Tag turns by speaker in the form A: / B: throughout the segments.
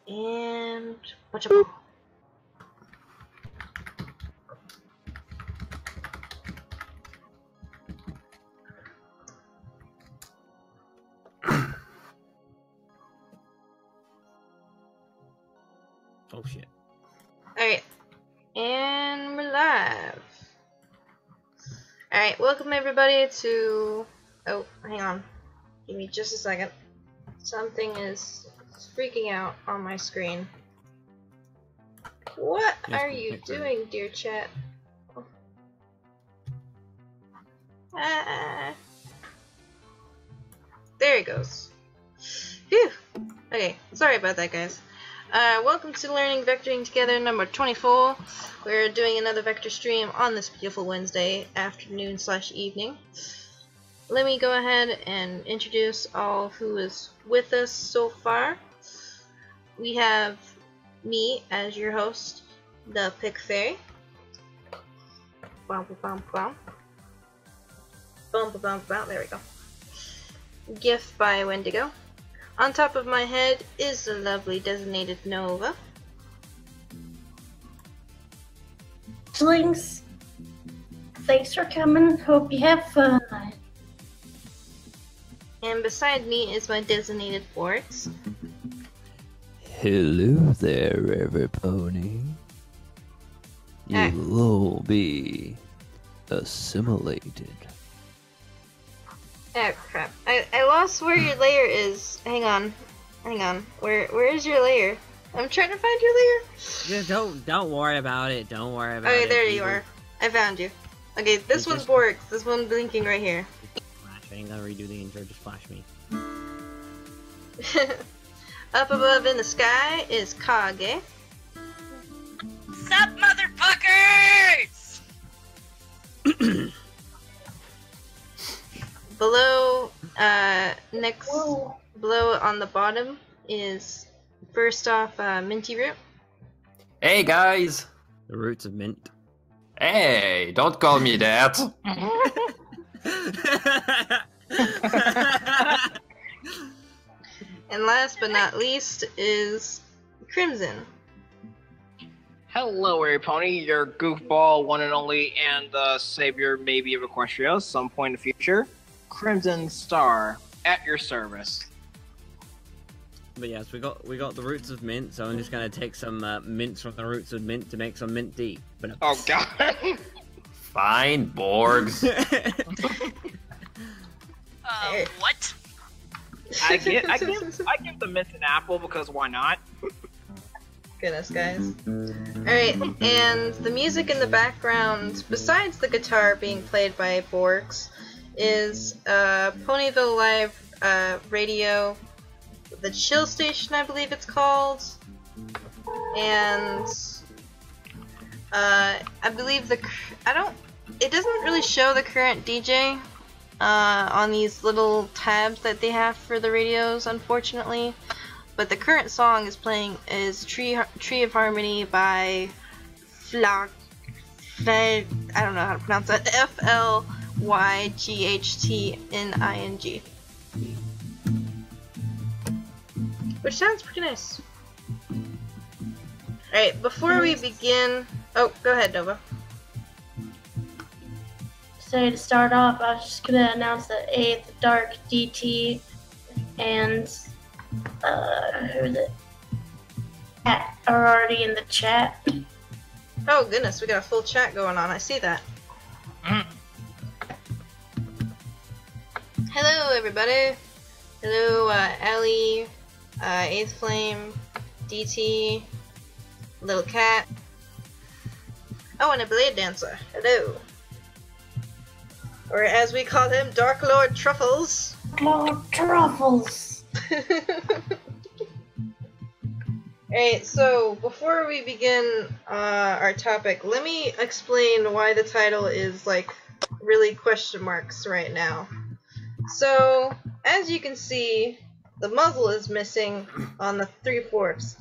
A: And watch out.
B: Oh shit.
A: Alright. And we're live. Alright, welcome everybody to... Oh, hang on. Give me just a second. Something is freaking out on my screen. What are you doing, dear chat? Ah. There it goes. Phew. Okay, sorry about that, guys. Welcome to Learning Vectoring Together number 24. We're doing another vector stream on this beautiful Wednesday afternoon / evening. Let me go ahead and introduce all who is with us so far. We have me as your host, the Pick Fairy. Bum, bum, bum. Bum, bum, bum. There we go. Gift by Wendigo. On top of my head is the lovely designated Nova.
C: Slings, thanks for coming. Hope you have fun.
A: And beside me is my designated Forks.
D: Hello there, River Pony. You will be assimilated.
A: Oh crap. I lost where your lair is. Hang on. Where is your lair? I'm trying to find your lair.
B: Just don't worry about it. Don't worry about it.
A: Okay, there you are. I found you. Okay, this one's Borg. This one blinking right here.
B: I ain't gonna redo the intro, just flash me.
A: Up above in the sky is Kage.
E: Sup, motherfuckers!
A: Below, below on the bottom is, first off, Minty Root.
F: Hey guys!
B: The roots of mint.
F: Hey, don't call me that!
A: And last but not least is Crimson.
G: Hello, Airy Pony, your goofball, one and only, and the savior maybe of Equestria, some point in the future. Crimson Star, at your service.
B: But yes, we got the roots of mint, so I'm just gonna take some mints from the roots of mint to make some mint tea. But
G: oh god.
F: Fine, Borgs.
E: What?
G: I give the mint an apple because why not?
A: Goodness, guys. Alright, and the music in the background, besides the guitar being played by Borgs, is Ponyville Live radio, the Chill Station, I believe it's called, and I believe it doesn't really show the current DJ on these little tabs that they have for the radios, unfortunately. But the current song is Tree of Harmony by I don't know how to pronounce that. FLYGHTNING. Which sounds pretty nice. Alright, before we begin... Oh, go ahead, Nova.
C: So to start off, I was just going to announce that the Dark DT and who is it? Cat are already in the chat.
A: Oh goodness, we got a full chat going on. I see that. Hello everybody. Hello Ellie, 8th Flame, DT, Little Cat. Oh, and a Blade Dancer. Hello. Or as we call him, Dark Lord Truffles.
C: Lord Truffles.
A: Alright, so before we begin our topic, let me explain why the title is like really question marks right now. So, as you can see, the muzzle is missing on the 3/4.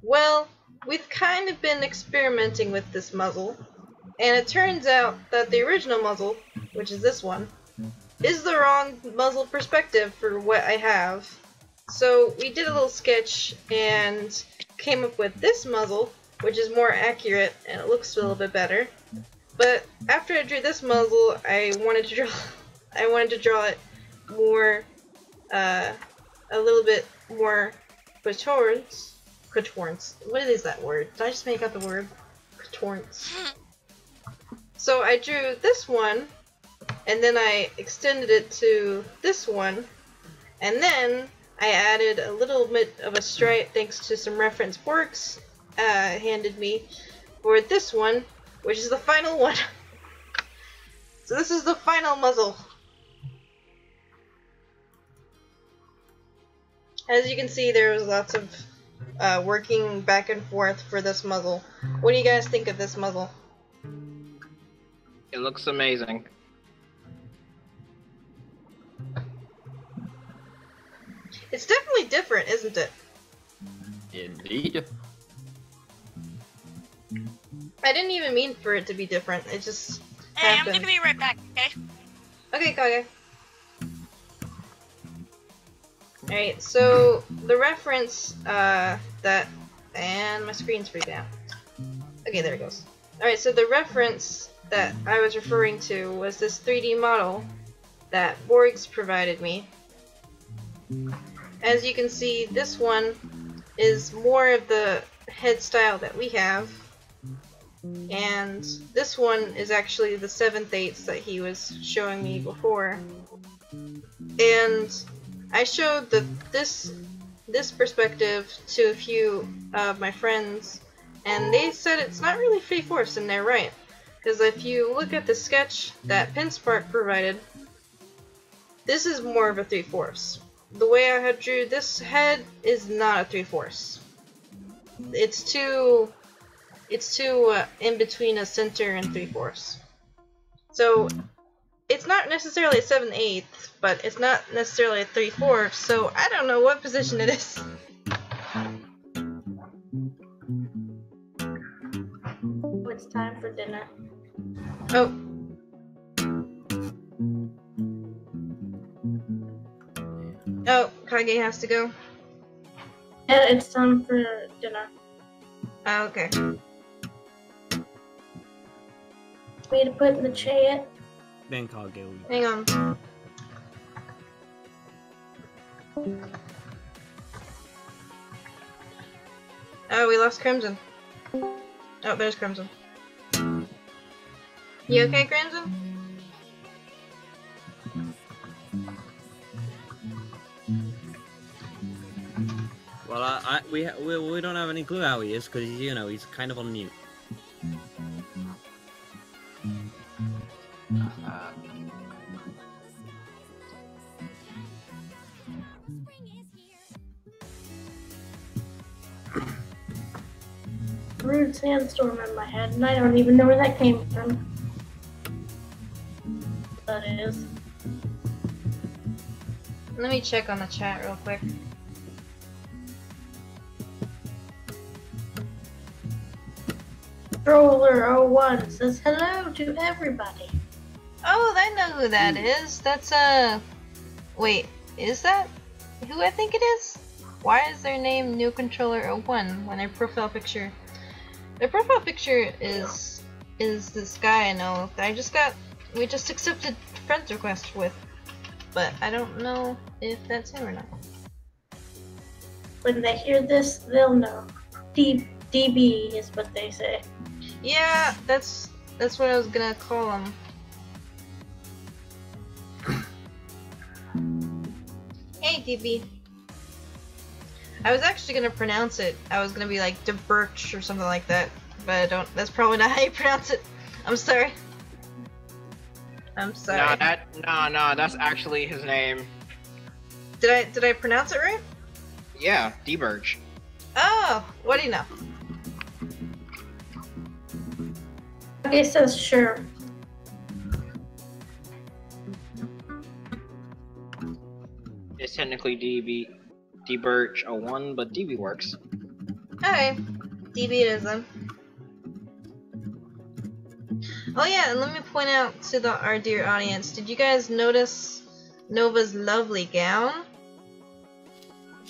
A: Well, we've kind of been experimenting with this muzzle, and it turns out that the original muzzle, which is this one, is the wrong muzzle perspective for what I have. So we did a little sketch and came up with this muzzle, which is more accurate and it looks a little bit better. But after I drew this muzzle, I wanted to draw it more, a little bit more quatorns. What is that word? Did I just make up the word? Quatorns. So I drew this one, and then I extended it to this one, and then I added a little bit of a stripe thanks to some reference Borgs handed me for this one, which is the final one. So this is the final muzzle. As you can see, there was lots of working back and forth for this muzzle. What do you guys think of this muzzle?
G: It looks amazing.
A: It's definitely different, isn't it?
F: Indeed.
A: I didn't even mean for it to be different. It just
E: Hey, I'm
A: happened.
E: gonna be right back, okay?
A: Okay, Kage. Alright, so the reference and my screen's freaking out. Okay, there it goes. Alright, so the reference that I was referring to was this 3D model that Borgs provided me. As you can see, this one is more of the head style that we have, and this one is actually the 7/8 that he was showing me before. And I showed this perspective to a few of my friends, and they said it's not really 3/4, and they're right. Because if you look at the sketch that Pinspark provided, this is more of a 3/4. The way I had drew this head is not a 3/4. It's too in between a center and 3/4. So it's not necessarily a 7/8, but it's not necessarily a 3/4. So I don't know what position it is.
C: It's time for dinner.
A: Oh. Oh, Kage has to go.
C: Yeah, it's time for dinner.
A: Oh, okay.
C: Me to put in the chat.
B: Then Kage will.
A: Hang on. Oh, we lost Crimson. Oh, there's Crimson. You okay, Crimson?
B: Well, we don't have any clue how he is because you know he's kind of on mute.
C: Rude sandstorm in my head, and I don't even know where that came from. That is.
A: Let me check on the chat real quick.
C: Stroller01 says hello to everybody.
A: Oh, I know who that is. That's wait, is that who I think it is? Why is their name New Controller 01 when their profile picture? Their profile picture is this guy I know that we just accepted friends request with, but I don't know if that's him or not.
C: When they hear this, they'll know. DB is what they say.
A: Yeah, that's what I was gonna call him. Hey, DB. I was actually gonna pronounce it. I was gonna be like De Birch or something like that, but I don't. That's probably not how you pronounce it. I'm sorry. I'm sorry.
G: No, that's actually his name.
A: Did I pronounce it right?
G: Yeah, D-Birch.
A: Oh, what do you know?
C: Okay, says sure.
G: It's technically D-Birch 01, but DB works.
A: Okay, DB it is then. Oh yeah, and let me point out to our dear audience, did you guys notice Nova's lovely gown?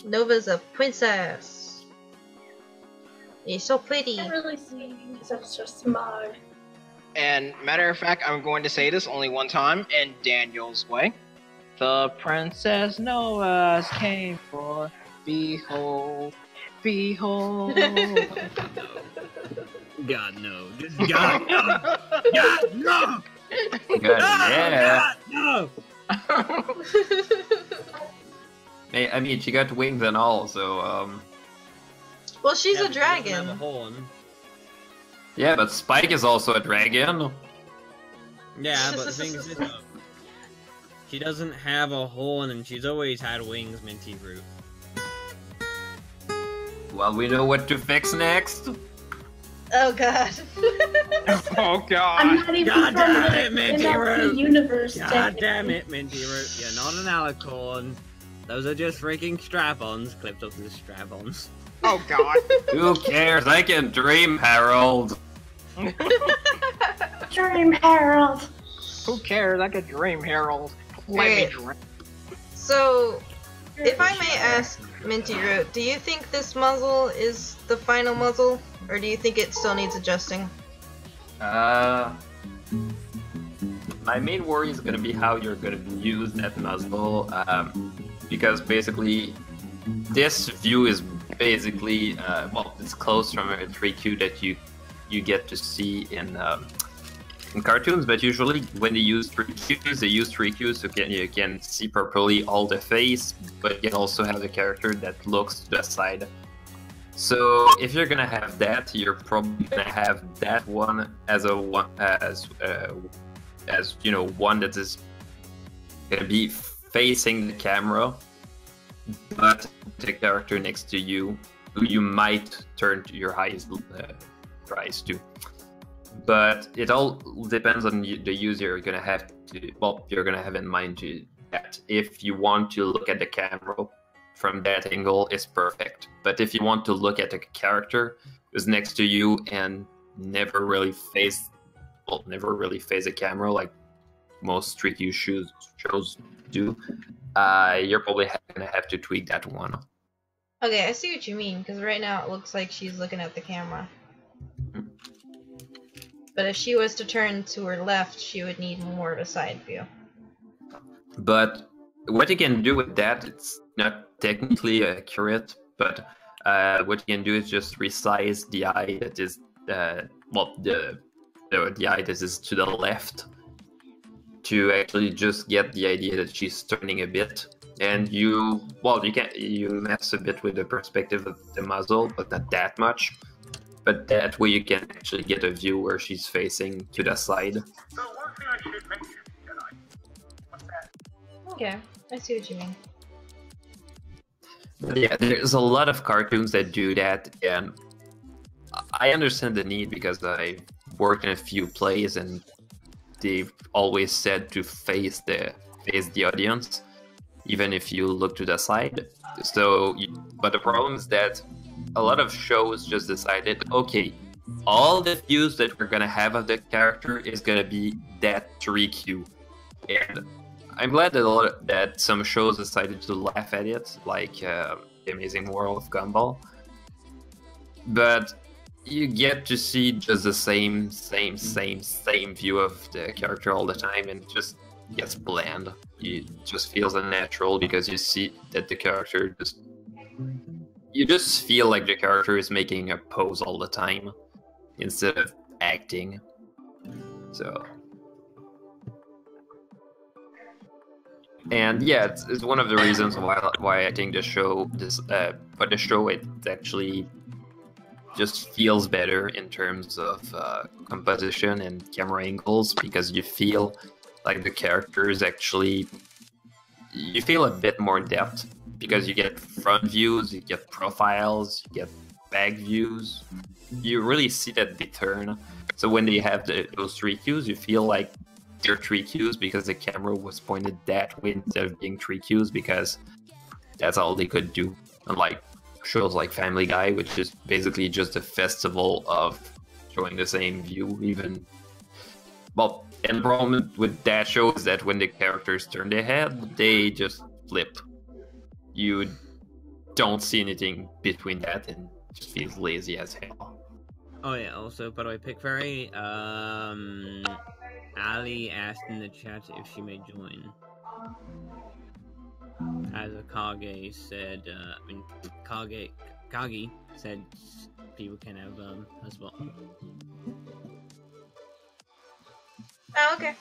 A: Nova's a princess. You're so pretty.
C: I can't really see because it's just smog.
G: And matter of fact, I'm going to say this only one time in Daniel's way. The Princess Noah's came for, behold, behold.
B: God no. Just God no. God no.
F: Good, yeah.
B: God no.
F: I mean, she got wings and all, so
A: Well, she's
B: Yeah,
A: a
B: but she doesn't have a
A: dragon.
B: horn.
F: yeah. But Spike is also a dragon.
B: Yeah, but the thing is, she doesn't have a horn, and she's always had wings, Minty Root.
F: Well, we know what to fix next.
A: Oh god.
G: Oh
C: I'm
G: god.
C: not even
B: God
C: from
B: damn
C: the
B: it, Minty
C: MLP
B: Root.
C: universe.
B: God damn it, Minty Root. You're not an alicorn. Those are just freaking strap-ons clipped up to the strap-ons.
G: Oh god.
F: Who cares? I can dream, Harold.
C: Dream Harold.
G: Who cares? I could dream, Harold. Let me
A: Alright.
G: dream.
A: So, if I may ask, Minty Root, do you think this muzzle is the final muzzle, or do you think it still needs adjusting?
F: My main worry is gonna be how you're gonna use that muzzle, because basically this view is basically well, it's close from a 3Q that you get to see in cartoons, but usually when they use 3Qs, so you can see properly all the face, but you can also have the character that looks to the side. So if you're gonna have that, you're probably gonna have that one as you know, one that is gonna be facing the camera, but the character next to you, who you might turn to your eyes to. But it all depends on the user you're gonna have in mind to that. If you want to look at the camera from that angle, it's perfect. But if you want to look at the character who's next to you and never really face a camera like most 3Q shows do, you're probably gonna have to tweak that one.
A: Okay, I see what you mean, because right now it looks like she's looking at the camera. But if she was to turn to her left, she would need more of a side view.
F: But what you can do with that, it's not technically accurate, but what you can do is just resize the eye that is, the eye that is to the left, to actually just get the idea that she's turning a bit. And you mess a bit with the perspective of the muzzle, but not that much. But that way you can actually get a view where she's facing to the side.
A: Okay, I see what you mean.
F: But yeah, there's a lot of cartoons that do that, and I understand the need because I've worked in a few plays and they've always said to face the audience, even if you look to the side. So, but the problem is that a lot of shows just decided, okay, all the views that we're gonna have of the character is gonna be that 3Q, and I'm glad that some shows decided to laugh at it, like The Amazing World of Gumball. But you get to see just the same view of the character all the time, and it just gets bland. It just feels unnatural because you see that the character you just feel like the character is making a pose all the time instead of acting. So, and yeah, it's one of the reasons why I think the show it actually just feels better in terms of composition and camera angles, because you feel like the characters actually, you feel a bit more depth, because you get front views, you get profiles, you get back views. You really see that they turn. So when they have those 3Qs, you feel like they're 3Qs because the camera was pointed that way instead of being 3Qs, because that's all they could do. Unlike shows like Family Guy, which is basically just a festival of showing the same view, even. Well, and the problem with that show is that when the characters turn their head, they just flip. You don't see anything between that, and Just feels lazy as hell.
B: Oh yeah, also, by the way, Pick Fairy, Ali asked in the chat if she may join. As a Kage said, Kage said people can have, as well.
A: Oh, okay.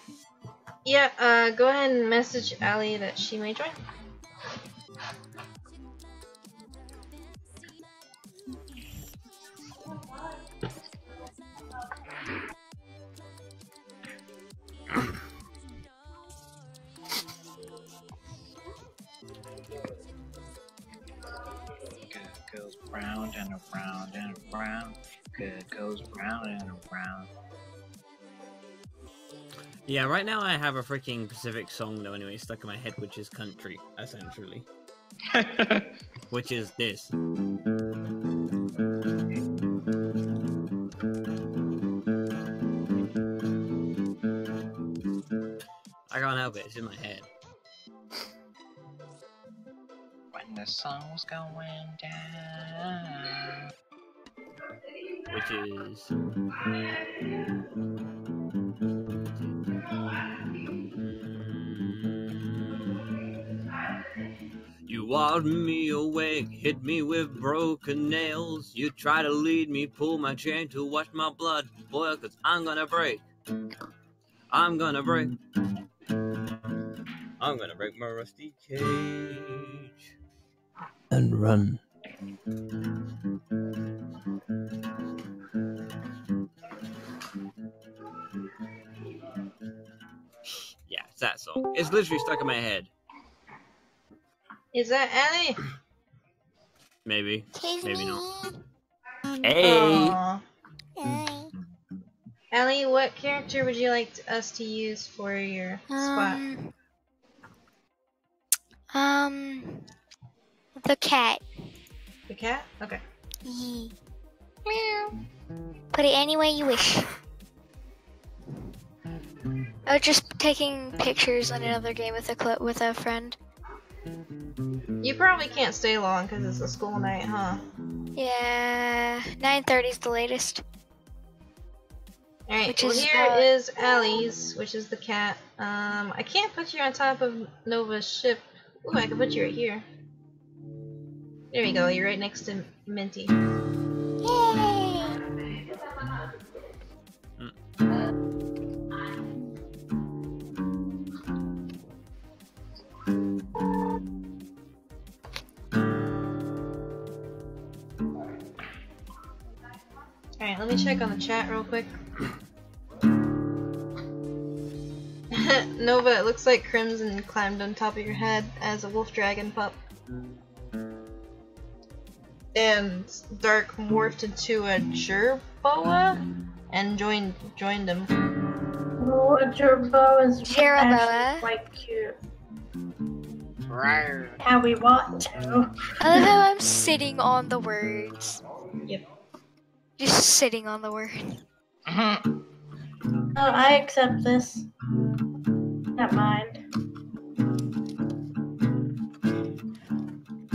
A: Yeah, go ahead and message Ali that she may join.
G: Goes round and around and around. Good goes round and around.
B: Yeah, right now I have a freaking Pacific song though anyway stuck in my head, which is country, essentially. Which is this. I can't help it, it's in my head.
G: When the sun was going down.
B: Which is... You walled me awake, hit me with broken nails. You try to lead me, pull my chain to watch my blood boil, cause I'm gonna break. I'm gonna break. I'm gonna break my rusty cage.
D: And run.
B: Yeah, it's that song. It's literally stuck in my head.
A: Is that Ali?
B: Maybe. Maybe not.
F: Hey!
A: Aww. Ali, what character would you like us to use for your spot?
H: The cat.
A: The cat? Okay.
H: Meow. Put it any way you wish. I was just taking pictures on another game with a friend.
A: You probably can't stay long because it's a school night, huh?
H: Yeah, 9:30 is the latest.
A: Alright,
H: Which
A: well
H: is,
A: here is Allie's, which is the cat. I can't put you on top of Nova's ship. Ooh, I can put you right here. There we go, you're right next to Minty.
H: Yay!
A: Alright, let me check on the chat real quick. Nova, it looks like Crimson climbed on top of your head as a wolf dragon pup. And Dark morphed into a Jerboa and joined him.
C: Oh, a Jerboa is
H: Jerboa.
C: actually quite cute.
G: Right.
C: How we want to.
H: I love how I'm sitting on the words.
A: Yep.
H: Just sitting on the word.
C: Oh, I accept this. Not mind.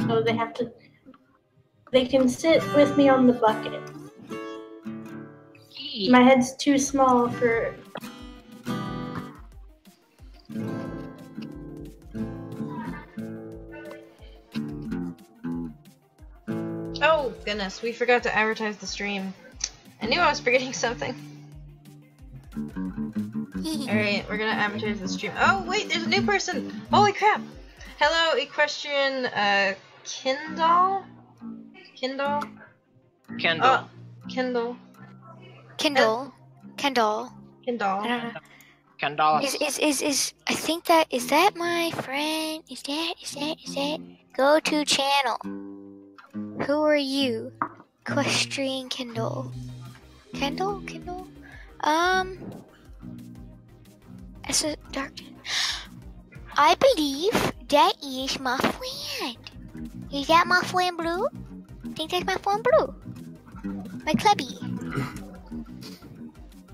C: So they can sit with me on the bucket. My head's too small for...
A: Oh, goodness, we forgot to advertise the stream. I knew I was forgetting something. Alright, we're gonna advertise the stream. Oh, wait, there's a new person! Holy crap! Hello, Equestrian, Kindle? Kindle?
G: Kendall.
A: Oh, Kindle.
H: Kendall.
A: Kindle.
H: I don't know.
G: Kendall.
H: Is I think that is that my friend? Is that go to channel? Who are you? Equestrian Kendall. Kendall? As a dark. I believe that is my friend. Is that my friend Blue? I think that's my friend Blue. My clubby.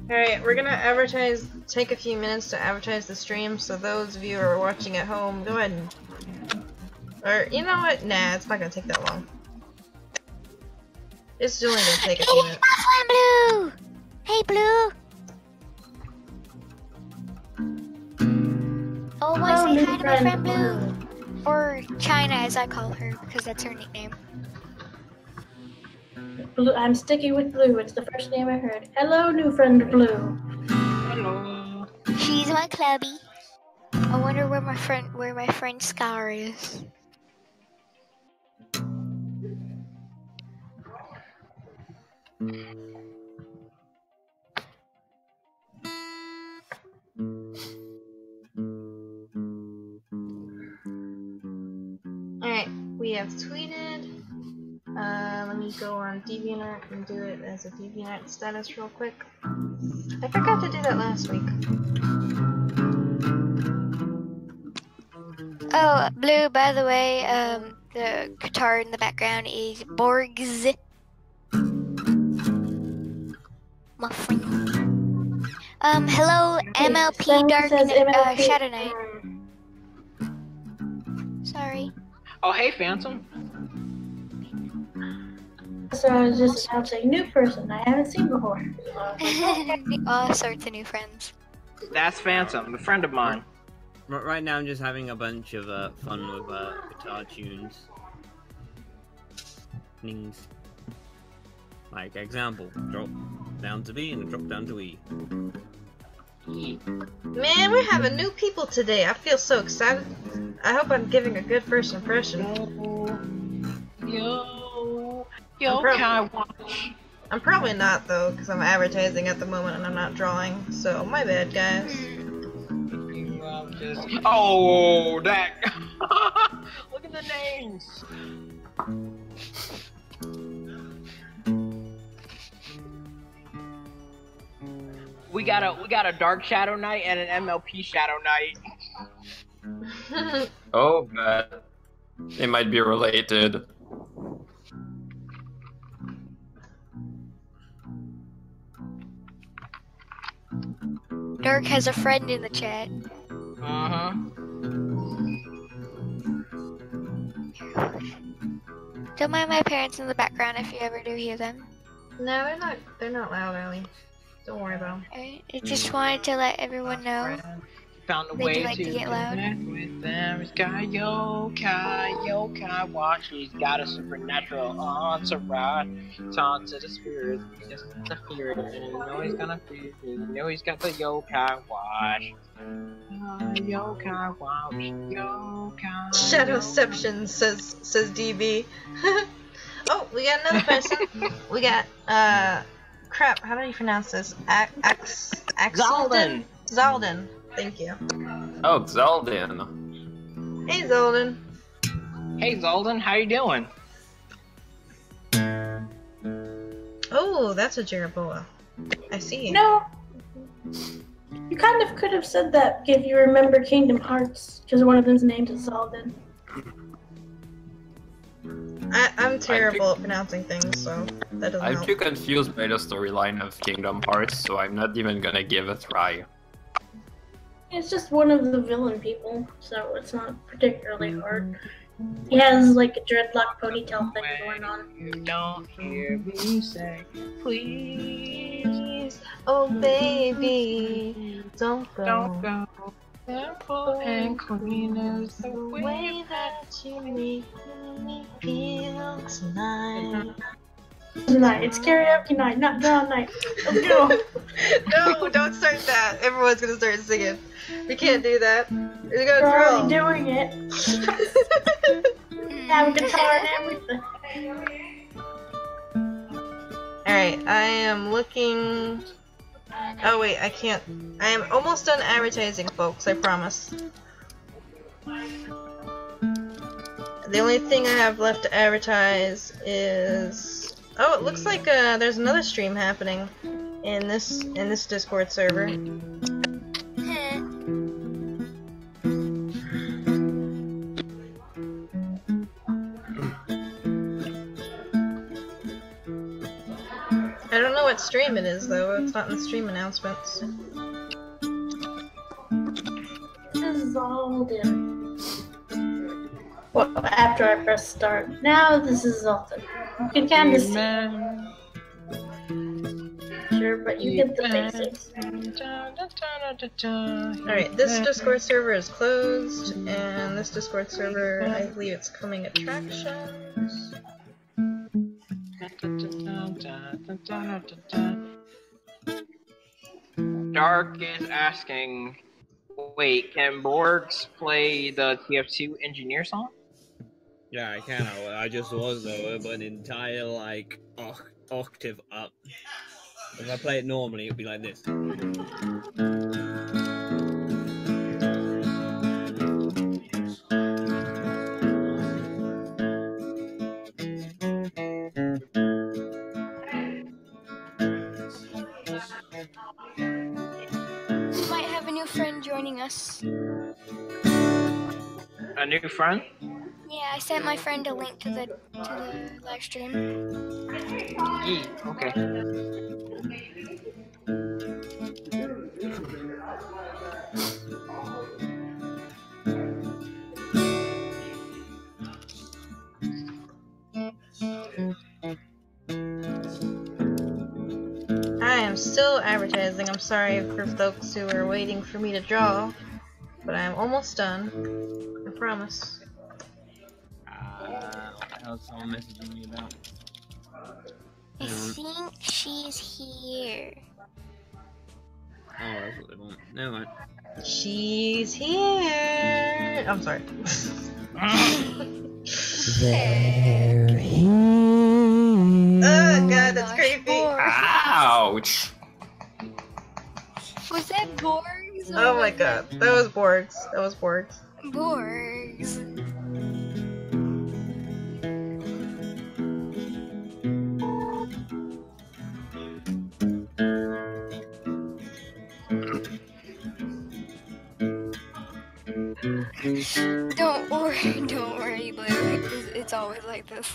A: Alright, we're gonna take a few minutes to advertise the stream, so those of you who are watching at home, go ahead and... Or, you know what? Nah, it's not gonna take that long. It's only gonna take a few minutes.
H: My friend Blue! Hey, Blue! Oh, want to say hi to my friend Blue. Or China, as I call her, because that's her nickname.
C: Blue, I'm sticking with Blue. It's the first name I heard. Hello, new friend Blue.
G: Hello.
H: She's my clubby. I wonder where my friend Scar is.
A: Alright, we have tweeted. Let me go on DeviantArt and do it as a DeviantArt status real quick. I forgot to do that last week.
H: Oh, Blue, by the way, the guitar in the background is Borg's. My friend. Hello, MLP Dark Shadow Knight. Sorry.
G: Oh, hey, Phantom.
C: So I was just announcing new person I haven't seen before.
H: All sorts of new friends.
G: That's Phantom, a friend of mine.
B: Right now I'm just having a bunch of fun with guitar tunes. Nings. Like example, drop down to B and drop down to E.
A: Man, we're having new people today. I feel so excited. I hope I'm giving a good first impression.
G: Yo,
A: I'm probably not though, because I'm advertising at the moment and I'm not drawing. So my bad, guys.
G: Oh, that. Look at the names. We got a Dark Shadow Knight and an MLP Shadow Knight.
F: Oh, but they might be related.
H: Dark has a friend in the chat. Don't mind my parents in the background if you ever do hear them.
A: No, they're not loud, Ellie. Don't worry about them.
H: I just wanted to let everyone know.
G: Found a
H: They
G: way
H: do like to get loud.
G: connect with them. It's yokai, watch. He's got a supernatural entourage. Talk to the spirits, just the spirit. And you know he's gonna be. You know he's got the yokai watch. Yokai watch. Yokai.
A: Shadowception says DB. Oh, we got another person. We got crap. How do you pronounce this?
G: Zalden.
A: Zalden. Thank you.
F: Oh, Zalden.
A: Hey, Zalden.
G: Hey, Zalden, how you doing?
A: Oh, that's a Jeroboa. I see.
C: No. You kind of could have said that if you remember Kingdom Hearts, because one of them's named is Zalden.
A: I'm terrible at pronouncing things, so that doesn't
F: I'm
A: help.
F: too confused by the storyline of Kingdom Hearts, so I'm not even gonna give it a try.
C: It's just one of the villain people, so it's not particularly hard. He has like a dreadlock ponytail thing going on.
G: You don't hear me say, please,
A: Oh, baby, don't go.
G: don't go. Simple and clean is the
A: The
G: way
A: way that you make me feel tonight.
C: Tonight, it's karaoke night, not draw night. Let's go.
A: No, don't start that. Everyone's gonna start singing. We can't do that. We're
C: We're
A: gonna
C: already
A: throw.
C: doing it. Have a guitar and everything.
A: Alright, I am looking. Oh, wait, I can't. I am almost done advertising, folks, I promise. The only thing I have left to advertise is. Oh, it looks like there's another stream happening in this Discord server. I don't know what stream it is though. It's not in the stream announcements.
C: This is Zalden. Well, after I press start. Now this is Zalden. You can kind of see.
G: Man.
C: Sure, but you get the basics.
A: Alright, this Discord server is closed, and this Discord server, I believe it's coming attractions.
G: Dark is asking, wait, can Borgs play the TF2 engineer song?
B: Yeah, I can. I just was though, but an entire like octave up. If I play it normally, it'd be like this.
H: We might have a new friend joining us.
G: A new friend?
H: Yeah, I sent my friend a link to the live stream.
G: Okay.
A: I am still advertising. I'm sorry for folks who are waiting for me to draw, but I'm almost done. I promise.
B: What the hell's someone messaging me about?
H: I think she's here.
B: Oh, that's what they want. Never mind.
A: She's here. I'm sorry.
D: They're here.
A: Oh god, that's creepy.
F: Ouch!
H: Was that Borgs?
A: Oh my god, that was Borgs. That was Borgs.
H: Borgs. Don't worry, Blue. It's always like this.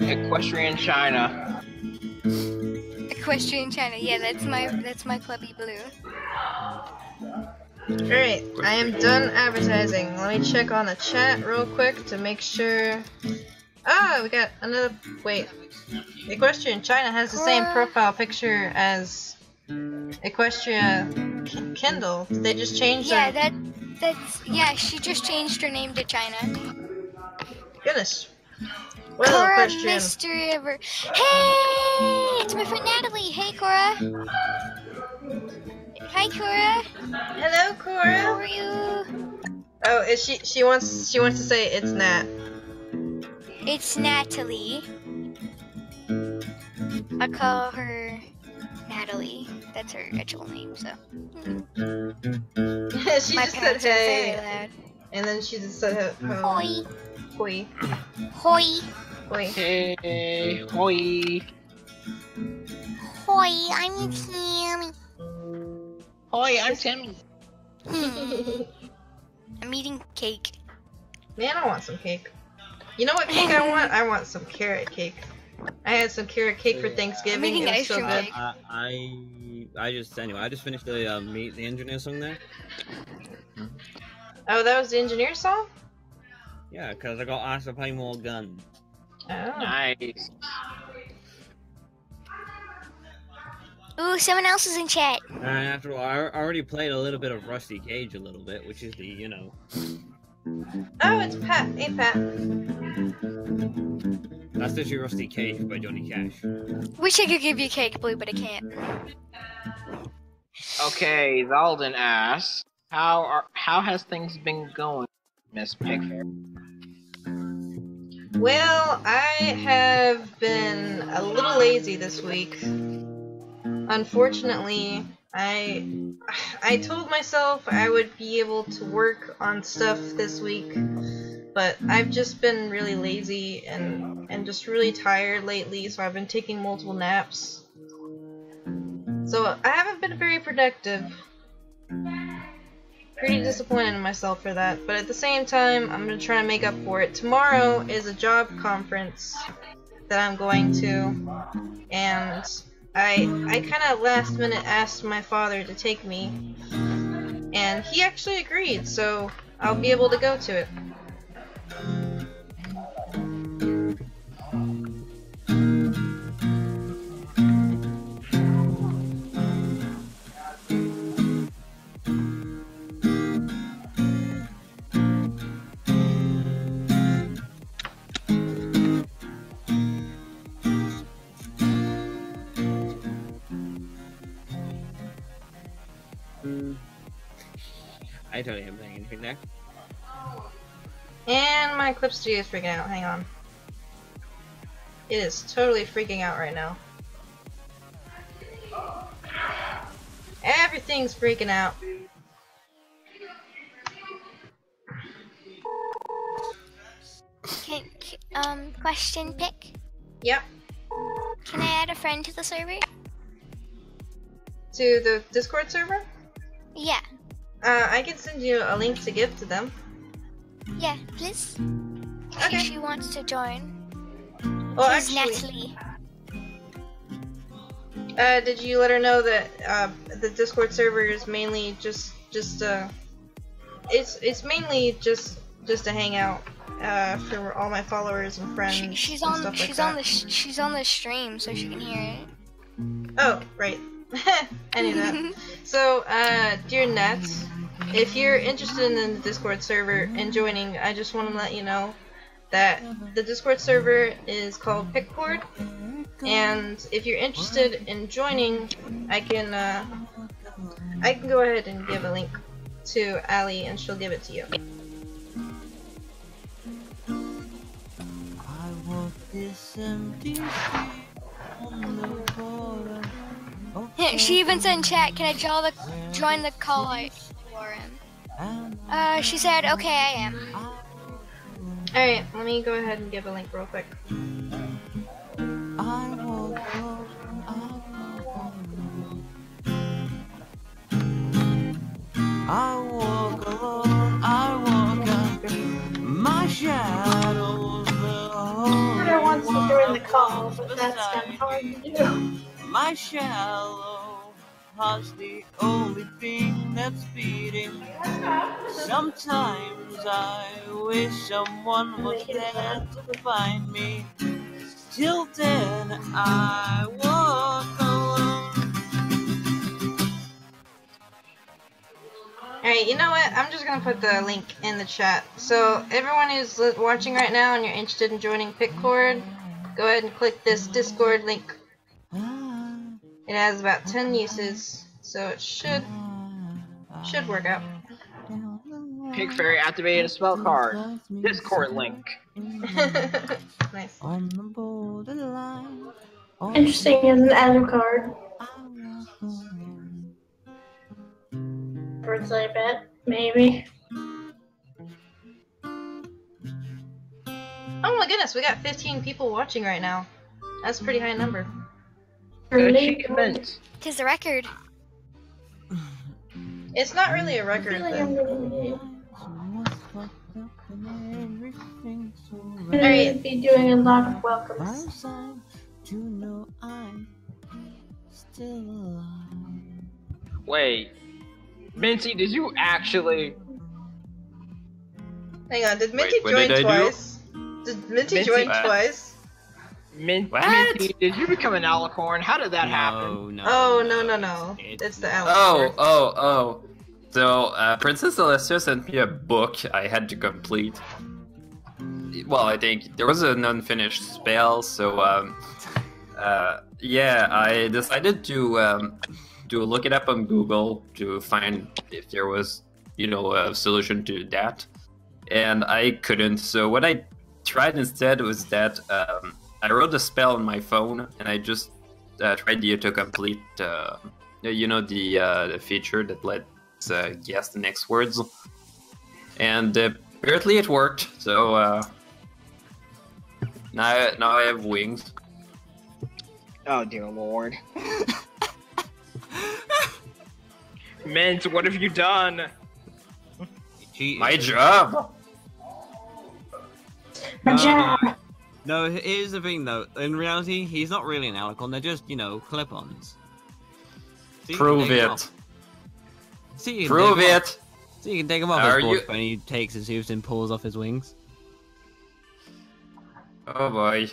G: Equestrian China.
H: Equestrian China. Yeah, that's my clubby Blue.
A: Alright, I am done advertising. Let me check on the chat real quick to make sure. Ah, we got another. Wait. Equestrian China has the same profile picture as Equestria Kindle. Did they just change
H: Yeah,
A: their...
H: yeah, she just changed her name to China.
A: Goodness. Well,
H: Cora,
A: Equestrian.
H: mystery ever. Hey, it's my friend Natalie. Hey, Cora. Hi, Cora.
A: Hello, Cora.
H: How are you?
A: Oh, is she wants to say it's Nat.
H: It's Natalie. I call her Natalie. That's her actual name, so.
A: She
H: My
A: just said
H: parents are very
A: hey,
H: loud.
A: and then she just said
H: Hoi.
A: Hoi.
H: Hoi.
A: Hoi.
G: Hey, hoi.
H: Hoi, I'm Tammy.
G: Hoi, I'm Timmy.
H: I'm eating cake.
A: Man, I want some cake. You know what cake I want? I want some carrot cake. I had some carrot cake for Thanksgiving.
H: eating
A: It was
H: ice
A: so
H: cream
A: good.
H: cake.
B: I just finished the Meet the Engineer song there.
A: Oh, that was the engineer song?
B: Yeah, because I got asked to play more guns.
A: Oh.
G: Nice.
H: Ooh, someone else is in chat.
B: And after all, I already played a little bit of Rusty Cage a little bit, which is the, you know.
A: Oh, it's Pat. Hey, Pat.
B: That's literally Rusty Cage by Johnny Cash.
H: Wish I could give you cake, Blue, but I can't.
G: Okay, Zalden asks, how has things been going, Miss Pigfair?
A: Well, I have been a little lazy this week. Unfortunately, I told myself I would be able to work on stuff this week, but I've just been really lazy and just really tired lately, so I've been taking multiple naps. So I haven't been very productive. Pretty disappointed in myself for that, but at the same time, I'm gonna try and make up for it. Tomorrow is a job conference that I'm going to, and I kind of last minute asked my father to take me, and he actually agreed, so I'll be able to go to it.
B: I don't even think anything there.
A: And my clip studio is freaking out. Hang on. It is totally freaking out right now. Everything's freaking out.
H: Question pick.
A: Yep.
H: Can I add a friend to the server?
A: To the Discord server?
H: Yeah.
A: I can send you a link to give to them.
H: Yeah, please.
A: Okay.
H: She wants to join.
A: Well,
H: She's
A: actually,
H: Natalie.
A: did you let her know that the Discord server is mainly just it's mainly just a hangout for all my followers and friends.
H: She's
A: and
H: on
A: stuff
H: she's
A: like
H: on
A: that.
H: she's on the stream so she can hear it.
A: Oh, right. I knew that. So, dear Nats, if you're interested in the Discord server and joining, I just want to let you know that the Discord server is called Pickboard, and if you're interested in joining, I can go ahead and give a link to Allie, and she'll give it to you.
H: She even said in chat, can I join the call out for him? She said, okay, I am.
A: Alright, let me go ahead and give a link real quick.
B: I walk alone, I walk up my shadows.
C: Porter wants to join the call, but that's kind of hard to do.
B: My shallow heart's the only thing that's beating. Sometimes I wish someone was there to find me. Till then I walk alone.
A: Alright, you know what? I'm just gonna put the link in the chat. So, everyone who's watching right now and you're interested in joining Pickboard, go ahead and click this Discord link. It has about 10 uses, so it should work out.
G: Pig Fairy activated a spell card. Discord link.
A: Nice.
C: Interesting as an add card. Bird's eye bet, maybe.
A: Oh my goodness, we got 15 people watching right now. That's a pretty high number.
G: Achievement.
H: Tis the record.
A: It's not really a record,
C: I feel like I'm
A: though.
C: gonna be doing a lot of welcomes.
G: Wait. Minty, did you actually...
A: Hang on, did Minty
F: what
A: join
F: did I do?
A: twice? Did Minty join
F: What?
A: twice?
F: What?
G: Minty, did you become an alicorn? How did that happen?
B: No.
A: Oh, no. It's the Alex.
F: Oh. So, Princess Celestia sent me a book I had to complete. Well, I think there was an unfinished spell, so, yeah, I decided to look it up on Google to find if there was, a solution to that. And I couldn't, so what I tried instead was that, I wrote a spell on my phone, and I just tried to complete, the feature that lets guess the next words. And apparently it worked, so now I have wings.
G: Oh, dear lord. Mint, what have you done?
F: My job!
B: No, here's the thing though. In reality, he's not really an alicorn. They're just, clip-ons. So
F: Prove it. Prove it!
B: So you can take him off
F: Are
B: his board
F: you-
B: when he takes his hooves and pulls off his wings.
F: Oh boy.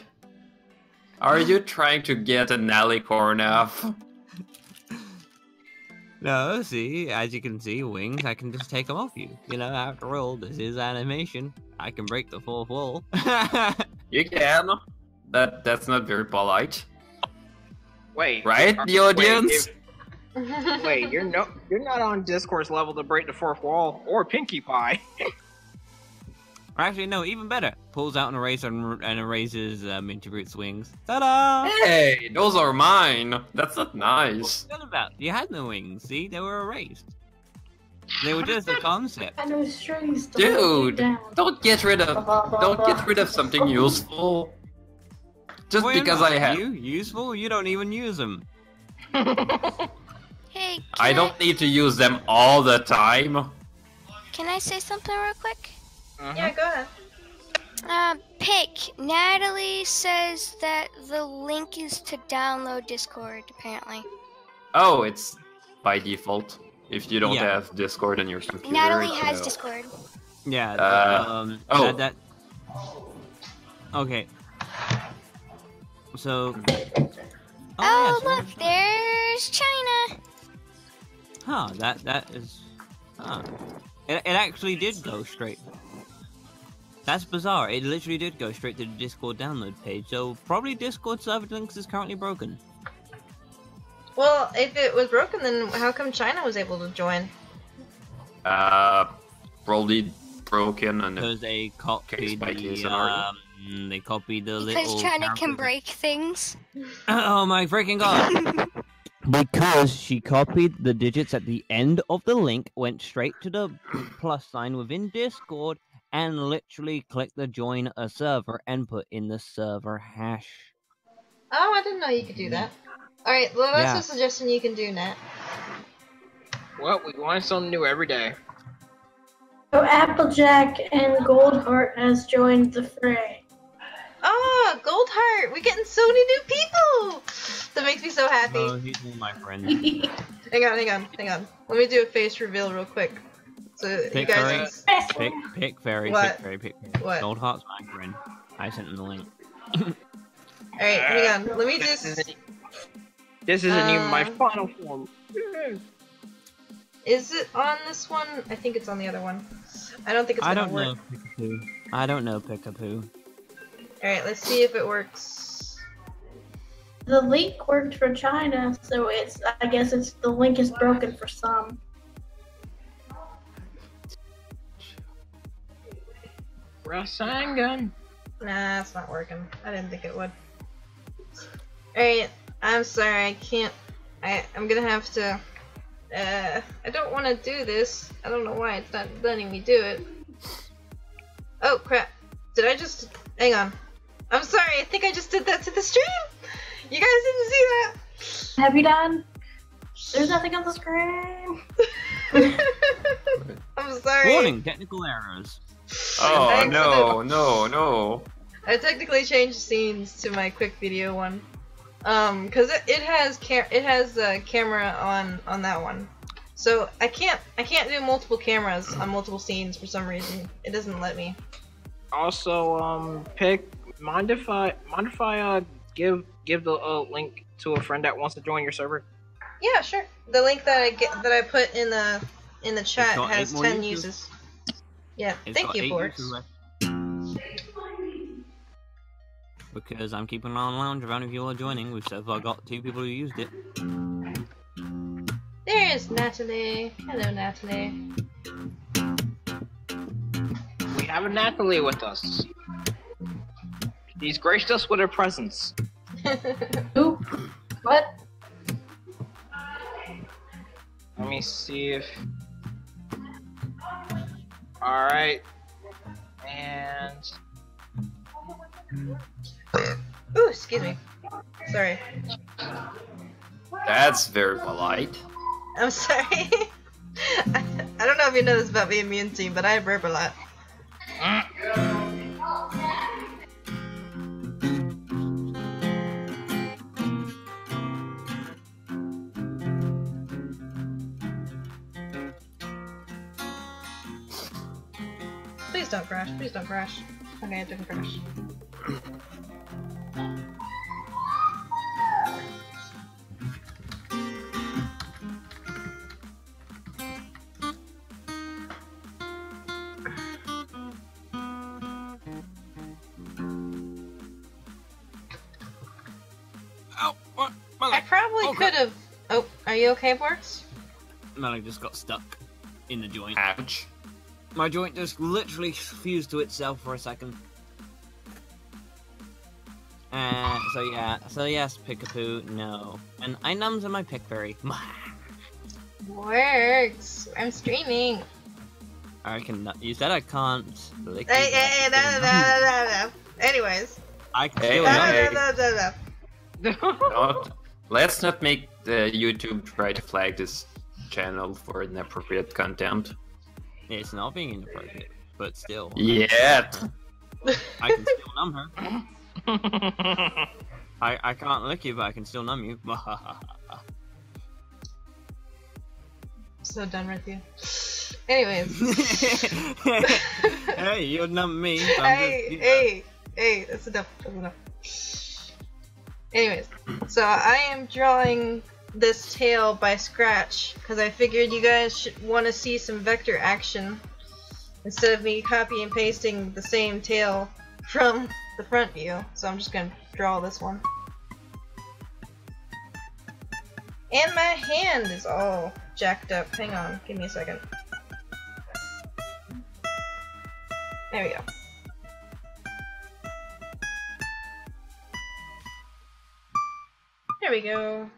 F: Are you trying to get an alicorn off?
B: No, see, as you can see, wings, I can just take them off you. After all, this is animation. I can break the fourth wall.
F: You can. That's not very polite.
G: Wait.
F: Right, the audience?
G: Wait, you're not on Discord's level to break the fourth wall or Pinkie Pie.
B: Or actually, no, even better. Pulls out an eraser and erases Minty Root's wings. Ta-da!
F: Hey, those are mine. That's not nice.
B: What about? You had no wings. See, they were erased. They were just a concept.
C: I know strings to hold you
F: Dude,
C: down.
F: don't get rid of something useful. Just
B: Well,
F: because
B: not
F: I have.
B: you useful. You don't even use them.
H: Hey,
F: I don't need to use them all the time.
H: Can I say something real quick?
A: Yeah, go ahead.
H: Pick. Natalie says that the link is to download Discord, apparently.
F: Oh, it's by default. If you don't
B: Yeah.
F: have Discord on your computer.
H: Natalie has
F: so-
H: Discord.
B: Yeah.
F: oh.
B: Okay. So.
H: Oh,
B: yeah,
H: look, there's China.
B: Huh, that is... Huh. It actually did go straight. That's bizarre. It literally did go straight to the Discord download page, so probably Discord server links is currently broken.
A: Well, if it was broken, then how come China was able to join?
F: Probably broken and
B: Because they copied
F: case-by-case scenario.
B: they copied the
H: Because
B: little
H: China can
B: characters.
H: break things.
B: Oh my freaking god! Because she copied the digits at the end of the link, went straight to the plus sign within Discord, and literally clicked the join a server and put in the server hash.
A: Oh, I didn't know you could do that. Alright, well, that's
B: Yeah.
A: a suggestion you can do, Nat.
G: Well, we learn something new every day.
C: So Applejack and Goldheart has joined the fray.
A: Oh, Goldheart! We're getting so many new people! That makes me so happy.
B: Oh, he's one of my friends.
A: Hang on. Let me do a face reveal real quick. So you
B: Pick
A: guys
B: Pick fairy,
A: What?
B: pick fairy, pick fairy.
A: What?
B: Goldheart's my friend. I sent him the link.
A: Alright, hang on. Let me
G: This
A: just...
G: isn't even my final form.
A: Is it on this one? I think it's on the other one. I don't think it's
B: I
A: gonna
B: don't
A: work.
B: know Pickapoo. I don't know Pickapoo.
A: Alright, let's see if it works.
C: The link worked for China, so I guess the link is broken for some.
G: Rasengan.
A: Nah, it's not working. I didn't think it would. Alright, I'm sorry, I can't... I'm gonna have to... I don't want to do this. I don't know why it's not letting me do it. Oh, crap. Did I just... Hang on. I'm sorry, I think I just did that to the stream! You guys didn't see that!
C: Have you done? There's nothing on the screen.
A: I'm sorry.
B: Warning, technical errors.
F: Oh
A: Thanks for
F: no.
A: I technically changed scenes to my quick video one. Cause it has a camera on that one. So I can't do multiple cameras on multiple scenes for some reason. It doesn't let me.
G: Also, mind if I give the link to a friend that wants to join your server?
A: Yeah, sure. The link that I put in the chat
B: got
A: has
B: 8 more
A: 10
B: users.
A: uses. Yeah,
B: It's
A: thank
B: got
A: you,
B: 8
A: Forks.
B: users left. Because I'm keeping an eye on lounge around if you are joining. We've so far got 2 people who used it.
A: There's Natalie. Hello, Natalie.
G: We have a Natalie with us. She's graced us with her presence.
C: Oop. What?
G: Let me see if... Alright. And...
A: Ooh, excuse me. Sorry.
F: That's very polite.
A: I'm sorry. I don't know if you know this about me and Immune Team, but I burp a lot. Please don't crash. Please don't crash. Okay, it didn't crash. I probably could have. Oh, Are you okay, Borks?
B: Man, I just got stuck in the joint.
F: Ouch.
B: My joint just literally fused to itself for a second. So yes, Pickapoo, no. And I numbs on my Pickberry.
A: Works. I'm streaming.
B: I can. You said I can't. Lick
A: Hey, no. Anyways.
B: I can still
A: No.
F: Let's not make the YouTube try to flag this channel for inappropriate content.
B: It's not being inappropriate, but still.
F: Yeah.
B: I can still numb her. I can't lick you, but I can still numb you.
A: So done with you. Anyways.
B: Hey, you numb me. So
A: Hey, that's enough. Anyways, so I am drawing this tail by scratch because I figured you guys should want to see some vector action instead of me copy and pasting the same tail from the front view. So I'm just gonna draw this one. And my hand is all jacked up. Hang on, give me a second. There we go. There we go.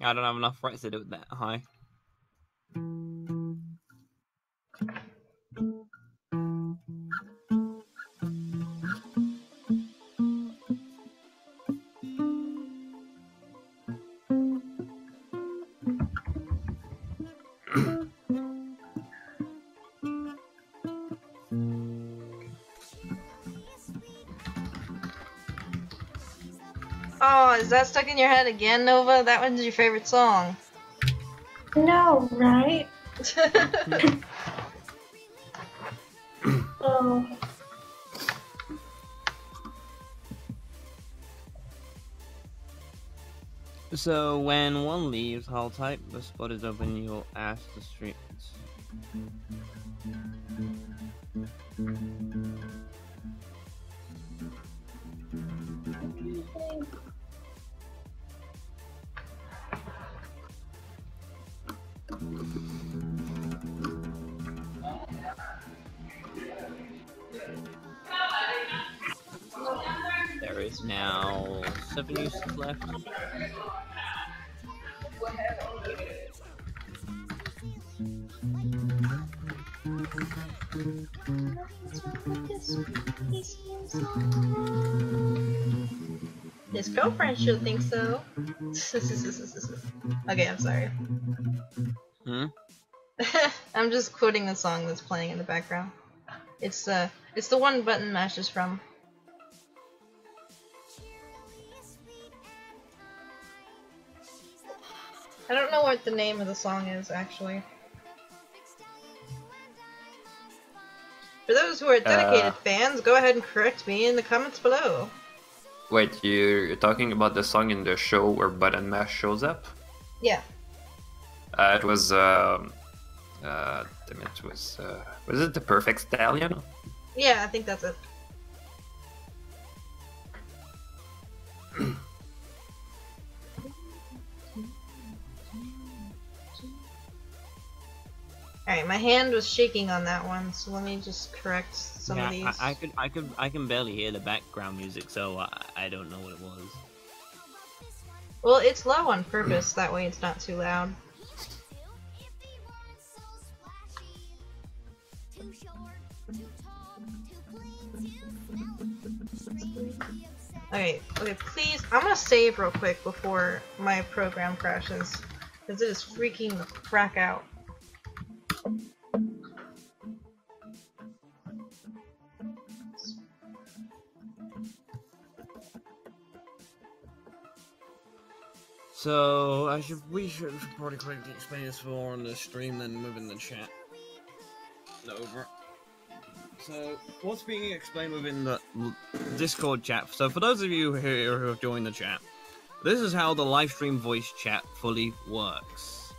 B: I don't have enough rights to do it that high.
A: Oh, is that stuck in your head again, Nova? That one's your favorite song.
C: No, right? Oh.
B: So when one leaves, hold tight. The spot is open. You'll ask the streets. There is now 7 uses left.
A: His girlfriend should think so. Okay, I'm sorry.
B: Hmm?
A: I'm just quoting the song that's playing in the background. It's the one Button Mash is from. I don't know what the name of the song is, actually. For those who are dedicated fans, go ahead and correct me in the comments below.
F: Wait, you're talking about the song in the show where Button Mash shows up?
A: Yeah.
F: It was, damn it, was it The Perfect Stallion?
A: Yeah, I think that's it. Alright, my hand was shaking on that one, so let me just correct some of these.
B: I can barely hear the background music, so I don't know what it was.
A: Well, it's low on purpose, that way it's not too loud. Okay, please, I'm gonna save real quick before my program crashes, because it is freaking the frack out.
B: So we should probably quickly explain this more on the stream, then move in the chat. Over. So what's being explained within the Discord chat? So for those of you who have joined the chat, this is how the live stream voice chat fully works.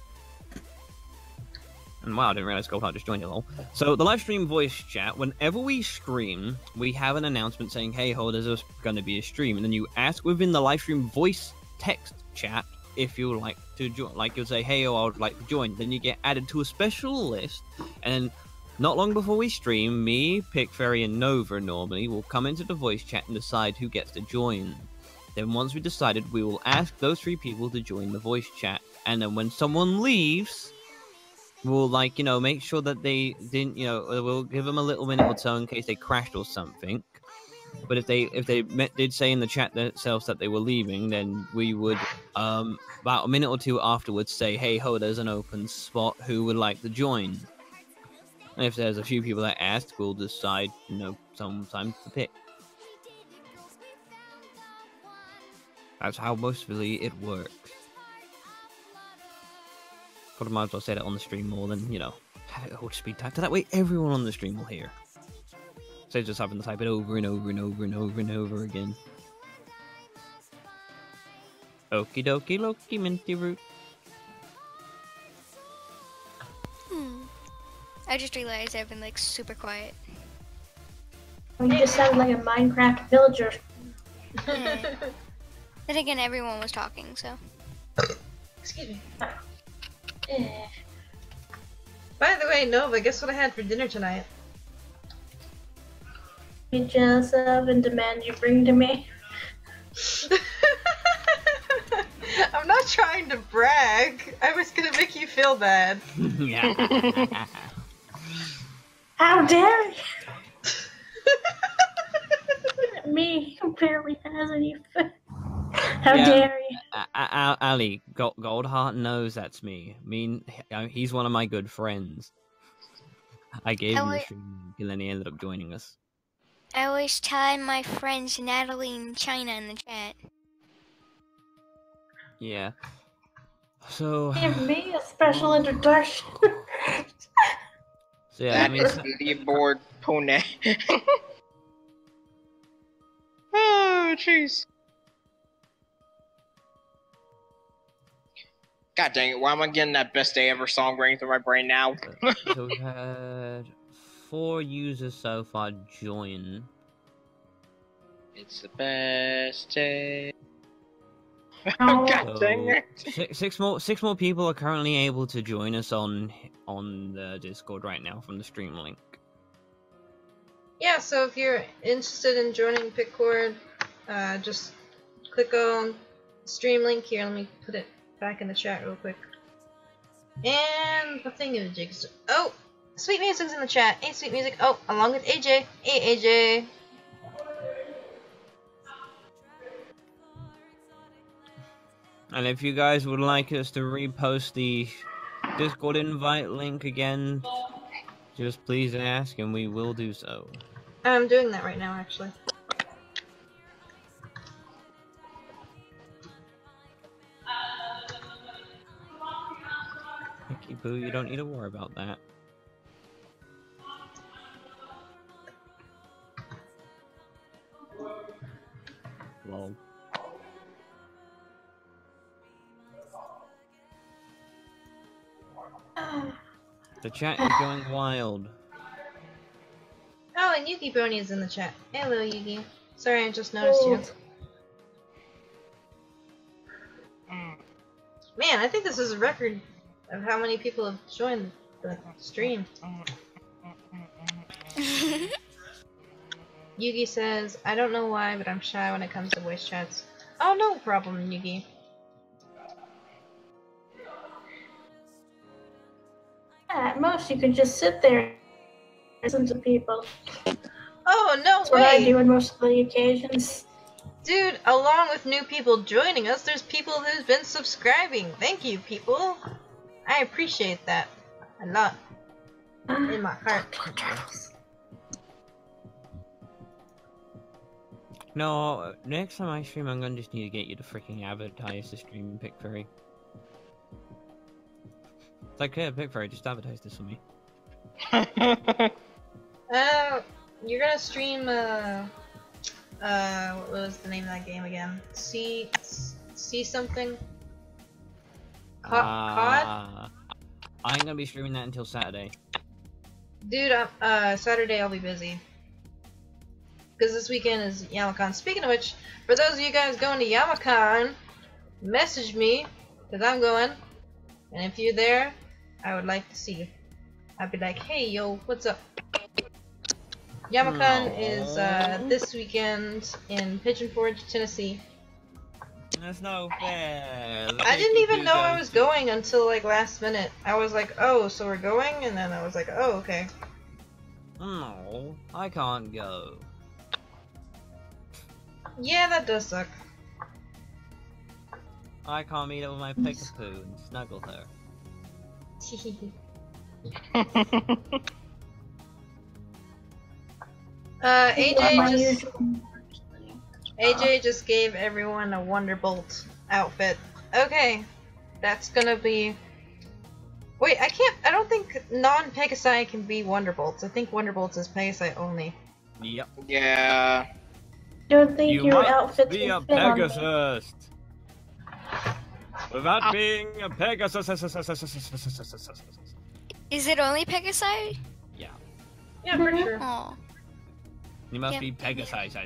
B: And wow, I didn't realize Goldheart just joined it all. So the live stream voice chat, whenever we stream, we have an announcement saying, hey ho, there's going to be a stream. And then you ask within the live stream voice text chat if you would like to join. Like you'll say, hey, I would like to join. Then you get added to a special list, and not long before we stream, me, Pickfairy, and Nova normally will come into the voice chat and decide who gets to join. Then once we decided, we will ask those 3 people to join the voice chat, and then when someone leaves, we'll make sure that they didn't, we'll give them a little minute or so in case they crashed or something. But if they did say in the chat themselves that they were leaving, then we would about a minute or 2 afterwards say, hey ho, there's an open spot, who would like to join? And if there's a few people that ask, we'll decide, sometimes to pick. That's how mostly it works. But I might as well say that on the stream more than, have it all speed typed. So that way everyone on the stream will hear. So just having to type it over and over and over and over and over again. Okie dokie Loki minty root.
H: I just realized I've been like super quiet.
C: You just sound like a Minecraft villager.
H: Then again, everyone was talking, so.
A: Excuse me. By the way, Nova, guess what I had for dinner tonight?
C: Be jealous of and demand you bring to me.
A: I'm not trying to brag. I was gonna make you feel bad.
B: Yeah.
C: How dare you! Me, who barely has any food. How dare you!
B: Ali, Goldheart knows that's me. He's one of my good friends. I gave him the stream, and then he ended up joining us.
H: I always tag my friends Natalie and China in the chat.
B: Yeah. So.
C: Give me a special introduction.
B: So yeah,
G: That is the board pony. Oh, jeez. God dang it, why am I getting that best day ever song running through my brain now?
B: So we had 4 users so far join.
G: It's the best day.
C: Oh.
G: God dang it.
B: Six more people are currently able to join us on the Discord right now from the stream link.
A: Yeah, so if you're interested in joining Pickcord, just click on stream link here. Let me put it back in the chat real quick. And the thingamajigs. Oh, Sweet Music's in the chat. Hey, Sweet Music. Oh, along with AJ. Hey, AJ.
B: And if you guys would like us to repost the Discord invite link again, just please ask and we will do so.
A: I'm doing that right now, actually.
B: Mickey Boo, you don't need to worry about that. Lol. The chat is going wild.
A: Oh, and Yuki Brony is in the chat. Hello, Yuki. Sorry, I just noticed you. Man, I think this is a record of how many people have joined the stream. Yugi says, I don't know why, but I'm shy when it comes to voice chats. Oh, no problem, Yugi.
C: At most, you can just sit there and listen to people.
A: Oh, no
C: That's what I
A: way!
C: do on most of the occasions.
A: Dude, along with new people joining us, there's people who's been subscribing. Thank you, people. I appreciate that a lot. In my heart.
B: No, next time I stream, I'm gonna just need to get you to freaking advertise the stream, Pickfairy. It's like, yeah, Pickfairy, just advertise this for me.
A: You're gonna stream, what was the name of that game again? See something? COD?
B: I'm gonna be streaming that until Saturday.
A: Dude, Saturday I'll be busy. Because this weekend is YamaCon. Speaking of which, for those of you guys going to YamaCon, message me because I'm going, and if you're there, I would like to see you. I'd be like, hey, yo, what's up? Yamacon is this weekend in Pigeon Forge, Tennessee.
B: That's no fair.
A: I didn't even know I was going until like last minute. I was like, oh, so we're going? And then I was like, oh, okay.
B: No, I can't go.
A: Yeah, that does suck.
B: I can't meet up with my Peekapoo and snuggle her. AJ just gave everyone a Wonderbolt outfit. Okay, that's gonna be... Wait, I don't think non-Pegasi can be Wonderbolts. I think Wonderbolts is Pegasi only. Yep.
G: Yeah.
C: Don't think
B: You
C: your
B: must
C: outfit
B: be a
C: can fit on me.
B: Pegasus. Without being a Pegasus.
H: Is it only Pegasi?
B: Yeah.
A: Yeah, for sure.
H: Oh.
B: You must
H: Yep.
B: be Pegasus.
A: Alright,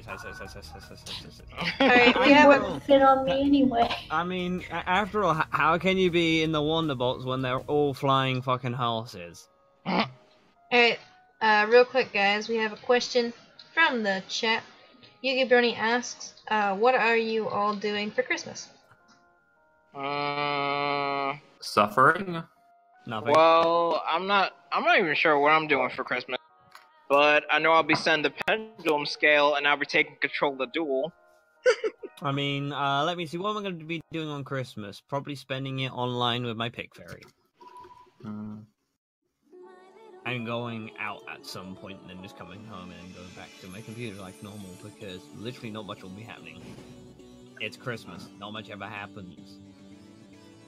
A: we
C: It
A: have a...
C: wouldn't fit on me anyway.
B: I mean, after all, how can you be in the Wonderbolts when they're all flying fucking horses?
A: Alright, real quick guys, we have a question from the chat. Yugi Brony asks, what are you all doing for Christmas?
F: Suffering?
B: Nothing.
G: Well, I'm not even sure what I'm doing for Christmas, but I know I'll be sending the pendulum scale, and I'll be taking control of the duel.
B: I mean, let me see. What am I going to be doing on Christmas? Probably spending it online with my Pick Fairy. And going out at some point, and then just coming home and going back to my computer like normal, because literally not much will be happening. It's Christmas. Not much ever happens.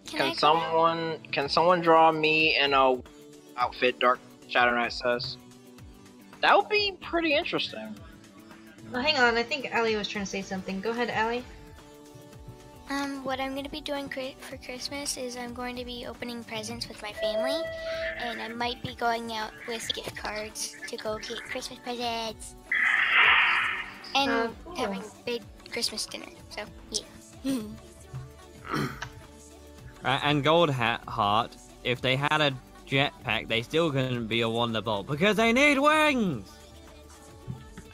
G: Can someone draw me in a outfit? Dark Shadow Knight says. That would be pretty interesting.
A: Well, hang on, I think Allie was trying to say something. Go ahead, Allie.
H: What I'm gonna be doing for Christmas is I'm going to be opening presents with my family, and I might be going out with gift cards to go get Christmas presents, and
A: Cool.
H: having big Christmas dinner. So yeah.
B: And Gold Heart, if they had a jetpack, they still couldn't be a Wonderbolt because they need wings.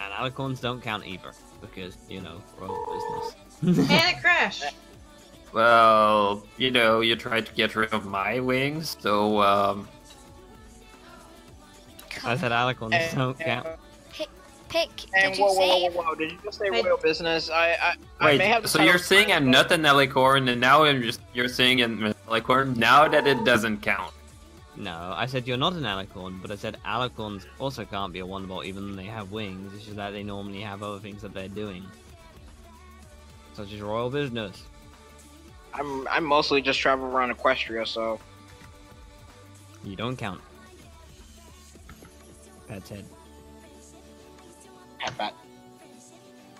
B: And alicorns don't count either because, you know, royal business.
A: And it crashed.
F: Well, you know, you tried to get rid of my wings, so,
B: I said alicorns don't count.
H: Pick.
G: And
H: Did you say?
G: whoa! Did you just say royal business? I
F: wait,
G: may have.
F: so you're saying I'm not an alicorn, and now you're saying I'm an alicorn, now that it doesn't count.
B: No, I said you're not an alicorn, but I said alicorns also can't be a Wonderbolt even though they have wings. It's just that they normally have other things that they're doing. Such as royal business.
G: I'm mostly just travel around Equestria, so.
B: You don't count. Pet's head.
G: Have that.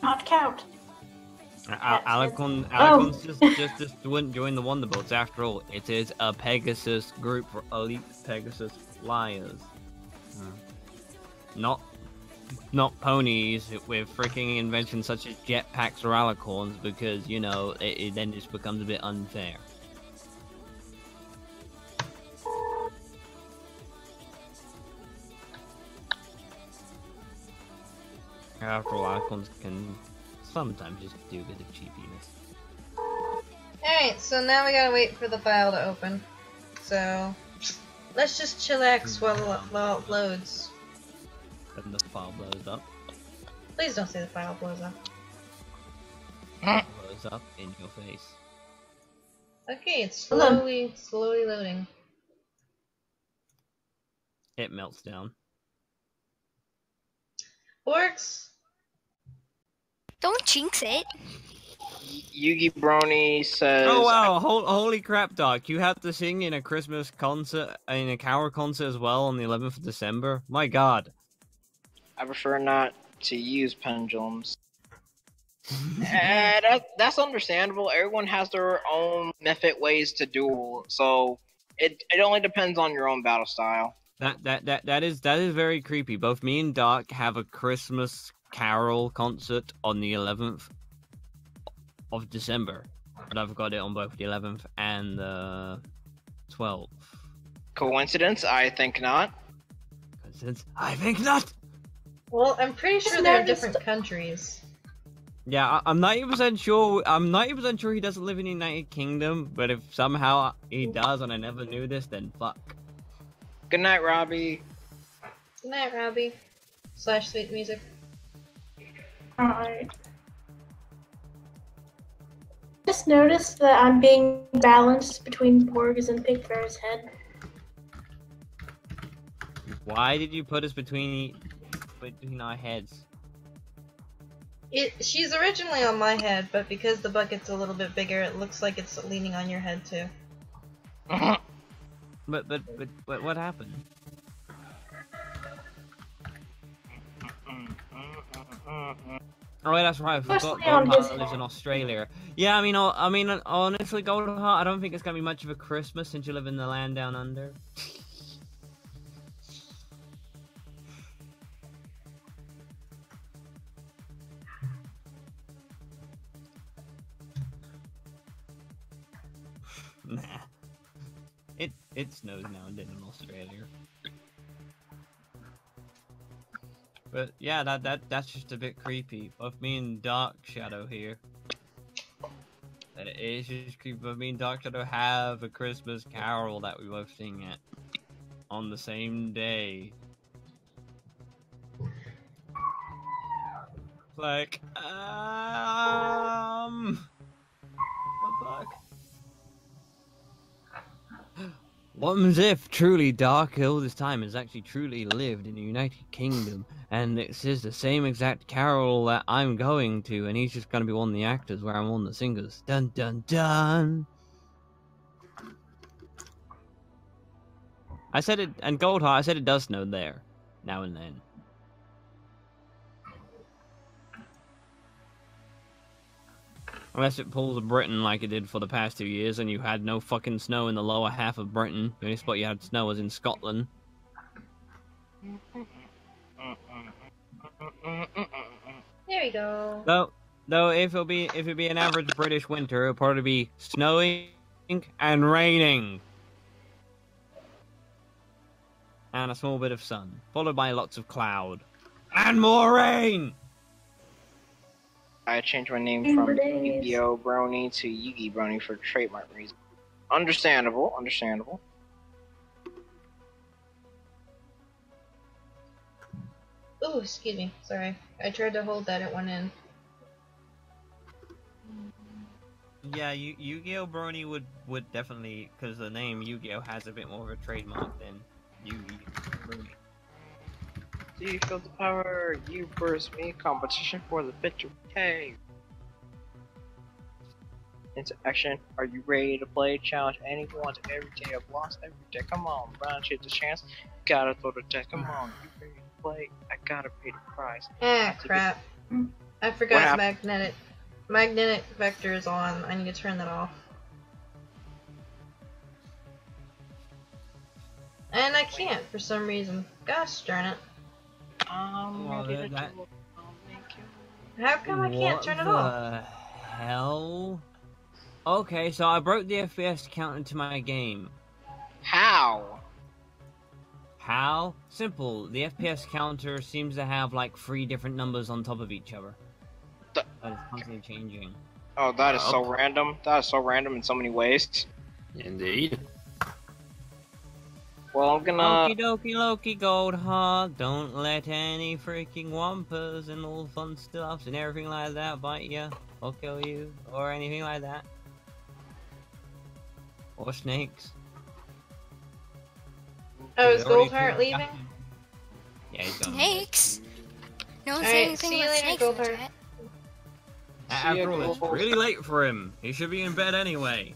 C: Not count.
B: Alicorns just wouldn't join the Wonderbolts. After all, it is a Pegasus group for elite Pegasus flyers. Not ponies with freaking inventions such as jetpacks or alicorns, because, you know, it then just becomes a bit unfair. After all, alicorns can sometimes just do a bit of cheapiness.
A: Alright, so now we gotta wait for the file to open. So, let's just chillax while it loads.
B: Then the file blows up.
A: Please don't say the file blows up.
B: Blows up in your face.
A: Okay, it's slowly loading.
B: It melts down.
A: Orcs!
H: Don't jinx it.
G: Yugi Brony says.
B: Oh wow! Holy crap, Doc! You have to sing in a Christmas concert, in a carol concert as well on the 11th of December. My God!
G: I prefer not to use pendulums. That's understandable. Everyone has their own method ways to duel, so it only depends on your own battle style.
B: That is very creepy. Both me and Doc have a Christmas carol concert on the 11th of December. But I've got it on both the 11th and the 12th.
G: Coincidence? I think not.
B: Coincidence? I think not!
A: Well, I'm pretty sure they're in different countries.
B: Yeah, I'm 90% sure. I'm 90% sure he doesn't live in the United Kingdom. But if somehow he does, and I never knew this, then fuck.
G: Good night, Robbie.
A: Good night, Robbie. Slash sweet music.
C: Alright. Just noticed that I'm being balanced between Borg's and Pig Fair's head.
B: Why did you put us between our heads?
A: She's originally on my head, but because the bucket's a little bit bigger, it looks like it's leaning on your head too.
B: But what happened? Oh, yeah, that's right. I forgot Goldheart lives in Australia. Yeah, I mean, honestly, Goldheart, I don't think it's gonna be much of a Christmas since you live in the land down under. Nah. It snows now and then in Australia. But yeah, that's just a bit creepy. Both me and Dark Shadow here. It's just creepy. Both me and Dark Shadow have a Christmas Carol that we both sing at on the same day. Like, what the fuck? What if truly Dark all this time has actually truly lived in the United Kingdom, and this is the same exact carol that I'm going to, and he's just gonna be one of the actors where I'm one of the singers. Dun dun dun! I said it, and Goldheart, I said it does snow there, now and then. Unless it pulls a Britain like it did for the past 2 years, and you had no fucking snow in the lower half of Britain. The only spot you had snow was in Scotland.
A: There we go.
B: Though if it'd be an average British winter, it'll probably be snowing and raining. And a small bit of sun, followed by lots of cloud. And more rain!
G: I changed my name from Yu-Gi-Oh! Brony to Yugi Brony for trademark reasons. Understandable, understandable.
A: Ooh, excuse me. Sorry. I tried to hold that, it went in.
B: Yeah, Yu-Gi-Oh! Brony would definitely, because the name Yu-Gi-Oh! Has a bit more of a trademark than Yugi Brony.
G: Do you feel the power? You burst me. Competition for the victory. Hey. Into action. Are you ready to play? Challenge anyone to every day I've lost every day. Come on, Brown, shit the chance. Gotta throw the deck. Come on, you ready to play? I gotta pay the price.
A: Crap. I forgot magnetic vector is on. I need to turn that off. And I can't for some reason. Gosh darn it. How come I can't turn it off?
B: What the hell? Okay, so I broke the FPS counter to my game.
G: How?
B: How? Simple. The FPS counter seems to have like 3 different numbers on top of each other. That is constantly changing.
G: Oh, that is so random. That is so random in so many ways.
F: Indeed.
G: Well, I'm gonna...
B: Okie dokie Loki Goldheart, don't let any freaking wampus and all fun stuffs and everything like that bite you, or kill you, or anything like that. Or snakes.
A: Oh, is Goldheart leaving?
B: Yeah, he's going.
H: Snakes? No one
A: Alright,
H: said anything
A: see you
H: about
A: later,
H: snakes in the
A: Goldheart.
H: chat.
B: After all, it's really late for him. He should be in bed anyway.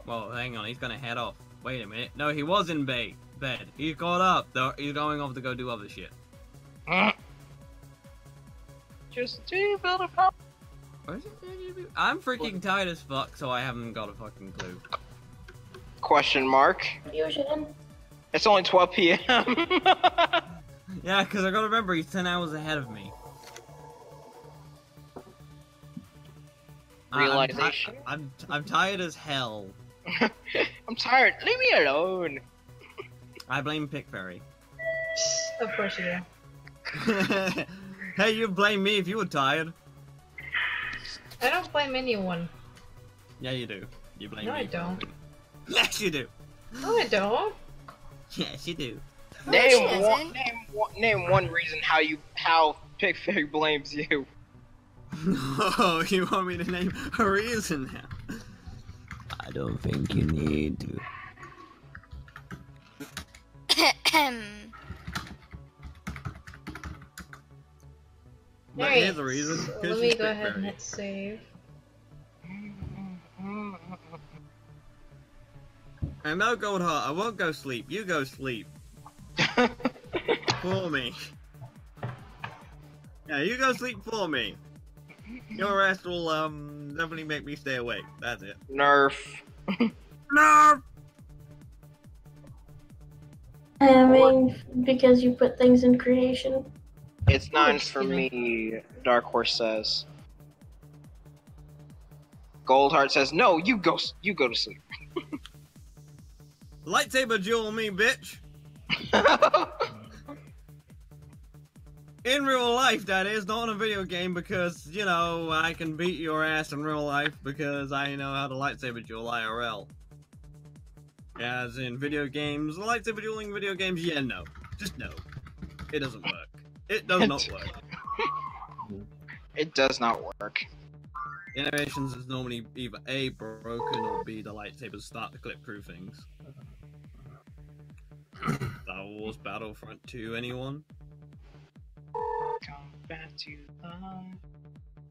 B: Well, hang on, he's gonna head off. Wait a minute. No, he was in bed. He got up. He's going off to go do other shit.
G: Just to build a pop.
B: I'm freaking tired as fuck, so I haven't got a fucking clue.
G: Question mark.
C: Fusion.
G: It's only 12 p.m.
B: Yeah, because I gotta remember he's 10 hours ahead of me.
G: realization.
B: I'm tired as hell.
G: I'm tired. Leave me alone.
B: I blame Pick Fairy.
A: Of course you do.
B: Hey, you blame me if you were tired.
A: I don't blame anyone.
B: Yeah, you do. You blame
A: No,
B: me.
A: I don't.
B: Yes, you do.
A: No, I don't.
B: Yes, you do.
G: Name one reason how Pick Fairy blames you.
B: Oh, you want me to name a reason now? I don't think you need to. But
A: Alright,
B: here's the reason.
A: so
B: 'Cause
A: let
B: she's
A: me
B: Pick
A: go ahead and
B: Fairy.
A: hit save.
B: And no, Goldheart, I won't go sleep. You go sleep. For me. Yeah, you go sleep for me. Your rest will definitely make me stay awake. That's it.
G: Nerf.
B: No.
C: I mean, because you put things in creation.
G: It's 9
A: just
G: for
A: kidding.
G: me, Dark Horse says. Goldheart says, no, you go to sleep.
B: Lightsaber duel me, bitch. In real life, that is, not in a video game, because, you know, I can beat your ass in real life because I know how to lightsaber duel IRL. As in video games, lightsaber dueling video games, yeah, no. Just no. It doesn't work. It does not work.
G: It does not work.
B: Animations is normally either A, broken, or B, the lightsabers start to clip through things. Star Wars Battlefront 2, anyone?
G: Come back to life.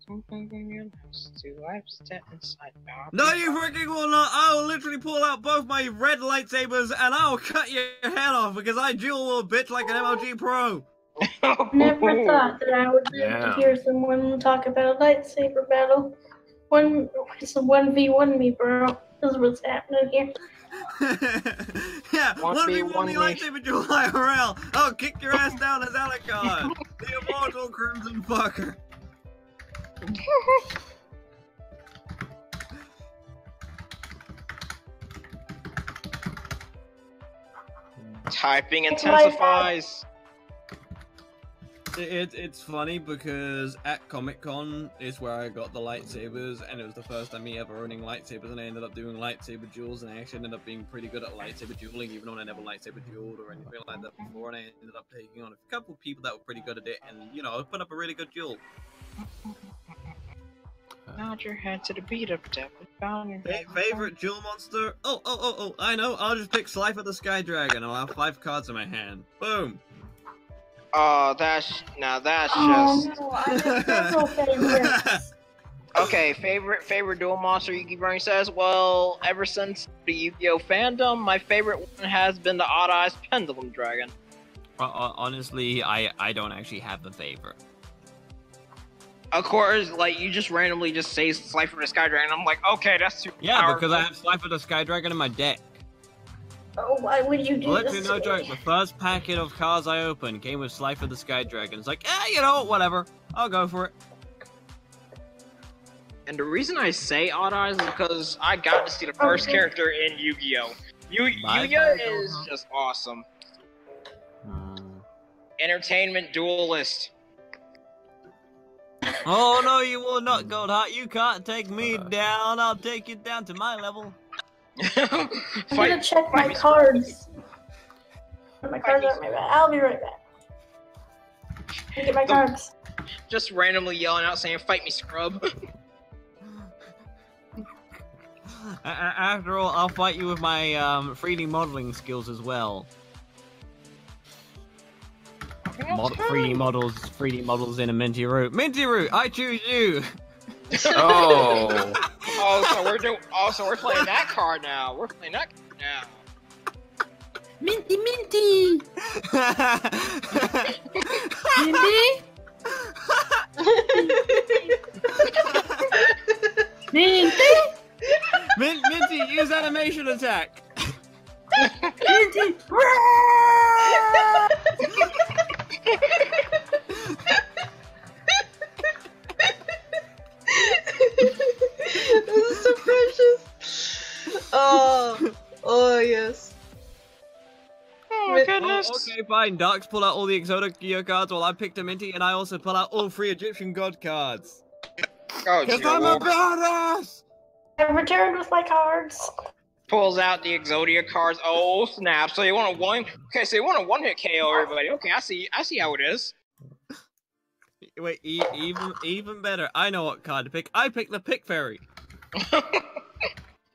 G: Something in your house to wipe step inside now.
B: No, you freaking will not! I will literally pull out both my red lightsabers and I will cut your head off because I dual wield bitch like an MLG pro!
C: Never thought that I would live to hear someone talk about a lightsaber battle. It's a 1v1 me, bro. This is what's happening here.
B: Yeah,
G: 1v1
B: me lightsaber duel IRL! I'll kick your ass down as Alucard! The immortal Crimson Fucker!
G: Typing intensifies.
B: It's funny because at Comic-Con is where I got the lightsabers, and it was the first time me ever owning lightsabers, and I ended up doing lightsaber duels, and I actually ended up being pretty good at lightsaber dueling, even though I never lightsaber dueled or anything like that before, and I ended up taking on a couple people that were pretty good at it, and, you know, I put up a really good duel.
G: Nod your head to the beat of death.
B: Favorite duel monster? Oh, I know, I'll just pick Slifer the Sky Dragon, I'll have 5 cards in my hand. Boom!
G: Oh, that's just...
C: No, I have several favorites.
G: Okay, favorite duel monster Yugi says, well, ever since the Yu-Gi-Oh fandom, my favorite one has been the Odd Eyes Pendulum Dragon.
B: Honestly, I don't actually have a favorite.
G: Of course, like, you just randomly just say Slifer the Sky Dragon, I'm like, okay, that's too
B: Yeah,
G: powerful.
B: because I have Slifer the Sky Dragon in my deck.
C: Oh, why would you do
B: Literally,
C: this?
B: no
C: to
B: joke,
C: me?
B: the first packet of cards I opened came with Slifer the Sky Dragon. It's like, you know, whatever. I'll go for it.
G: And the reason I say Odd Eyes is because I got to see the first character in Yu-Gi-Oh! Yu-Gi-Oh! Is just awesome. Entertainment duelist.
B: Oh no, you will not, Goldheart. You can't take me down. I'll take you down to my level.
C: I'm gonna check my cards. My cards aren't my bad. I'll be right back. Let me get my cards.
G: Just randomly yelling out saying, fight me, scrub.
B: After all, I'll fight you with my 3D modeling skills as well. 3D models in a Minty Root. Minty Root, I choose you!
F: Oh.
G: So we're playing that card now. We're playing that card now.
C: Minty, minty! Minty? Minty?
B: Minty, use animation attack!
C: Minty!
G: Yes!
B: Okay, fine. Darks pull out all the Exodia cards while I picked a Minty, and I also pull out all 3 Egyptian god cards.
G: Oh,
B: Cause
G: dear
B: I'm a
G: Lord.
B: badass!
C: I returned with my cards.
G: Pulls out the Exodia cards. Oh, snap. So you want a one... Okay, so you want a one-hit KO everybody. Okay, I see how it is.
B: Wait, even better. I know what card to pick. I picked the Pick Fairy.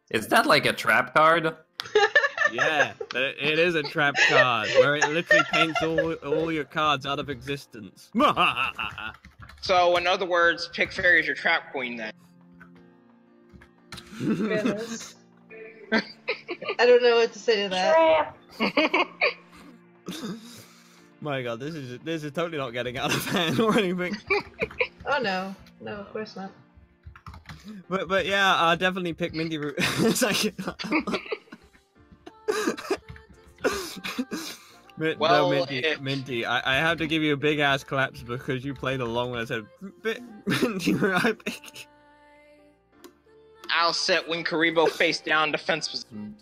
F: Is that like a trap card?
B: Yeah, it is a trap card where it literally paints all your cards out of existence.
G: So, in other words, Pick Fairy is your trap queen then.
A: Goodness. I don't know what to say to that.
C: Trap.
B: My God, this is totally not getting out of hand or anything.
A: Oh no, no, of course not.
B: But yeah, I definitely pick Minty Root. It's like,
G: Well,
B: no, Minty, I have to give you a big ass claps because you played along when I said Minty Root. I pick.
G: I'll set Winkaribo face down defense position.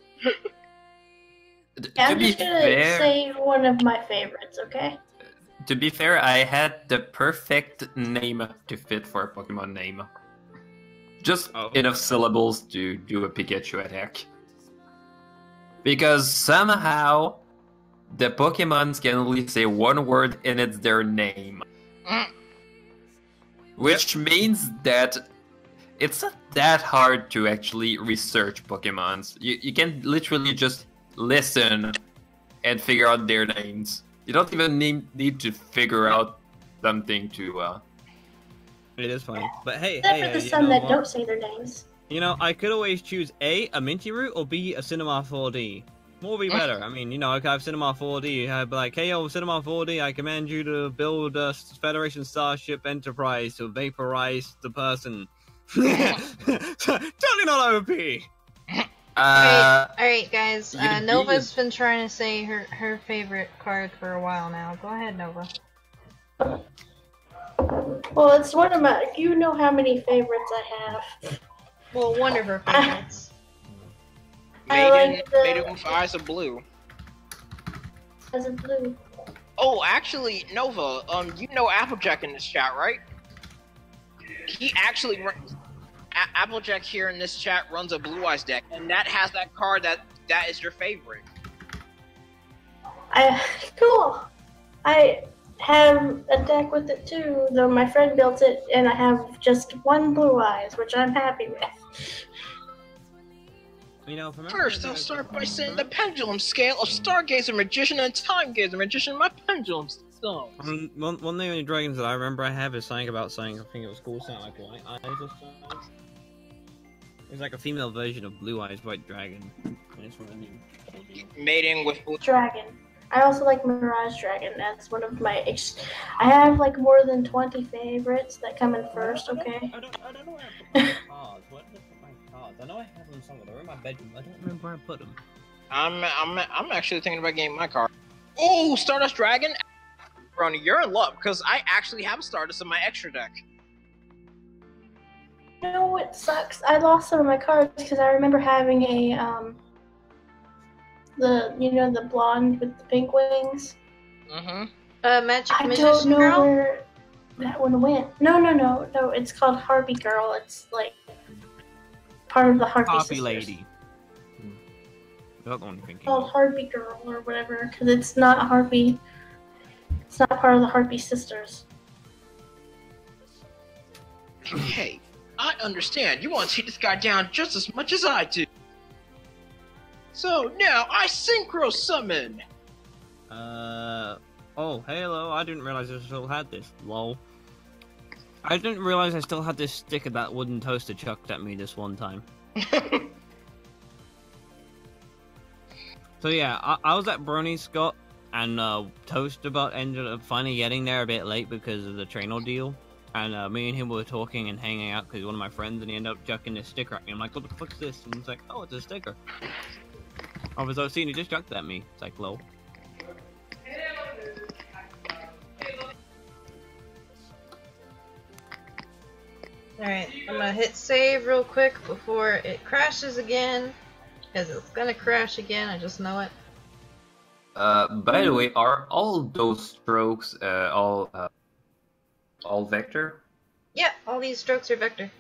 F: To
C: I'm
F: be
C: just gonna
F: fair,
C: say one of my favorites, okay?
F: to be fair, I had the perfect name to fit for a Pokemon name. Just enough syllables to do a Pikachu attack. Because somehow the Pokemons can only say one word and it's their name. Which means that it's not that hard to actually research Pokemons. You can literally just listen and figure out their names. You don't even need to figure out something to...
B: It is funny. But hey,
C: Except for the some that don't say their names.
B: You know, I could always choose A, a Minty Root, or B, a Cinema 4D. What would be better? I mean, you know, I could have Cinema 4D. I'd be like, hey, yo, Cinema 4D, I command you to build a Federation Starship Enterprise to vaporize the person. Totally not OP!
A: Alright, guys.
F: you
A: Nova's been trying to say her favorite card for a while now. Go ahead, Nova.
C: Well, it's one of my. You know how many favorites I have.
A: Well, one of her favorites.
G: Maiden with eyes of blue.
C: As a blue.
G: Oh, actually, Nova, you know Applejack in this chat, right? He actually Applejack here in this chat runs a Blue Eyes deck, and that has that card that is your favorite.
C: Cool. I have a deck with it too, though my friend built it, and I have just one Blue Eyes, which I'm happy with.
B: You know,
G: First, I'll start by saying the pendulum scale of Stargazer Magician and Timegazer Magician, my pendulum stone.
B: One of the only dragons that I remember I have is something about saying, I think it was called something like White Eyes or something. It's like a female version of Blue Eyes White Dragon. It's
G: Mating with Blue
C: Dragon. I also like Mirage Dragon. That's one of my. I have like more than 20 favorites that come in first. Okay.
B: I don't know where I put my cards. Where did I put my cards? I know I have them somewhere. They're in my bedroom. I don't remember where I put them.
G: I'm actually thinking about getting my card. Oh, Stardust Dragon! Brony, you're in luck, because I actually have Stardust in my extra deck.
C: You know what sucks? I lost some of my cards because I remember having a the blonde with the pink wings.
A: Magic
C: I
A: Magician
C: don't know
A: Girl?
C: where that one went. No. It's called Harpy Girl. It's like part of the Harpy
B: Harpy
C: sisters.
B: Lady. That's the one you're thinking.
C: Called Harpy Girl or whatever, because it's not Harpy. It's not part of the Harpy sisters.
G: Hey, I understand. You want to take this guy down just as much as I do. So now I synchro summon.
B: Oh, hello. I didn't realize I still had this. Lol. I didn't realize I still had this sticker that wooden toaster chucked at me this one time. So yeah, I was at Brony Scott, and Toasterbot ended up finally getting there a bit late because of the train ordeal. And me and him were talking and hanging out because he's one of my friends, and he ended up chucking this sticker at me. I'm like, what the fuck's this? And he's like, oh, it's a sticker. I was seeing he just chucked at me. It's like, lol.
A: Alright, I'm gonna hit save real quick before it crashes again. Because it's gonna crash again, I just know it.
F: By the way, are all those strokes all vector?
A: Yeah, all these strokes are vector.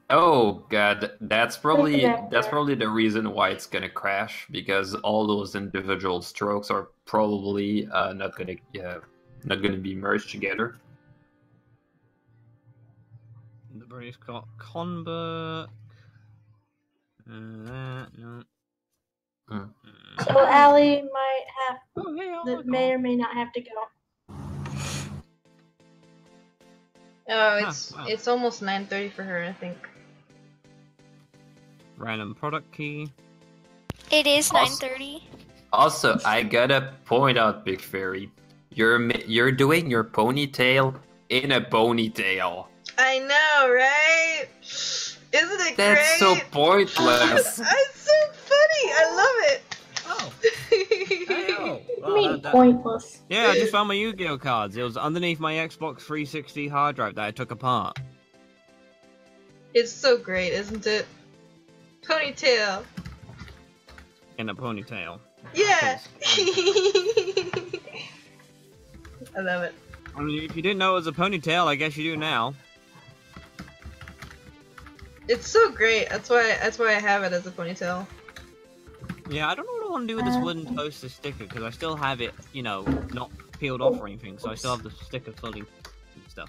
F: Oh god, that's probably
C: Vector.
F: the reason why it's gonna crash, because all those individual strokes are probably not gonna be merged together.
B: The British got Convert. No.
F: Hmm.
C: So Allie might have,
B: Oh, hey, oh
C: that
B: my
C: may
B: God.
C: or may not have to go.
A: Oh,
B: Ah, wow.
A: it's almost 9:30 for her, I think.
B: Random product key.
H: It is
F: Also-
H: 9:30.
F: Also, I gotta point out, Big Fairy, you're doing your ponytail in a ponytail.
A: I know, right? Isn't it
F: That's
A: great?
F: so pointless.
A: It's so funny. I love it.
B: Oh, hey, oh.
C: I mean,
B: Well,
C: pointless.
B: yeah, I just found my Yu-Gi-Oh cards. It was underneath my Xbox 360 hard drive that I took apart.
A: It's so great, isn't it? Ponytail.
B: In a ponytail.
A: Yeah. I love it.
B: I mean, if you didn't know it was a ponytail, I guess you do now.
A: It's so great. That's why I have it as a ponytail.
B: Yeah, I don't know what I want to do with this wooden toaster sticker, because I still have it, you know, not peeled off or anything, so I still have the sticker fully and stuff.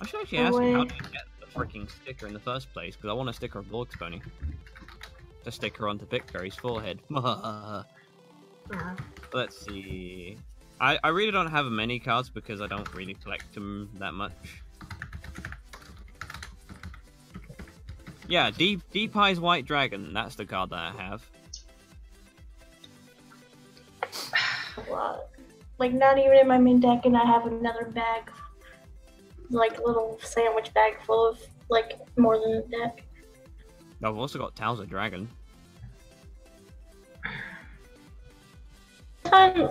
B: I should actually ask him, how did you get the freaking sticker in the first place, because I want a sticker of Lord's Pony. To stick her onto Pickberry's forehead. Let's see. I really don't have many cards because I don't really collect them that much. Yeah, Deep Eyes White Dragon. That's the card that I have.
C: Like, not even in my main deck, and I have another bag, like little sandwich bag full of like more than a deck.
B: I've also got Towser Dragon.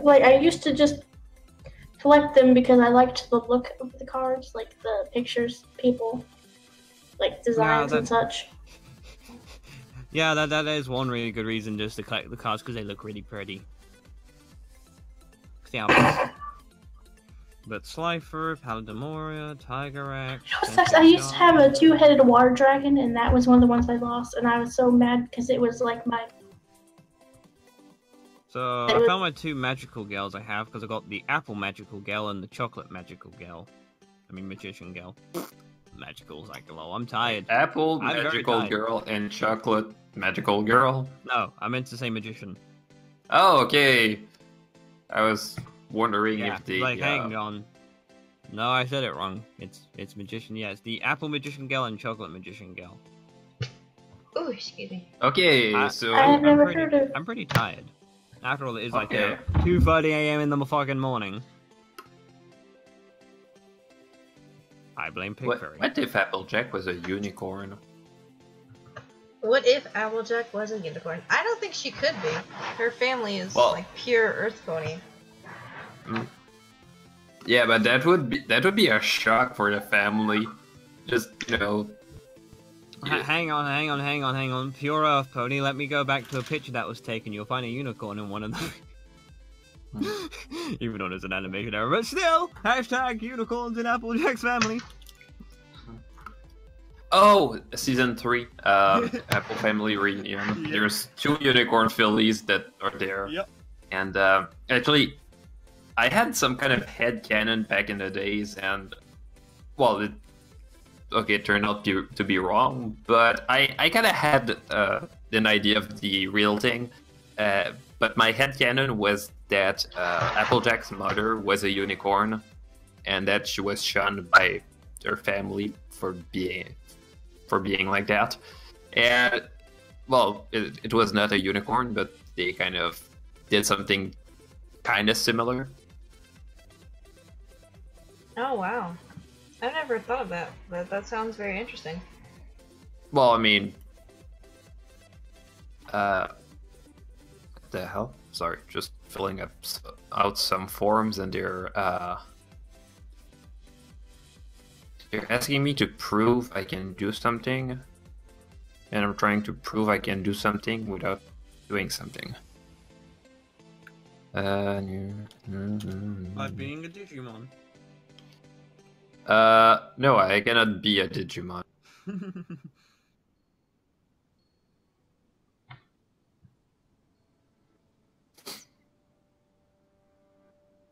C: Like, I used to just collect them because I liked the look of the cards, like the pictures, people, like designs and such.
B: Yeah, that is one really good reason just to collect the cards, because they look really pretty. But Slifer, Paladimoria, Tigerax...
C: I used to have a 2-headed water dragon, and that was one of the ones I lost, and I was so mad because it was like my...
B: So, I found my 2 magical gals I have, because I got the apple magical gal and the chocolate magical gal. I mean, magician gal. Magical's like, hello, I'm tired.
F: Apple
B: I'm very
F: magical
B: tired.
F: girl and chocolate magical girl.
B: No, I meant to say magician.
F: Oh, okay. I was wondering
B: Yeah,
F: if the
B: like, hang on. No, I said it wrong. It's magician. Yeah, it's the apple magician gal and chocolate magician gal.
A: Oh, excuse me.
F: Okay, so
C: I've never heard of...
B: I'm pretty tired. After all, it is like 2:30 a.m. in the fucking morning. I blame Pickberry.
F: what if Applejack was a unicorn?
A: What if Applejack was a unicorn? I don't think she could be. Her family is
F: Well-
A: like pure Earth pony.
F: Yeah, but that would be a shock for the family. Just, you know.
B: Hang on. Pure Earth Pony, let me go back to a picture that was taken. You'll find a unicorn in one of them. Even though there's an animation error, but still! Hashtag unicorns in Applejack's family.
F: Oh, season 3, Apple Family Reunion.
B: Yep.
F: There's 2 unicorn fillies that are there.
B: Yep.
F: And actually, I had some kind of headcanon back in the days, and well, it turned out to be wrong, but I kind of had an idea of the real thing. But my headcanon was that Applejack's mother was a unicorn, and that she was shunned by her family for being like that. And well, it was not a unicorn, but they kind of did something kind of similar.
A: Oh wow. I've never thought of that, but that sounds very interesting.
F: Well, I mean, what the hell? Sorry, just filling out some forms, and they're asking me to prove I can do something, and I'm trying to prove I can do something without doing something.
B: By being a Digimon.
F: No, I cannot be a Digimon.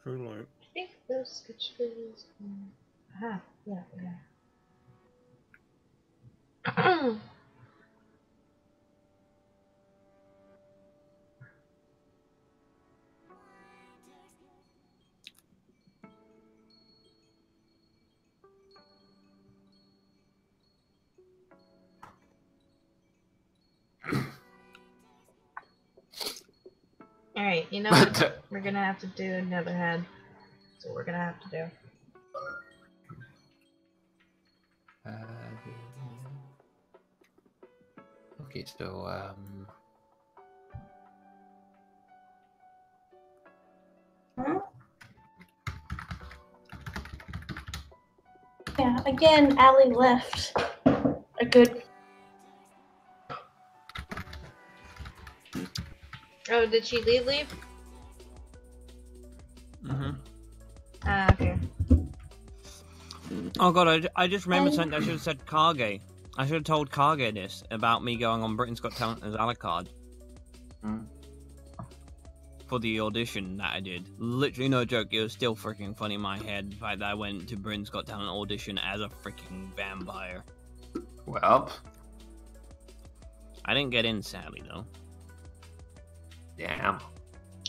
B: True light.
A: I think those sketch videos. Ah, yeah. Alright, you know what? We're gonna have to do another head. That's what we're gonna have to do.
F: Okay, so
C: Huh? Yeah, again, Allie left. A good.
A: Oh, did she leave?
B: Mm-hmm.
A: Ah, okay.
B: Oh god, I just remembered something. I should have said Kage. I should have told Kage this about me going on Britain's Got Talent as Alucard. For the audition that I did. Literally no joke, it was still freaking funny in my head the fact that I went to Britain's Got Talent audition as a freaking vampire.
F: well,
B: I didn't get in, sadly, though.
F: damn.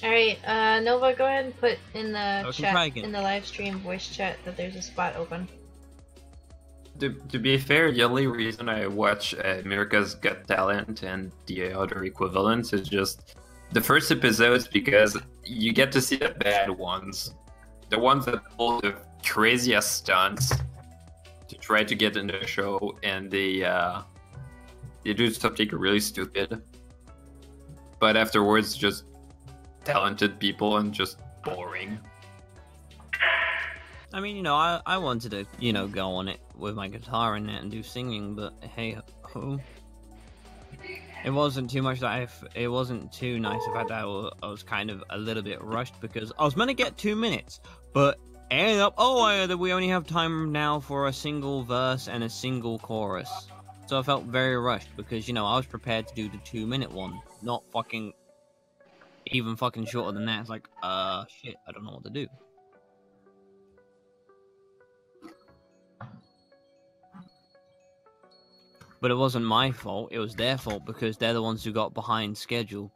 A: Alright, Nova, go ahead and put in the
B: Okay,
A: chat,
B: try again.
A: in the live stream voice chat, that there's a spot open.
F: To be fair, the only reason I watch America's Got Talent and the other equivalents is just the first episodes because you get to see the bad ones. The ones that pull the craziest stunts to try to get in the show, and they do something really stupid. But afterwards, just talented people and just boring.
B: I mean, you know, I wanted to, you know, go on it with my guitar and that and do singing, but hey ho. It wasn't too much that it wasn't too nice the fact that I was kind of a little bit rushed because I was meant to get 2 minutes, but it ended up, we only have time now for a single verse and a single chorus. So I felt very rushed because, you know, I was prepared to do the 2-minute one, not fucking, even fucking shorter than that. It's like, shit, I don't know what to do. But it wasn't my fault, it was their fault because they're the ones who got behind schedule.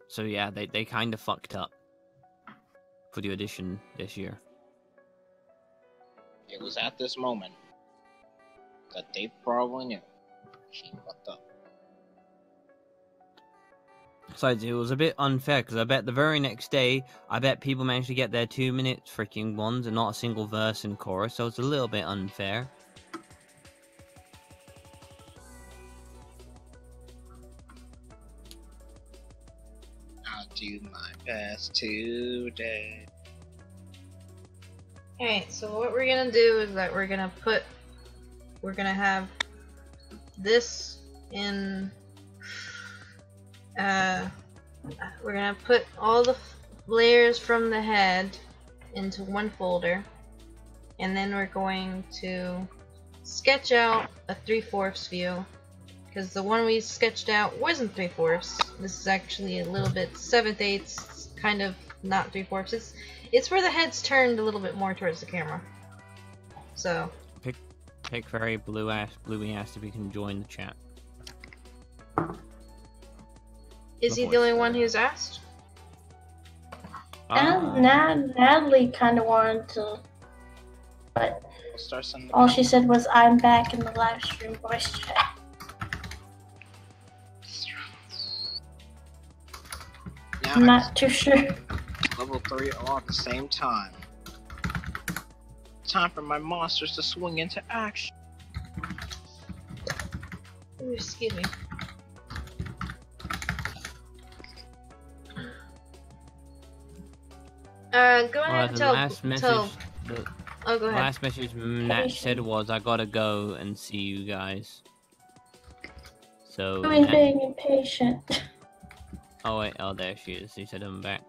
B: So yeah, they kind of fucked up for the audition this year.
G: It was at this moment that they probably knew she fucked up.
B: Besides, it was a bit unfair because I bet the very next day, I bet people managed to get their 2-minute freaking ones and not a single verse and chorus, so it's a little bit unfair.
G: I'll do my best today.
A: Alright, so what we're gonna do is that we're gonna have this in, we're gonna put all the layers from the head into one folder, and then we're going to sketch out a 3/4 view, because the one we sketched out wasn't 3/4. This is actually a little bit 7/8, kind of not 3/4. It's where the head's turned a little bit more towards the camera. So
B: Pick very bluey ass if you can join the chat.
A: is he the only one who's asked?
C: Natalie kind of wanted to, but
G: We'll start sending
C: all she said was, "I'm back" in the live stream voice chat.
G: Now
C: I'm not too sure.
G: level 3 all at the same time. Time for my monsters to swing into action.
A: Ooh, excuse me. Go ahead and
B: The
A: tell.
B: last message,
A: Oh, go ahead.
B: last message Nat said was, "I gotta go and see you guys." So
C: Doing
B: Nat,
C: being impatient.
B: Oh wait, oh there she is. He said I'm back.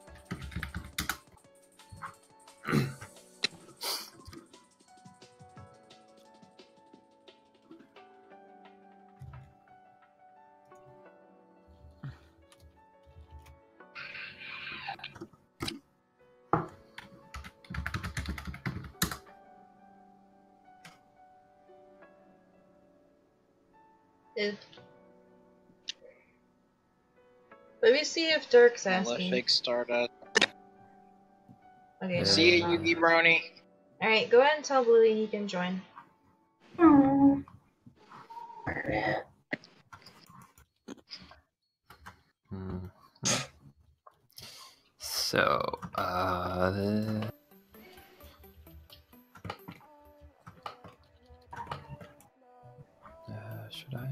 A: Let me see if Dirk's
G: Let
A: asking.
G: fake start up.
A: Okay.
G: See you, Yugi Brony.
A: Alright, go ahead and tell Bluey he can join.
F: So, should I?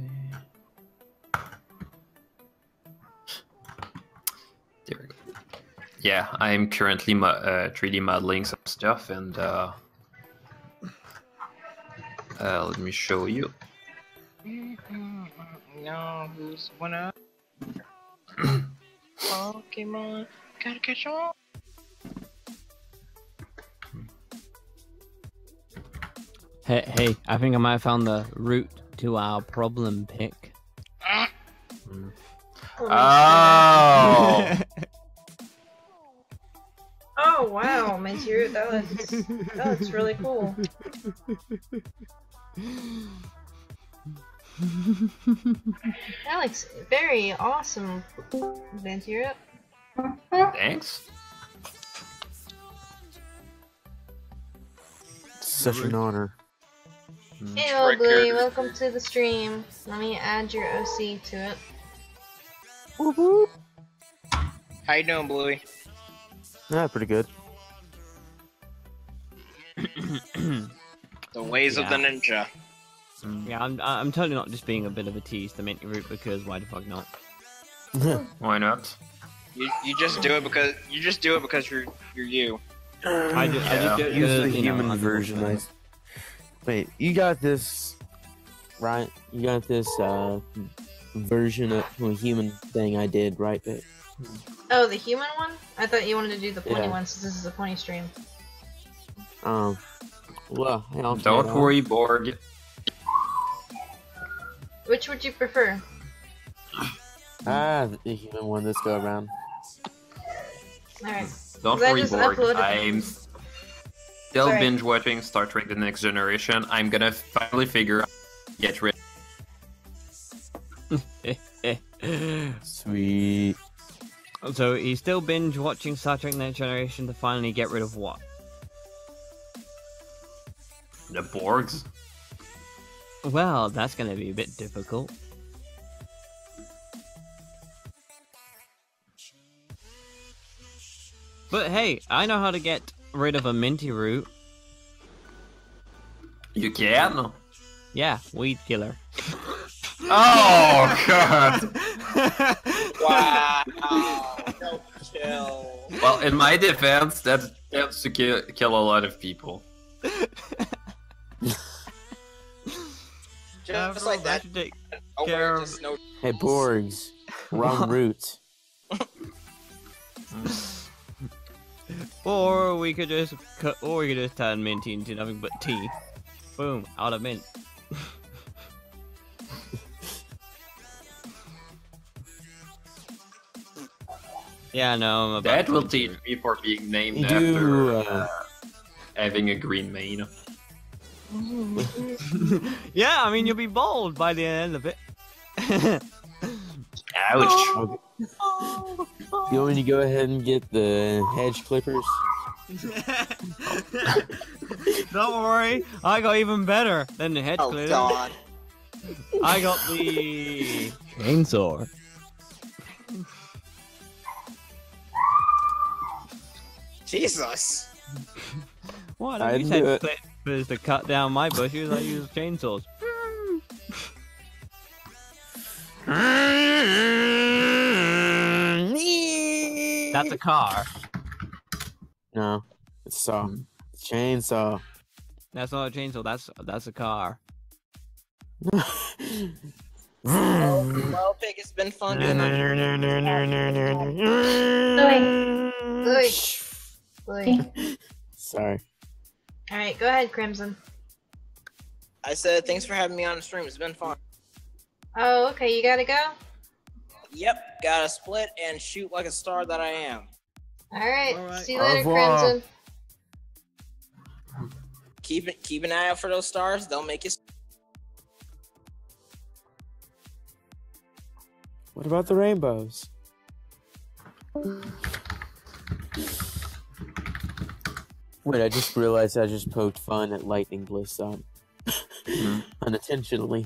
F: There we go. Yeah, I'm currently 3D modeling some stuff, and let me show you.
G: No, who's winner? Pokemon, gotta catch 'em all.
B: Hey, I think I might have found the root to our problem pick.
F: Oh!
A: Oh wow, Minty, that looks really cool. That looks very awesome, Minty.
F: Thanks.
I: Such an honor.
A: Hey, old Bluey, welcome to the stream. Let me add your OC to it.
G: How you doing, Bluey?
I: Yeah, pretty good.
G: The ways of the ninja.
B: Yeah, I'm totally not just being a bit of a tease to Minty Root because why the fuck not?
F: Why not?
G: You just do it because you're you.
B: I do it
I: Use the
B: because, you know,
I: human
B: I'm
I: version. Wait, you got this, right? You got this version of a human thing I did, right?
A: Oh, the human one? I thought you wanted to do the pony
I: Yeah.
A: one since this is a pony stream.
I: Well, I'll try
F: Don't
I: it out.
F: worry, Borg.
A: Which would you prefer?
I: The human one this go around.
A: Alright.
F: Don't
A: 'Cause I
F: worry,
A: just
F: Borg.
A: uploaded-
F: I'm still
A: Sorry.
F: binge watching Star Trek: The Next Generation. I'm gonna finally figure out how to get rid.
I: Sweet.
B: So he's still binge watching Star Trek Next Generation to finally get rid of what?
F: The Borgs.
B: Well, that's gonna be a bit difficult. But hey, I know how to get rid of a Minty Root.
F: You can?
B: Yeah, weed killer.
F: Oh god!
G: Wow. No chill.
F: Well, in my defense, that's to kill a lot of people.
G: Just like that. Awareness, no.
I: Hey, Borgs. Wrong route.
B: Or we could just turn Minty into nothing but tea. Boom, out of mint. Yeah, no, I'm about
F: That
B: to
F: will
B: teach
F: teach me for being named
I: You
F: after
I: do,
F: having a green mane.
B: Yeah, I mean, you'll be bald by the end of it.
F: Ouch!
I: You want me to go ahead and get the hedge clippers?
B: Don't worry, I got even better than the head
G: Oh
B: clipper.
G: god.
B: I got the chainsaw.
G: Jesus.
B: What?
I: I
B: You
I: knew
B: said
I: it.
B: clippers to cut down my bushes. I use chainsaws. That's a car.
I: No, it's saw. Chainsaw.
B: That's not a chainsaw. That's a car.
G: Well, Pig, it's been fun.
A: Louis.
I: Sorry.
A: Alright, go ahead, Crimson.
G: I said thanks for having me on the stream. It's been fun.
A: Oh, okay, you gotta go?
G: Yep, gotta split and shoot like a star that I am.
A: Alright,
B: Alright.
A: see you
I: Au
A: later,
I: revoir.
A: Crimson.
G: Keep an eye out for those stars. They'll make you.
I: What about the rainbows? Wait, I just realized I just poked fun at Lightning Bliss unintentionally.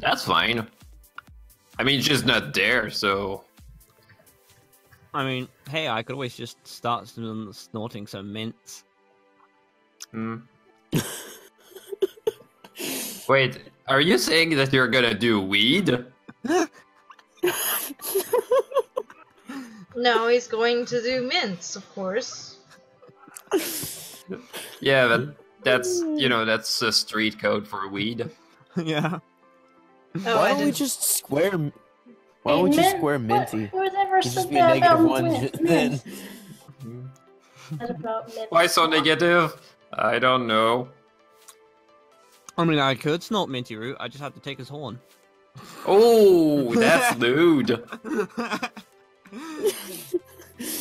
F: That's fine. I mean, she's not there, so.
B: I mean, hey, I could always just start snorting some mints.
F: Wait, are you saying that you're gonna do weed?
A: No, he's going to do mints, of course.
F: Yeah, but that's, you know, that's a street code for weed.
B: Yeah.
A: Oh,
I: Why
A: I
I: don't we
A: didn't.
I: just square? Why don't we just square Minty?
C: Whoever
I: It'd
C: said
I: just be a
C: that
I: negative
C: about
I: one
C: mint?
I: then.
C: That about mint.
F: Why so negative? I don't know.
B: I mean, I could snort Minty Root, I just have to take his horn.
F: Oh, that's lewd.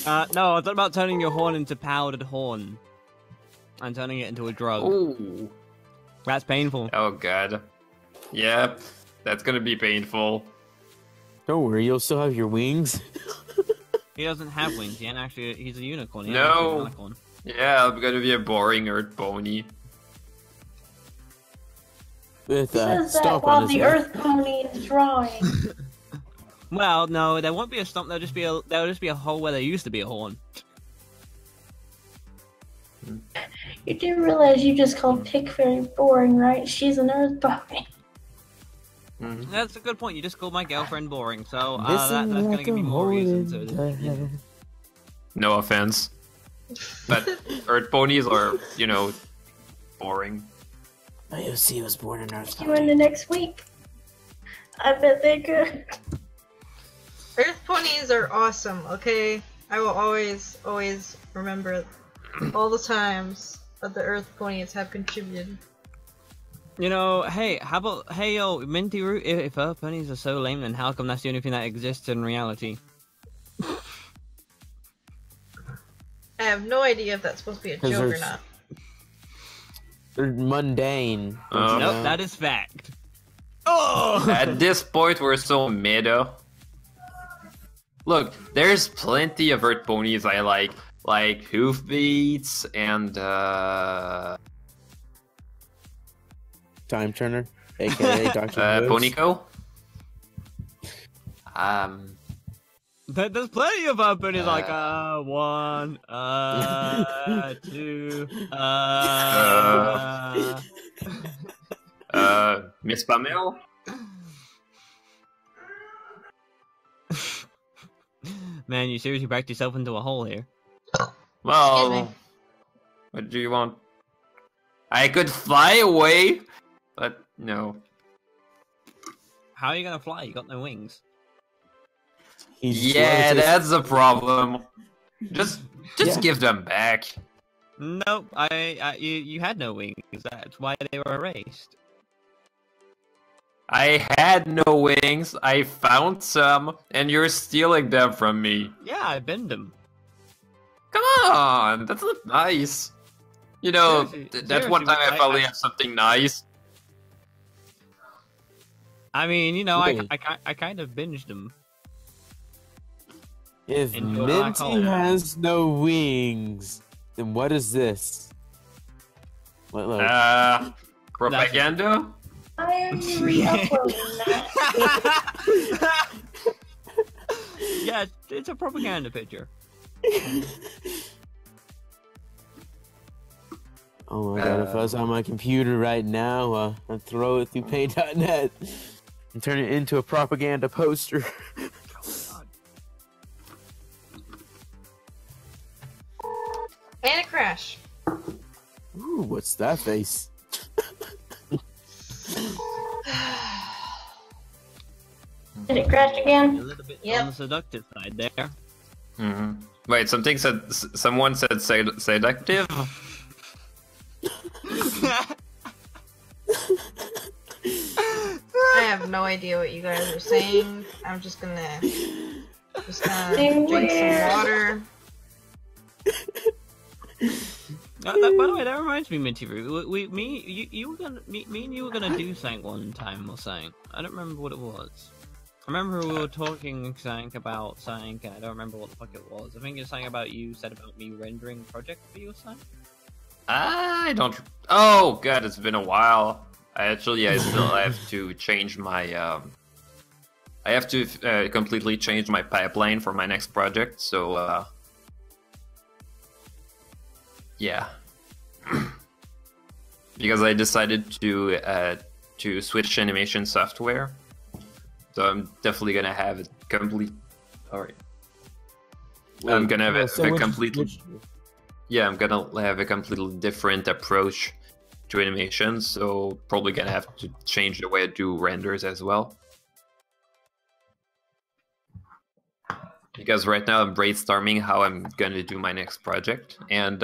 B: No, I thought about turning your horn into powdered horn. And turning it into a drug.
F: Oh.
B: That's painful.
F: Oh god. Yep, that's gonna be painful.
I: Don't worry, you'll still have your wings.
B: He doesn't have wings, he ain't actually, he's a unicorn. He ain't
F: No.
B: actually a unicorn.
F: Yeah, I'm gonna be a boring earth pony.
I: With
C: Says that
I: stomp
C: while
I: on his
C: the
I: head.
C: Earth Pony is drawing.
B: Well, no, there won't be a stump, there'll just be a hole where there used to be a horn.
C: You do realize you just called Pick very boring, right? She's an Earth Pony.
B: That's a good point, you just called my girlfriend boring, so
I: Listen
B: that's gonna
I: like
B: give me
I: a
B: more reason
I: hole
B: to...
I: in the-
F: No offense. But earth ponies are, you know, boring.
I: IOC was born in Earth.
C: You in the next week. I bet they could.
A: Earth ponies are awesome, okay? I will always remember all the times that the Earth ponies have contributed.
B: You know, hey, how about, hey yo, Minty Root, if Earth ponies are so lame, then how come that's the only thing that exists in reality?
A: I have no idea if that's supposed to be a
I: 'Cause
A: joke or
I: there's-
A: not.
I: They're mundane. don't you
B: Nope,
I: know?
B: that is fact. Oh!
F: At this point, we're so meta. Look, there's plenty of earth ponies I like Hoofbeats and
I: Time Turner, aka Dr. Moose.
F: Ponyco.
B: There's plenty of Earth ponies like, 1, 2,
F: Miss Pamela.
B: Man, you seriously backed yourself into a hole here.
A: Excuse
F: Well,
A: me.
F: what do you want? I could fly away, but no.
B: How are you gonna fly? You got no wings.
I: He's
F: Yeah,
I: levitating.
F: that's the problem. Just
I: Yeah.
F: give them back.
B: Nope, you had no wings. That's why they were erased.
F: I had no wings. I found some, and you're stealing them from me.
B: Yeah, I bend them.
F: Come on, that's not nice. You know,
B: Seriously-
F: that's one time
B: seriously,
F: I finally have something nice.
B: I mean, you know,
I: Wait.
B: I kind of binged them.
I: If
B: Into a black hole.
I: Minty has no wings, then what is this? What, look,
F: Propaganda?
C: Why are you re-uploading that?
B: Yeah, it's a propaganda picture.
I: oh my god, if I was on my computer right now, I'd throw it through paint.net and turn it into a propaganda poster.
A: And a crash.
I: Ooh, what's that face?
C: Did it crash
B: A
C: again?
B: little bit
A: Yep.
B: on the seductive side there.
F: Wait, someone said seductive?
A: I have no idea what you guys are saying. I'm just gonna drink some water.
B: By the way, that reminds me, Minty Root. You were gonna, me and you were gonna do something one time or something. I don't remember what it was. I remember we were talking something about something, and I don't remember what the fuck it was. I think it's something about you said about me rendering project for you or something.
F: I don't. Oh god, it's been a while. I still have to change my. I have to completely change my pipeline for my next project. So yeah, because I decided to switch animation software. So I'm definitely gonna have it complete. Alright. I'm gonna have a completely. Yeah, I'm gonna have a completely different approach to animation, so probably gonna have to change the way I do renders as well. Because right now I'm brainstorming how I'm gonna do my next project, and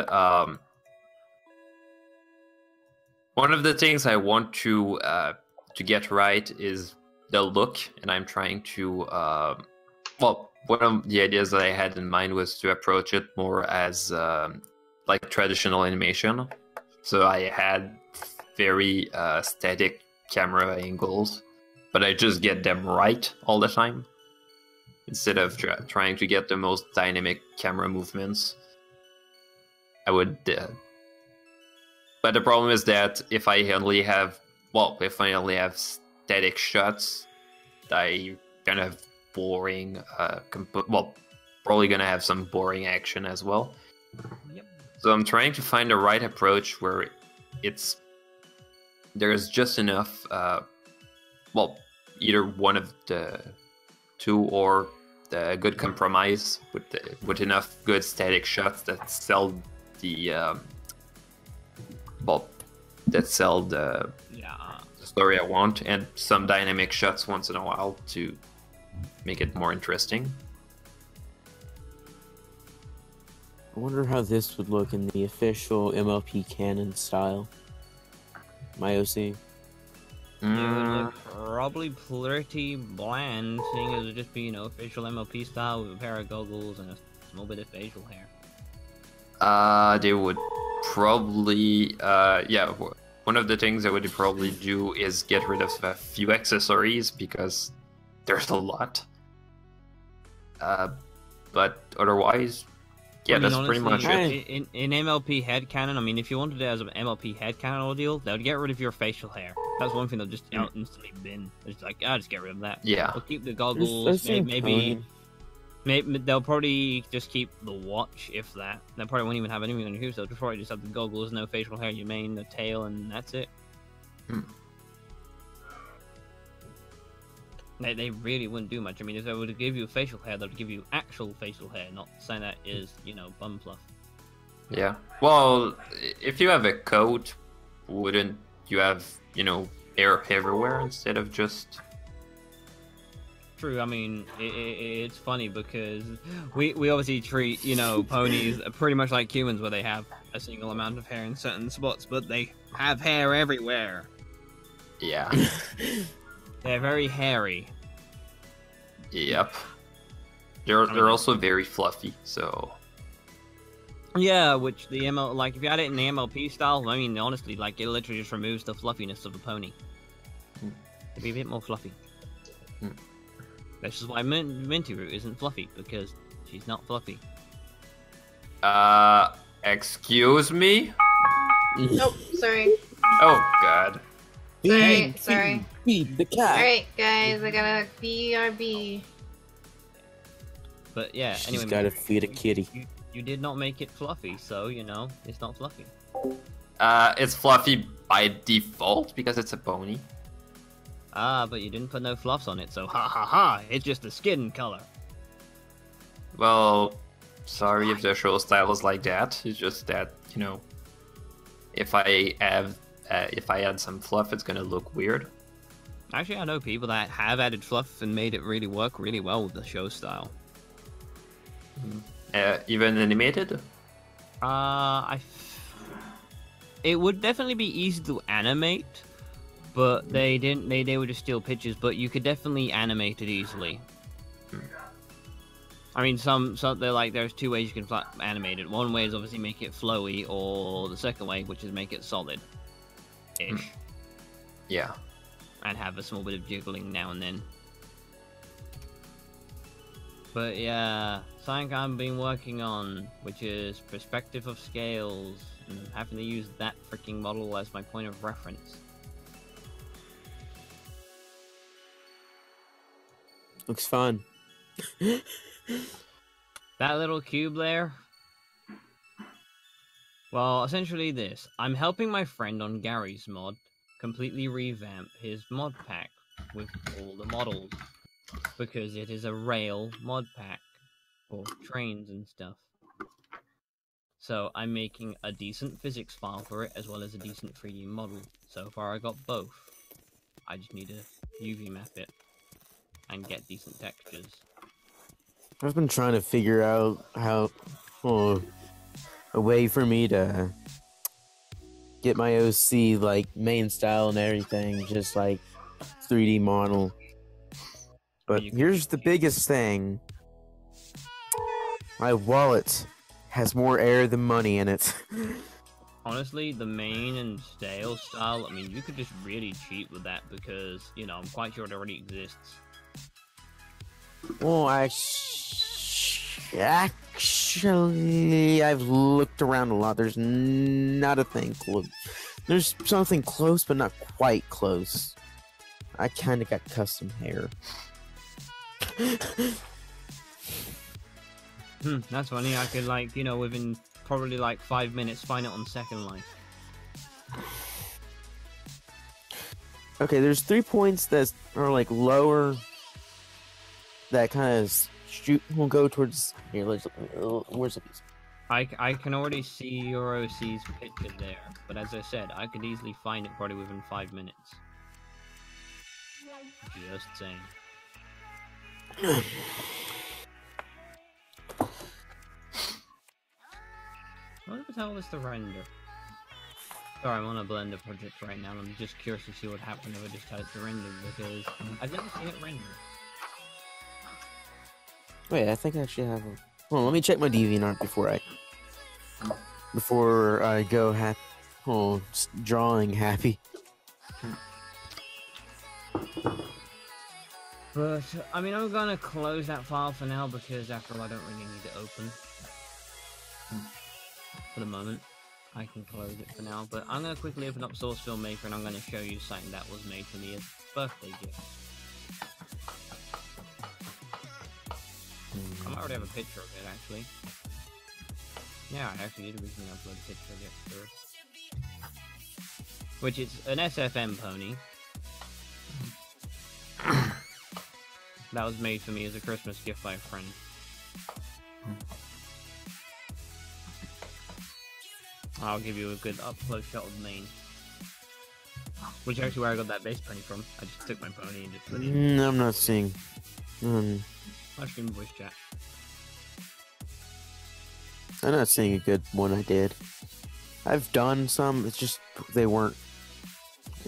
F: one of the things I want to get right is the look, and I'm trying to well, one of the ideas that I had in mind was to approach it more as like traditional animation. So I had very static camera angles, but I just get them right all the time instead of trying to get the most dynamic camera movements. I would, but the problem is that if I only have static shots, I gonna have boring. Probably gonna have some boring action as well.
B: Yep.
F: So I'm trying to find the right approach where there's just enough, either one of the two or the good compromise with enough good static shots that sell the story I want, and some dynamic shots once in a while to make it more interesting.
I: I wonder how this would look in the official MLP canon style. My OC.
B: It would look probably pretty bland, seeing as it would just be, official MLP style with a pair of goggles and a small bit of facial hair.
F: They would probably, one of the things I would probably do is get rid of a few accessories, because there's a lot. But otherwise, yeah, that's
B: honestly,
F: pretty much it.
B: In MLP headcanon, if you wanted it as an MLP headcanon ordeal, they would get rid of your facial hair. That's one thing they'll just instantly bin. It's like, just get rid of that.
F: Yeah.
B: They'll keep the goggles, maybe they'll probably just keep the watch, if that. They probably won't even have anything on your hooves, they'll probably just have the goggles, no facial hair, your mane, the tail, and that's it. They really wouldn't do much. If they were to give you facial hair, they would give you actual facial hair, not saying that is, bum fluff.
F: Yeah. Well, if you have a coat, wouldn't you have, hair everywhere instead of just...
B: True, it's funny because we obviously treat, ponies pretty much like humans, where they have a single amount of hair in certain spots, but they have hair everywhere.
F: Yeah.
B: They're very hairy.
F: Yep. They're also very fluffy, so...
B: Yeah, which the if you had it in the MLP style, honestly, it literally just removes the fluffiness of the pony. It'd be a bit more fluffy. This is why Minty Root isn't fluffy, because she's not fluffy.
F: Excuse me?
A: Nope, sorry.
F: Oh, God.
A: Sorry.
I: Feed the cat.
A: Alright, guys, I gotta BRB.
B: But yeah,
I: She's gotta feed a kitty.
B: You did not make it fluffy, so, it's not fluffy.
F: It's fluffy by default, because it's a pony.
B: But you didn't put no fluffs on it, so ha, it's just the skin color.
F: Well, sorry if the show style is like that. It's just that, if I add some fluff, it's gonna look weird.
B: Actually, I know people that have added fluff and made it really work really well with the show style.
F: Even animated?
B: It would definitely be easy to animate, but they didn't. They were just still pictures, but you could definitely animate it easily. I mean, some they're like there's two ways you can animate it. One way is obviously make it flowy, or the second way, which is make it solid-ish.
F: Yeah.
B: And have a small bit of jiggling now and then. But yeah, something I've been working on, which is perspective of scales, and having to use that freaking model as my point of reference.
I: Looks fun.
B: That little cube there? Well, essentially this. I'm helping my friend on Gary's mod completely revamp his mod pack with all the models, because it is a rail mod pack for trains and stuff. So I'm making a decent physics file for it as well as a decent 3D model. So far I got both. I just need to UV map it and get decent textures.
I: I've been trying to figure out how a way for me to get my OC like main style and everything, just like 3D model. But here's the biggest thing. My wallet has more air than money in it.
B: Honestly, the main and stale style, I mean, you could just really cheat with that because, you know, I'm quite sure it already exists.
I: Well, actually, I've looked around a lot. There's not a thing close. There's something close, but not quite close. I kind of got custom hair.
B: That's funny. I could, like, you know, within probably like 5 minutes, find it on Second Life.
I: Okay, there's 3 points that are like lower. That kind of will go towards here. Where's the piece?
B: I can already see your OC's picture there, but as I said, I could easily find it probably within 5 minutes. Just saying. What the hell is the render? Sorry, I'm on a Blender project right now. I'm just curious to see what happened if I just had it to render, because I've never seen it render.
I: Wait, I think I actually have a... Hold on, let me check my DeviantArt before I go drawing happy.
B: But, I mean, I'm gonna close that file for now, because after all, I don't really need it open. For the moment. I can close it for now, but I'm gonna quickly open up Source Filmmaker, and I'm gonna show you something that was made for me as a birthday gift. I might already have a picture of it, actually. Yeah, I actually did originally upload a picture of it first. Which is an SFM pony. That was made for me as a Christmas gift by a friend. I'll give you a good up-close shot of Maine. Which is actually where I got that base pony from. I just took my pony and just put it in.
I: I'm not seeing.
B: Mushroom voice chat.
I: I'm not seeing a good one I did. I've done some, it's just they weren't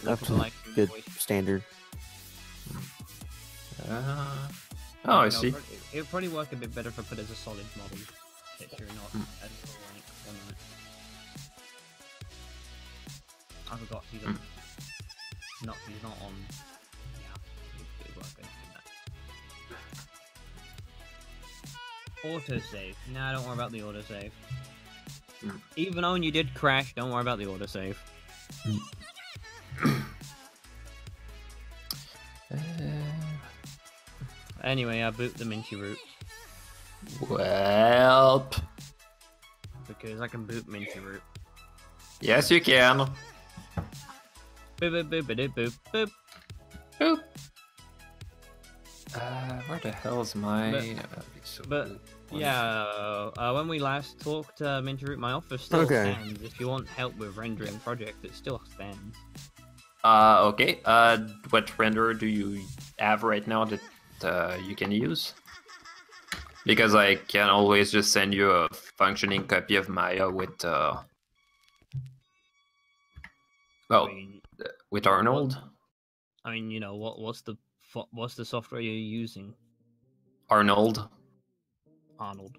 I: up to like good standard.
F: Oh, I see.
B: It would probably work a bit better if I put it as a solid model picture, not as one on it. I forgot he's on. He's not on. Yeah, it work better. Autosave. Nah, don't worry about the autosave. Even though when you did crash, don't worry about the autosave. Anyway, I boot the Minty root.
F: Well,
B: because I can boot Minty root.
F: Yes, you can.
B: Boop boop boop boop boop boop.
F: Boop. Where the hell's my?
B: When we last talked, Minty root, my offer still stands. If you want help with rendering project, it still stands.
F: Okay. What renderer do you have right now that you can use? Because I can always just send you a functioning copy of Maya with
B: I mean,
F: with Arnold.
B: I mean, you know, what's the software you're using?
F: Arnold.
B: Arnold.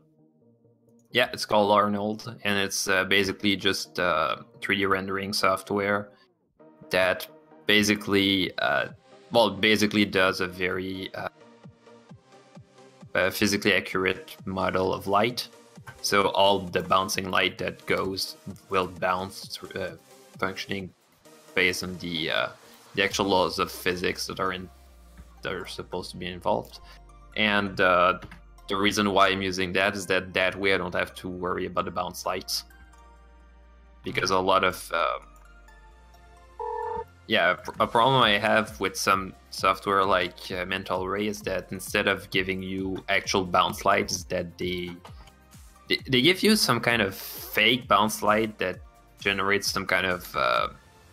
F: Yeah, it's called Arnold, and it's basically just 3D rendering software that basically, basically does a very physically accurate model of light. So all the bouncing light that goes will bounce through, functioning based on the actual laws of physics that are supposed to be involved. And the reason why I'm using that is that way I don't have to worry about the bounce lights, because a lot of a problem I have with some software like Mental Ray is that instead of giving you actual bounce lights, that they give you some kind of fake bounce light that generates some kind of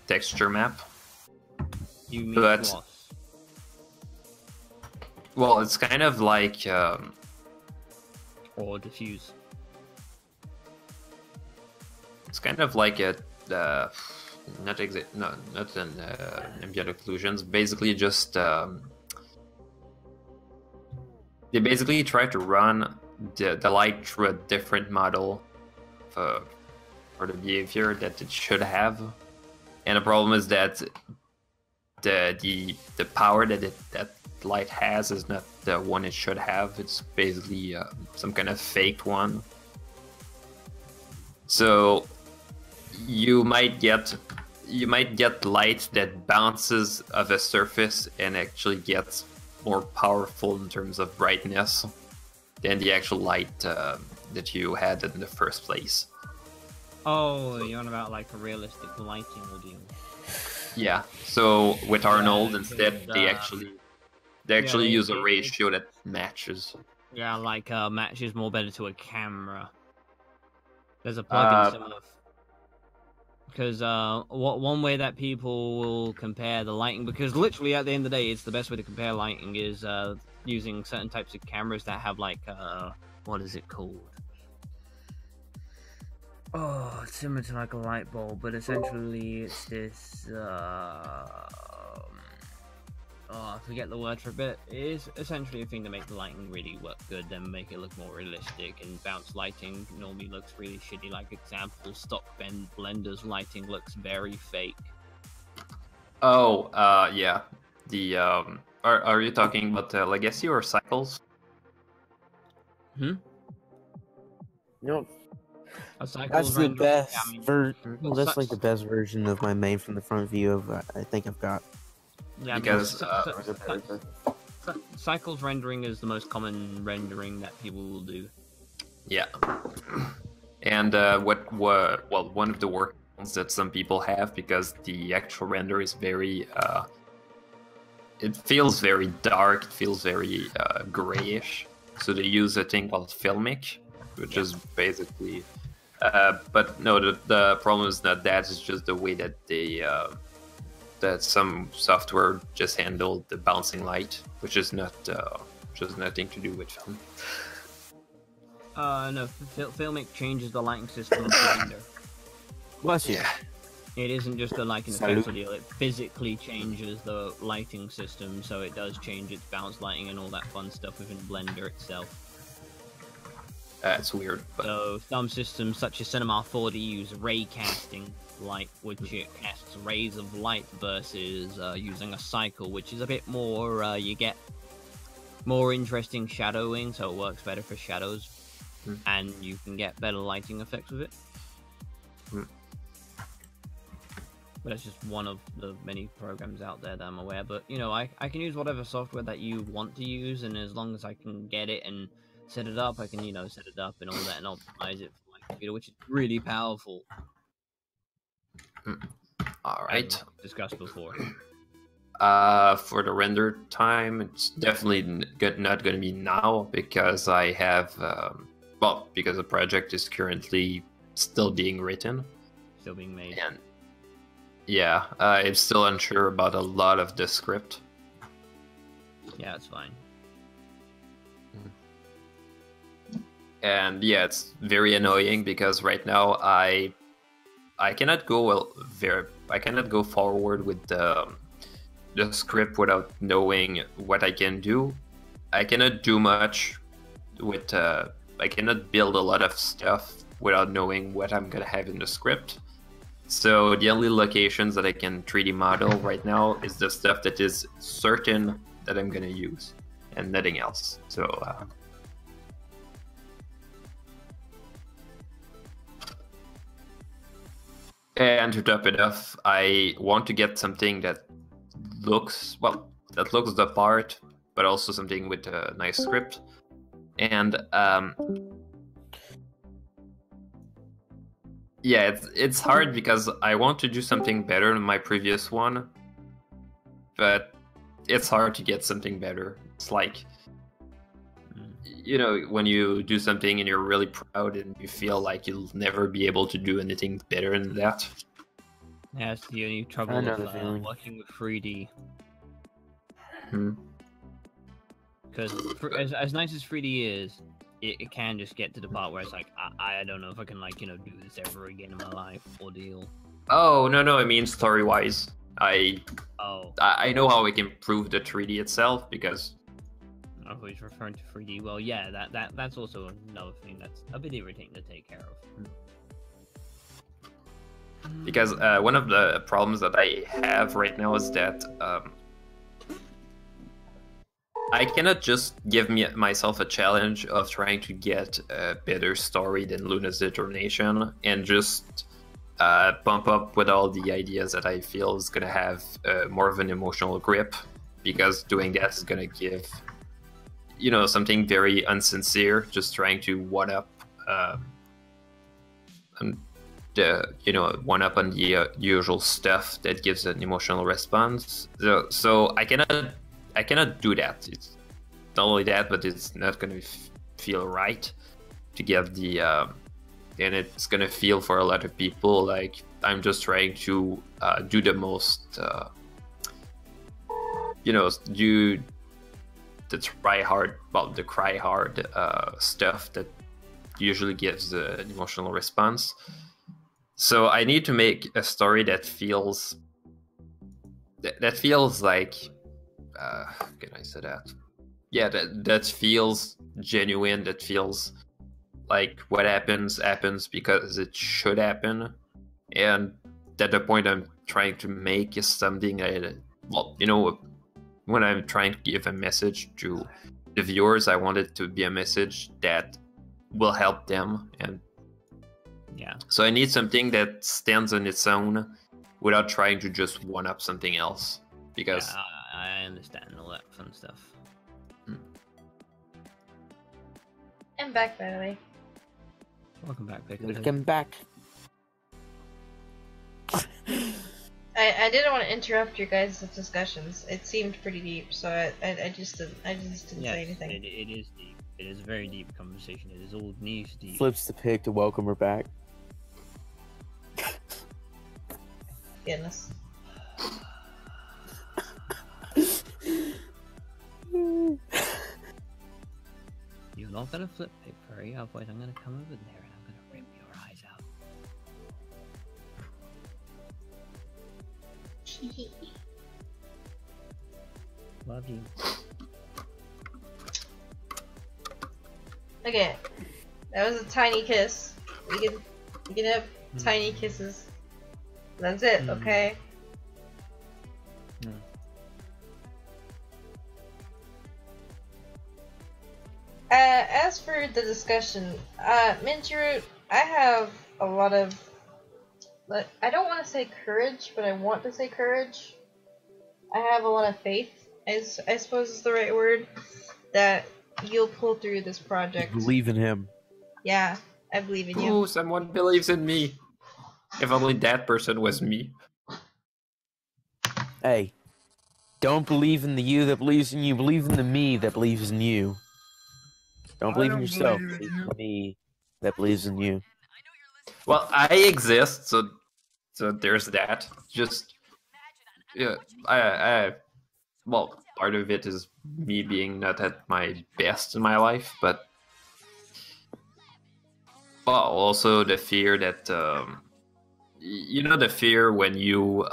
F: texture map.
B: You mean
F: but,
B: what?
F: Well, it's kind of like
B: Or diffuse.
F: It's kind of like a not an ambient occlusions. Basically, just they basically try to run the light through a different model for the behavior that it should have, and the problem is that the power that light has is not the one it should have. It's basically some kind of faked one. So you might get light that bounces off a surface and actually gets more powerful in terms of brightness than the actual light that you had in the first place.
B: Oh, you're on about like a realistic lighting audio.
F: Yeah. So with Arnold, instead they actually use a ratio that matches.
B: Yeah, like matches more better to a camera. There's a plugin similar. Because one way that people will compare the lighting, because literally at the end of the day, it's the best way to compare lighting is using certain types of cameras that have like what is it called? Oh, it's similar to like a light bulb, but essentially it's this. I forget the word for it, but it is essentially a thing to make the lighting really work good, then make it look more realistic. And bounce lighting normally looks really shitty. Like example, stock Blender's lighting looks very fake.
F: Oh, yeah. The are you talking about Legacy or Cycles?
I: Nope.
B: That's
I: the best
B: that's
I: like the best version of my main from the front view of I think I've got.
B: Yeah,
F: because
B: Cycles rendering is the most common rendering that people will do.
F: Yeah. And one of the workarounds that some people have, because the actual render is very it feels very dark, it feels very grayish. So they use a thing called Filmic, which is basically but no, the problem is not that, it's just the way that they that some software just handled the bouncing light, which is not just nothing to do with film.
B: No, Filmic changes the lighting system of Blender.
I: Bless you.
B: It isn't just a lighting effects deal, it physically changes the lighting system, so it does change its bounce lighting and all that fun stuff within Blender itself.
F: It's weird. But...
B: So some systems such as Cinema 4D use ray casting, light, which it casts rays of light, versus using a cycle, which is a bit more, you get more interesting shadowing, so it works better for shadows, and you can get better lighting effects with it. But that's just one of the many programs out there that I'm aware. But, you know, I can use whatever software that you want to use, and as long as I can get it and set it up, I can, you know, set it up and all that and optimize it for my computer, which is really powerful.
F: Alright.
B: As discussed before.
F: For the render time, it's definitely not going to be now, because I have, because the project is currently still being written.
B: Still being made.
F: Yeah, I'm still unsure about a lot of the script.
B: Yeah, it's fine.
F: And yeah, it's very annoying because right now I cannot go I cannot go forward with the script without knowing what I can do. I cannot do much with I cannot build a lot of stuff without knowing what I'm gonna have in the script. So the only locations that I can 3D model right now is the stuff that is certain that I'm gonna use, and nothing else. So and to top it off, I want to get something that looks the part, but also something with a nice script. And yeah, it's hard because I want to do something better than my previous one, but it's hard to get something better. It's like, you know, when you do something and you're really proud and you feel like you'll never be able to do anything better than that.
B: Yeah, that's the only trouble
I: I know
B: with
I: the feeling.
B: working with 3D.
F: Hmm.
B: Because as nice as 3D is, it can just get to the part where it's like, I don't know if I can, like, you know, do this ever again in my life, ordeal.
F: Oh, no, I mean story-wise. I know how I can improve the 3D itself because...
B: I was referring to 3D. Well, yeah, that's also another thing that's a bit irritating to take care of.
F: Because one of the problems that I have right now is that I cannot just give myself a challenge of trying to get a better story than Luna's Determination and just bump up with all the ideas that I feel is going to have more of an emotional grip, because doing that is going to give, you know, something very unsincere, just trying to one-up one-up on the usual stuff that gives an emotional response. So I cannot do that. It's not only that, but it's not going to feel right to give the and it's going to feel for a lot of people like I'm just trying to do the most do the cry hard stuff that usually gives an emotional response. So I need to make a story that feels like can I say that? Yeah, that feels genuine, that feels like what happens because it should happen. And at the point I'm trying to make is something when I'm trying to give a message to the viewers, I want it to be a message that will help them. And
B: yeah,
F: so I need something that stands on its own without trying to just one up something else. Because
B: yeah, I understand all that fun stuff.
A: I'm back, by the way.
B: Welcome back, Pickle.
I: Welcome back.
A: I didn't want to interrupt your guys' discussions. It seemed pretty deep, so I just didn't say anything.
B: It is deep. It is a very deep conversation. It is all niche deep.
I: Flips the pig to welcome her back.
A: Goodness.
B: You're not gonna flip pig furry, otherwise I'm gonna come over there and I'm gonna rip your eyes out. Love you.
A: Okay, that was a tiny kiss. We can have tiny kisses. That's it, okay? As for the discussion, Minjiru, I have a lot of, I don't want to say courage, but I want to say courage. I have a lot of faith, I suppose is the right word, that you'll pull through this project.
I: You believe in him.
A: Yeah, I believe in you.
F: Ooh, someone believes in me. If only that person was me.
I: Hey, don't believe in the you that believes in you. Believe in the me that believes in you. Don't believe in yourself. Believe in the me that believes in you.
F: Well, I exist, so So there's that. Just yeah, well, part of it is me being not at my best in my life, but well, also the fear that you know, the fear when you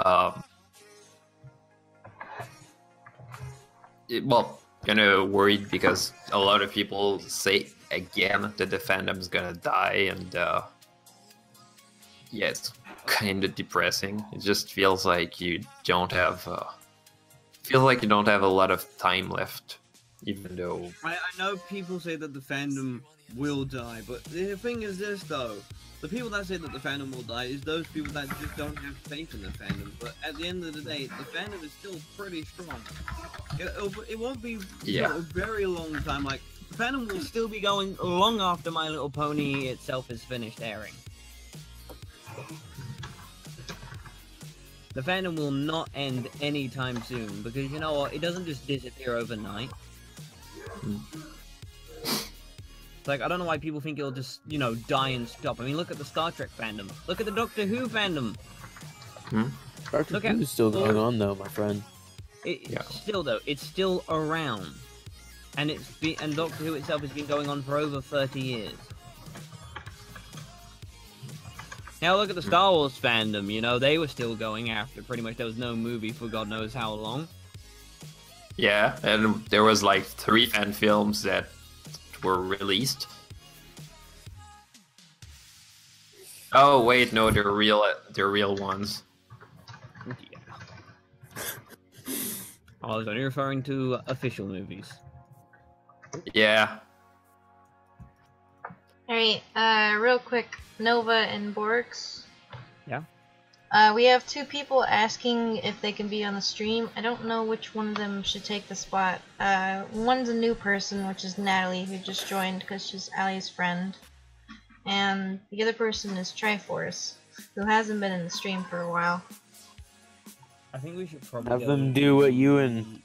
F: well, kind of worried because a lot of people say again that the fandom's gonna die, and yeah, it's kind of depressing. It just feels like you don't have a lot of time left, even though
B: I know people say that the fandom will die, but the thing is this though. The people that say that the fandom will die is those people that just don't have faith in the fandom. But at the end of the day, the fandom is still pretty strong. It won't be a very long time. Like, the fandom will still be going long after My Little Pony itself is finished airing. The fandom will not end anytime soon, because you know what? It doesn't just disappear overnight. Like, I don't know why people think it'll just, you know, die and stop. I mean, look at the Star Trek fandom. Look at the Doctor Who fandom.
I: Doctor Who is still going on, though, my friend.
B: Still, though, it's still around. And and Doctor Who itself has been going on for over 30 years. Now look at the Star Wars fandom, you know, they were still going after pretty much, there was no movie for God knows how long.
F: yeah, and there was like 3 fan films that were released. Oh wait, no, they're real ones.
B: Yeah. I was only referring to official movies.
F: Yeah.
A: Alright, real quick, Nova and Borgs.
B: Yeah?
A: We have 2 people asking if they can be on the stream. I don't know which one of them should take the spot. One's a new person, which is Natalie, who just joined because she's Allie's friend. And the other person is Triforce, who hasn't been in the stream for a while.
B: I think we should probably
I: Have them do what you and...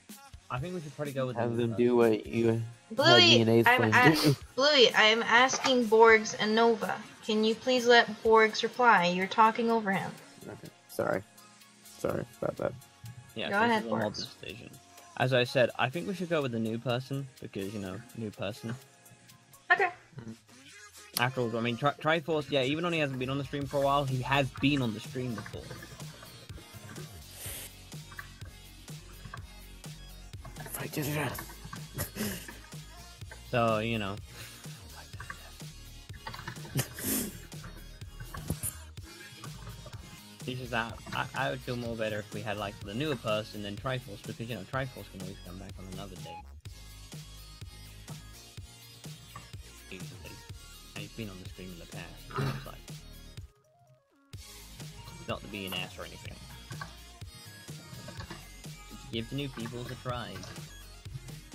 B: I think we should probably go with
I: Have them do what you...
A: Bluey, I am asking Borgs and Nova. Can you please let Borgs reply? You're talking over him.
I: Okay. Sorry about that.
B: Yeah,
A: go ahead, Borgs.
B: Decision. As I said, I think we should go with the new person, because, you know, new person.
A: Okay.
B: After all, I mean, Triforce, yeah, even though he hasn't been on the stream for a while, he has been on the stream before.
I: I did it.
B: So, you know. It's just that I would feel more better if we had like the newer person than Triforce, because you know Triforce can always come back on another day. Easily. And he's been on the stream in the past. So it's like, not to be an ass or anything. Give the new people a try.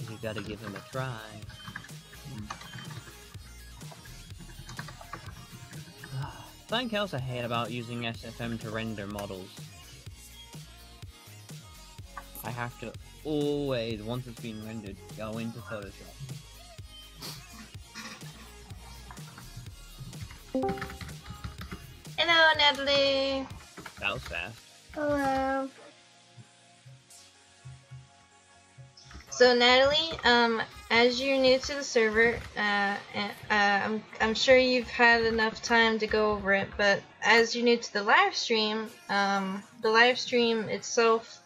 B: You gotta give them a try. Something else I hate about using SFM to render models. I have to always, once it's been rendered, go into Photoshop.
A: Hello, Natalie.
B: That was fast.
C: Hello.
A: So Natalie, as you're new to the server, I'm sure you've had enough time to go over it, but as you're new to the live stream itself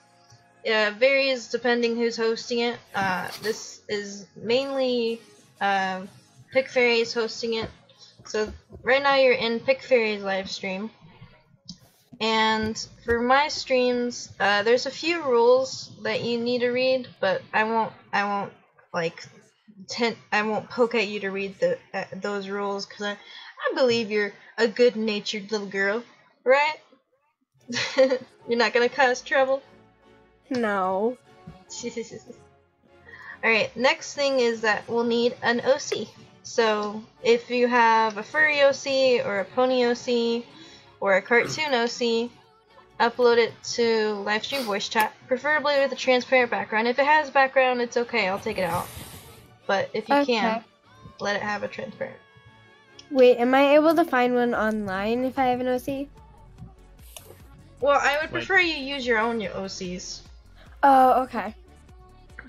A: varies depending who's hosting it. This is mainly Pick Fairy's hosting it. So right now you're in Pick Fairy's live stream. And for my streams, there's a few rules that you need to read, but I won't poke at you to read those rules, because I believe you're a good-natured little girl, right? You're not gonna cause trouble?
C: No.
A: Alright, next thing is that we'll need an OC. So if you have a furry OC or a pony OC or a cartoon OC, upload it to livestream voice chat, preferably with a transparent background. If it has background, it's okay, I'll take it out. But if you can, let it have a transparent.
C: Wait, am I able to find one online if I have an OC?
A: Well, I would
B: Wait.
A: prefer you use your own OCs.
C: Oh, okay.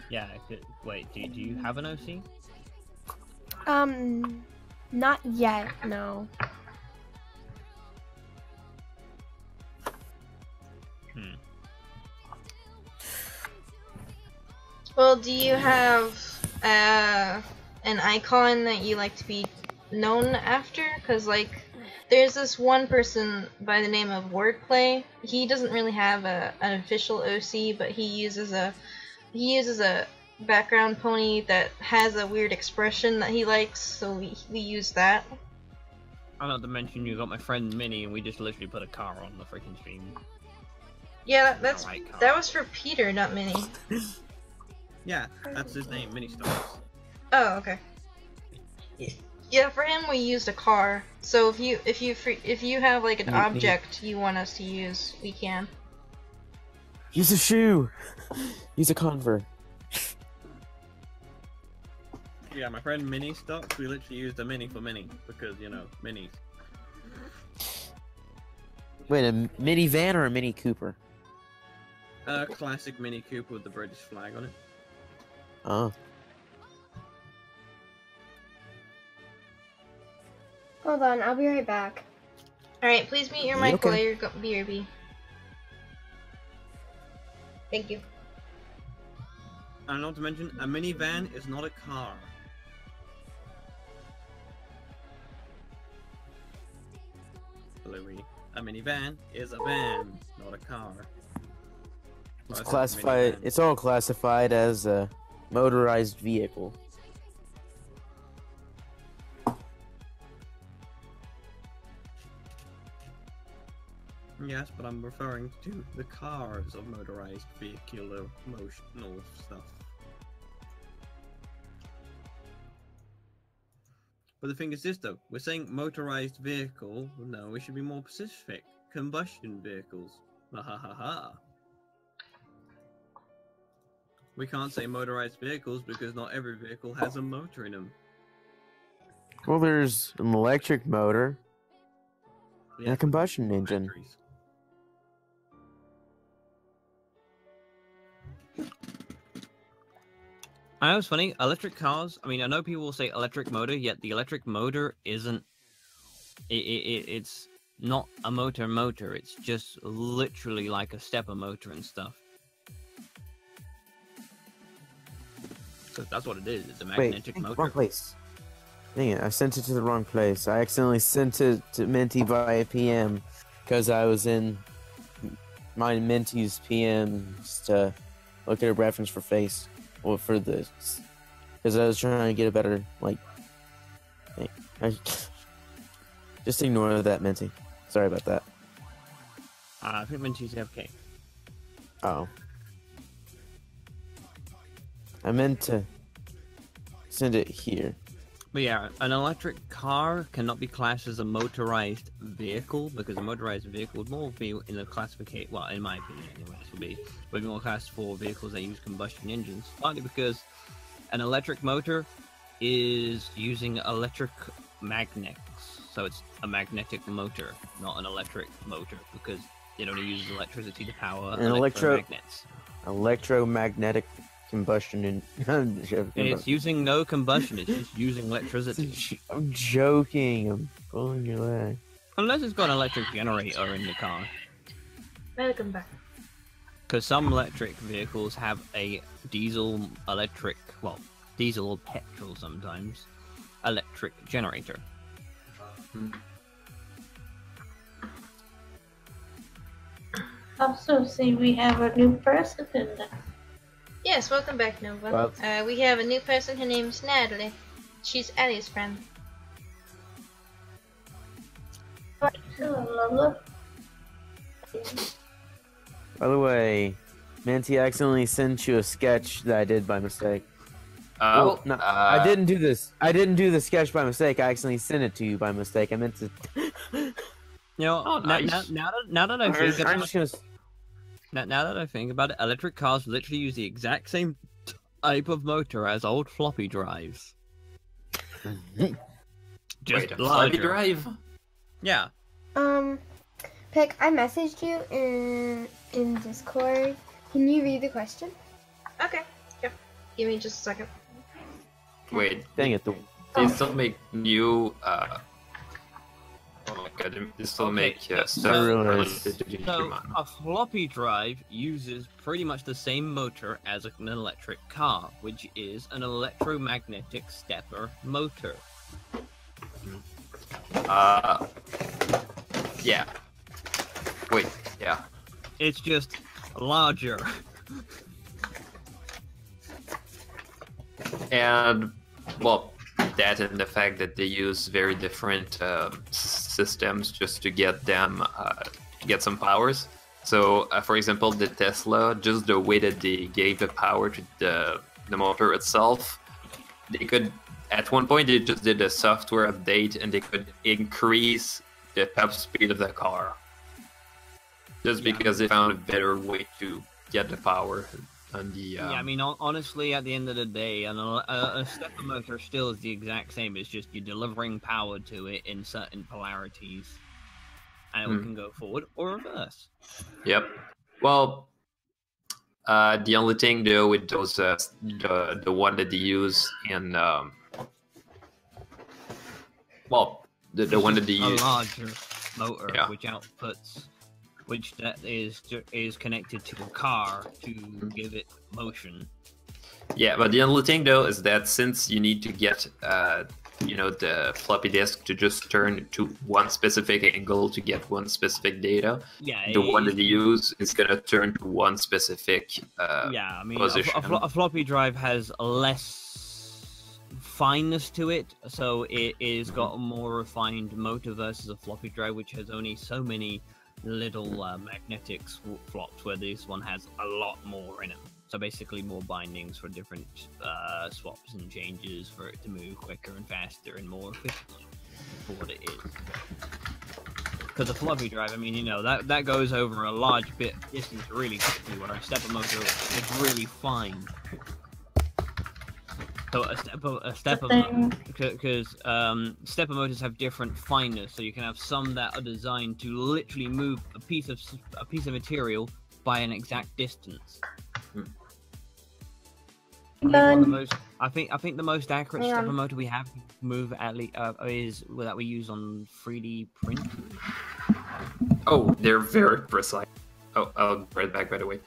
B: Yeah. Wait. Do you have an OC?
C: Not yet, no.
A: Well, do you have an icon that you like to be known after? Because, like, there's this one person by the name of Wordplay. He doesn't really have an official OC, but he uses a background pony that has a weird expression that he likes, so we use that.
B: I not to mention you got my friend Minnie, and we just literally put a car on the freaking stream.
A: Yeah,
B: like car.
A: that was for Peter, not Minnie.
B: Yeah, that's his name, Minnie Stars.
A: Oh, okay. Yeah, for him we used a car. So if you have like an object you want us to use, we can.
I: Use a shoe. Use a Converse.
B: Yeah, my friend Minnie Stocks, we literally used a Mini for Minnie because minis.
I: Wait, a minivan or a Mini Cooper?
B: Classic Mini Cooper with the British flag on it.
I: Oh.
C: Hold on, I'll be right back.
A: Alright, please mute your mic
I: Okay.
A: while you're BRB. Thank you.
B: And not to mention, a minivan is not a car. Louis, a minivan is a van, not a car.
I: It's
B: Well, I said
I: classified.
B: minivan.
I: It's all classified as a motorized vehicle.
B: Yes, but I'm referring to the cars of motorized vehicular motional stuff. But the thing is this though, we're saying motorized vehicle, no, we should be more specific. Combustion vehicles. Ha ha ha ha. We can't say motorized vehicles because not every vehicle has a motor in them.
I: Well, there's an electric motor and a combustion engine.
B: Batteries. I know it's funny, electric cars, I mean, I know people will say electric motor, yet the electric motor isn't... It's not a motor, it's just literally like a stepper motor and stuff. So that's what it is, it's a magnetic
I: Wait,
B: motor.
I: wrong place. Dang it, I sent it to the wrong place. I accidentally sent it to Minty via PM because I was in my Minty's PMs to look at a reference for face. Well, for this. Because I was trying to get a better, like... thing. Just ignore that, Minty. Sorry about that.
B: I think Minty's FK.
I: Oh. I meant to send it here.
B: But yeah, an electric car cannot be classed as a motorized vehicle because a motorized vehicle would more be in the classification. Well, in my opinion, anyway, this would be more classed for vehicles that use combustion engines. Partly because an electric motor is using electric magnets, so it's a magnetic motor, not an electric motor, because it only uses electricity to power electromagnets.
I: Electromagnetic combustion in
B: And it's using no combustion, it's just using electricity.
I: I'm joking. I'm pulling your leg.
B: Unless it's got an electric generator in the car.
A: Welcome back.
B: Because some electric vehicles have a diesel or petrol sometimes, electric generator.
C: Also, see, we have a new person in there.
A: Yes, welcome back, Nova. We have a new person, her name's Natalie. She's Ellie's friend.
C: Hello, Lola.
I: By the way, Minty accidentally sent you a sketch that I did by mistake.
F: Oh,
I: no, I didn't do this. I didn't do the sketch by mistake. I accidentally sent it to you by mistake. I meant to.
B: You know,
F: Oh, nice.
B: now that I think
I: I'm
B: about
I: just gonna.
B: now that I think about it, electric cars literally use the exact same type of motor as old floppy drives. Just
F: Wait, a floppy
B: larger.
F: drive?
B: Yeah.
J: Pick, I messaged you in Discord. Can you read the question?
A: Okay. Yep. Give me just a second.
F: Wait,
I: Dang it.
F: they still make new. Oh my god, they still make stuff related to
B: So,
F: Digimon.
B: a floppy drive uses pretty much the same motor as an electric car, which is an electromagnetic stepper motor.
F: Yeah. Wait, yeah.
B: It's just larger.
F: And, well, that and the fact that they use very different systems just to get them, get some powers. So, for example, the Tesla, just the way that they gave the power to the motor itself, they could, at one point, they just did a software update and they could increase the top speed of the car. Just because they found a better way to get the power on the...
B: Yeah, I mean, honestly, at the end of the day, a stepper motor still is the exact same. It's just you're delivering power to it in certain polarities. And it can go forward or reverse.
F: Yep. Well, the only thing, though, with those, the one that they use in... well, the one that they use...
B: A larger motor,
F: Yeah.
B: which outputs... which that is connected to a car to give it motion.
F: Yeah, but the only thing though is that since you need to get you know, the floppy disk to just turn to one specific angle to get one specific data, the one that you use is gonna turn to one specific
B: yeah, I mean,
F: position.
B: a floppy drive has less fineness to it, so it is got a more refined motor versus a floppy drive, which has only so many little magnetic flops, where this one has a lot more in it. So basically more bindings for different swaps and changes for it to move quicker and faster and more efficiently for what it is. Because a floppy drive, I mean, you know, that goes over a large bit of distance really quickly, where a stepper motor is really fine. So a stepper because stepper motors have different fineness, so you can have some that are designed to literally move a piece of material by an exact distance. I think the most accurate stepper motor we have move at least is that we use on 3D printers.
F: Oh, they're very precise. Oh, I'll be right back, by the way.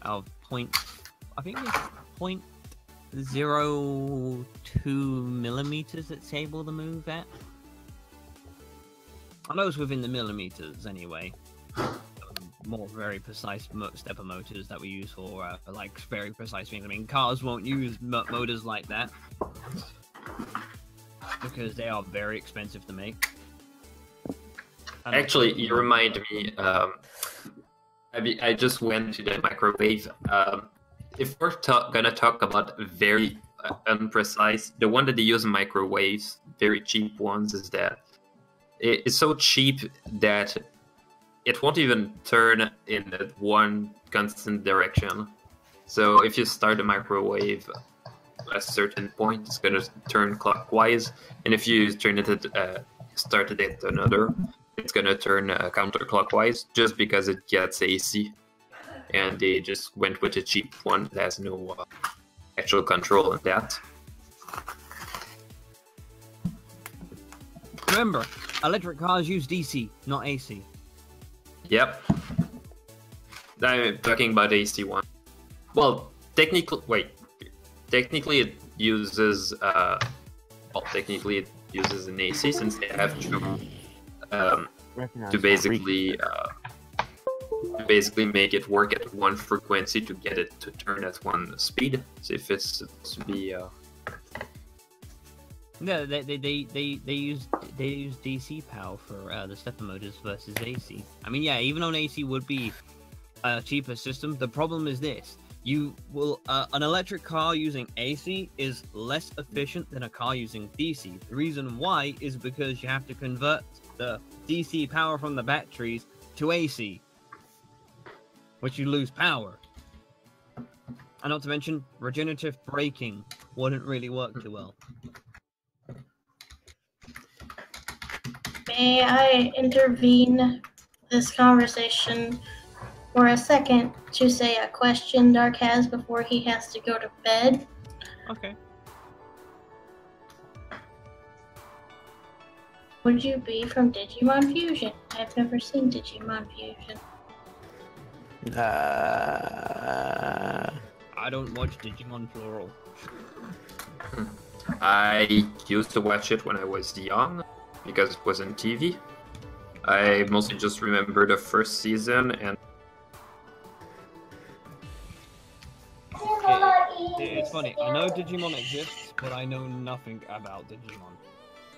B: I think it's 0.02 millimeters it's able to move at. I know it's within the millimeters anyway. More very precise stepper motors that we use for like very precise things. I mean, cars won't use motors like that because they are very expensive to make.
F: Actually, you remind me. I just went to the microwave. If we're gonna talk about very unprecise, the one that they use in microwaves, very cheap ones, is that it's so cheap that it won't even turn in one constant direction. So if you start the microwave at a certain point, it's gonna turn clockwise, and if you turn it started it another, it's gonna turn counterclockwise, just because it gets AC. And they just went with a cheap one that has no actual control on that.
B: Remember, electric cars use DC, not AC.
F: Yep. I'm talking about AC one. Well, technically it uses technically it uses an AC, since they have to basically make it work at one frequency to get it to turn at one speed. So if it's supposed to be
B: no, they use DC power for the stepper motors versus AC. I mean, yeah, even on AC would be a cheaper system. The problem is this: you will an electric car using AC is less efficient than a car using DC. The reason why is because you have to convert the DC power from the batteries to AC, which you lose power. And not to mention, regenerative braking wouldn't really work too well.
C: May I intervene this conversation for a second to say a question Dark has before he has to go to bed.
B: Okay.
C: Would you be from Digimon Fusion? I've never seen Digimon Fusion.
B: I don't watch Digimon plural.
F: I used to watch it when I was young because it was on TV. I mostly just remember the first season and
B: It's funny. I know Digimon exists, but I know nothing about Digimon.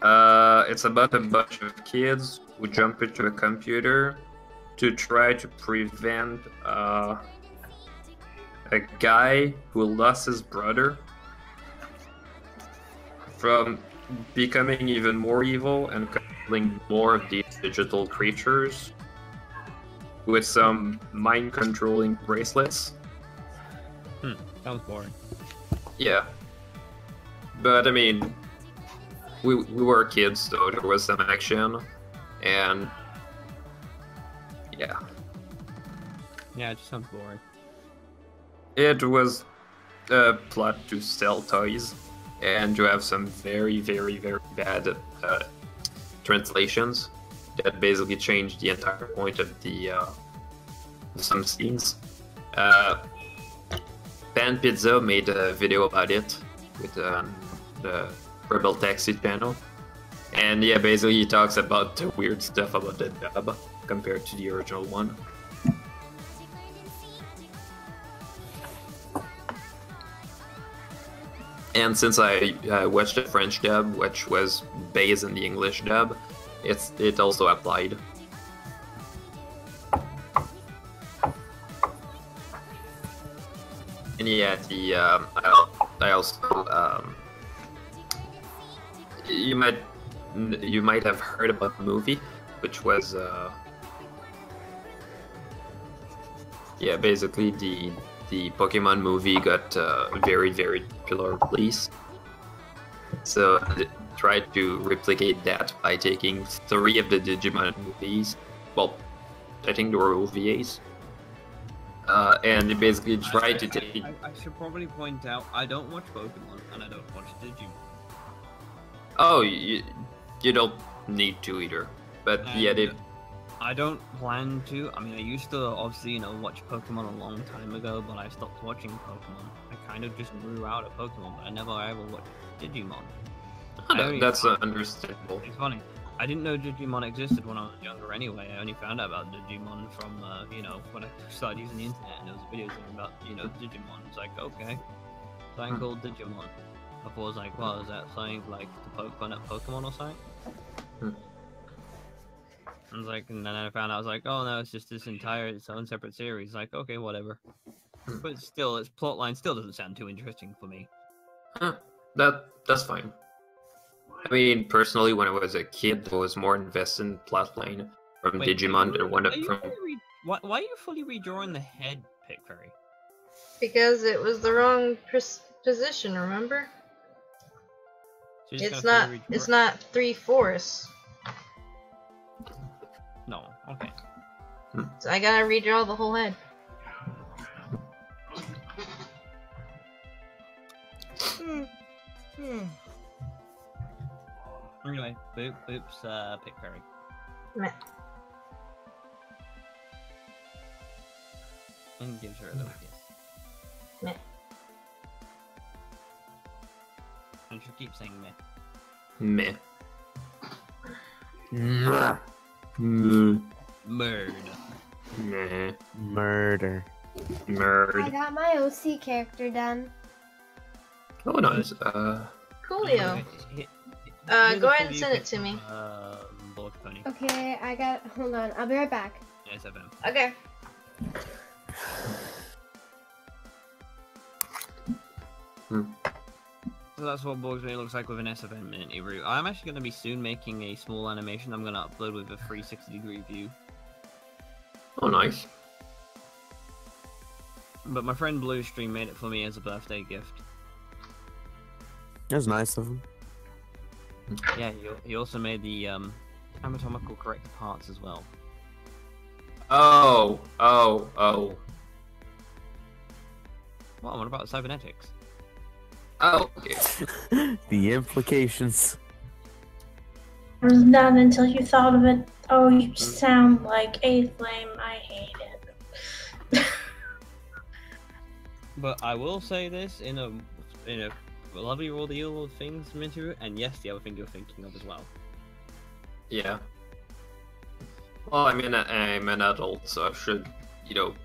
F: it's about a bunch of kids who jump into a computer to try to prevent a guy who lost his brother from becoming even more evil and controlling more of these digital creatures with some mind-controlling bracelets.
B: Sounds boring.
F: Yeah. But I mean, we were kids, so there was some action, and yeah.
B: Yeah, it just sounds boring.
F: It was a plot to sell toys and to have some very, very, very bad translations that basically changed the entire point of the some scenes. Pan Pizza made a video about it with the Rebel Taxi channel, and yeah, basically he talks about the weird stuff about the dub compared to the original one. And since I watched the French dub, which was based on the English dub, it also applied. And yeah, the I also you might have heard about the movie, which was yeah, basically the Pokemon movie got a very, very popular release. So I tried to replicate that by taking 3 of the Digimon movies. Well, I think they were OVAs. And they basically tried to take...
B: I should probably point out, I don't watch Pokemon, and I don't watch Digimon.
F: Oh, you don't need to either. But yeah, they...
B: I don't plan to. I mean, I used to obviously, watch Pokemon a long time ago, but I stopped watching Pokemon. I kind of just grew out of Pokemon, but I never ever watched Digimon.
F: That's understandable.
B: It's funny. I didn't know Digimon existed when I was younger anyway. I only found out about Digimon from, when I started using the internet and there was videos about, Digimon. It's like, okay, something called Digimon. Before I was like, well, is that something like the Pokemon or something? I was like, and then I found out, I was like, oh no, it's just its own separate series. Like, okay, whatever. But still, its plotline still doesn't sound too interesting for me.
F: That's fine. I mean, personally, when I was a kid, I was more invested in plotline from Digimon than one of from.
B: Why are you fully redrawing the head, Pick Fairy?
A: Because it was the wrong position. Remember? So it's not 3/4.
B: No. Okay.
A: So I gotta redraw the whole head.
B: Anyway, Boops, Pick Fairy.
A: Meh.
B: And gives her a little kiss.
A: Meh.
B: And she keeps saying meh.
F: Meh.
B: Murder.
I: Murder.
J: I got my OC character done.
F: Oh, nice.
A: Coolio. Go ahead and send it to me.
J: Okay, hold on, I'll be right back.
B: Yes, I am.
A: Okay.
B: So that's what Bugs Bunny looks like with an SFM mini route. I'm actually going to be soon making a small animation I'm going to upload with a 360-degree view.
F: Oh, nice.
B: But my friend Bluestream made it for me as a birthday gift.
I: That's nice of him.
B: Yeah, he also made the anatomical correct parts as well.
F: Oh. Oh.
B: Well, what about cybernetics?
F: Oh. Okay.
I: The implications.
C: It was not until you thought of it. Oh, you sound like a flame. I hate it.
B: But I will say this in a lovely ordeal of things from into it, and yes, the other thing you're thinking of as well.
F: Yeah. Well, I mean, I'm an adult, so I should,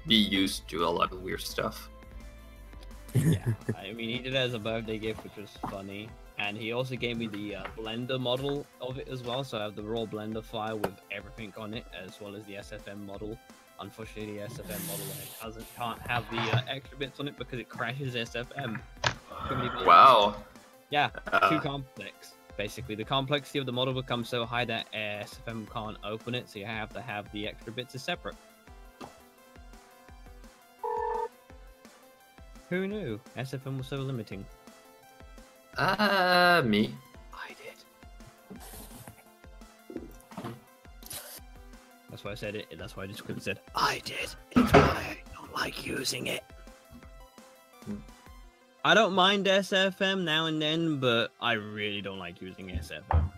F: be used to a lot of weird stuff.
B: Yeah, I mean, he did it as a birthday gift, which was funny, and he also gave me the Blender model of it as well, so I have the raw Blender file with everything on it, as well as the SFM model. Unfortunately, the SFM model can't have the extra bits on it because it crashes SFM.
F: Wow.
B: Yeah, too complex. Basically, the complexity of the model becomes so high that SFM can't open it, so you have to have the extra bits as separate. Who knew SFM was so limiting?
F: Me.
B: I did. That's why I said it. That's why I just said I did. It's why I don't like using it. I don't mind SFM now and then, but I really don't like using SFM.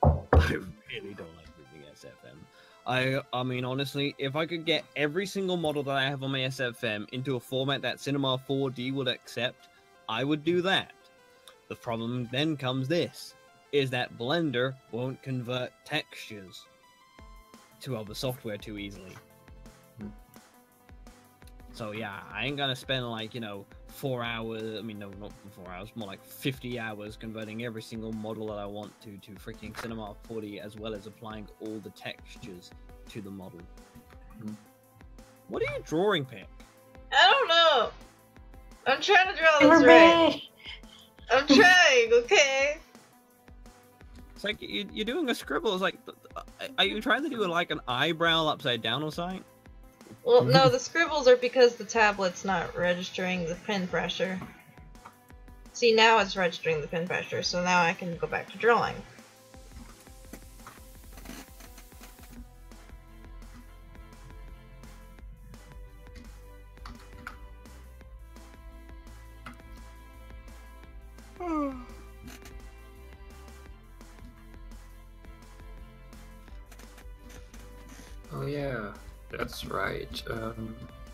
B: I really don't like using SFM. I mean, honestly, if I could get every single model that I have on my SFM into a format that Cinema 4D would accept, I would do that. The problem then comes this, is that Blender won't convert textures to other software too easily. So yeah, I ain't gonna spend like, 4 hours, I mean, no, not 4 hours, more like 50 hours converting every single model that I want to freaking Cinema 4D, as well as applying all the textures to the model. What are you drawing, Pick?
A: I don't know. I'm trying to draw this right. I'm trying, okay?
B: It's like, you're doing a scribble, it's like, are you trying to do like an eyebrow upside down or something?
A: Well, no, the scribbles are because the tablet's not registering the pen pressure. See, now it's registering the pen pressure, so now I can go back to drawing.
F: Oh yeah, that's right.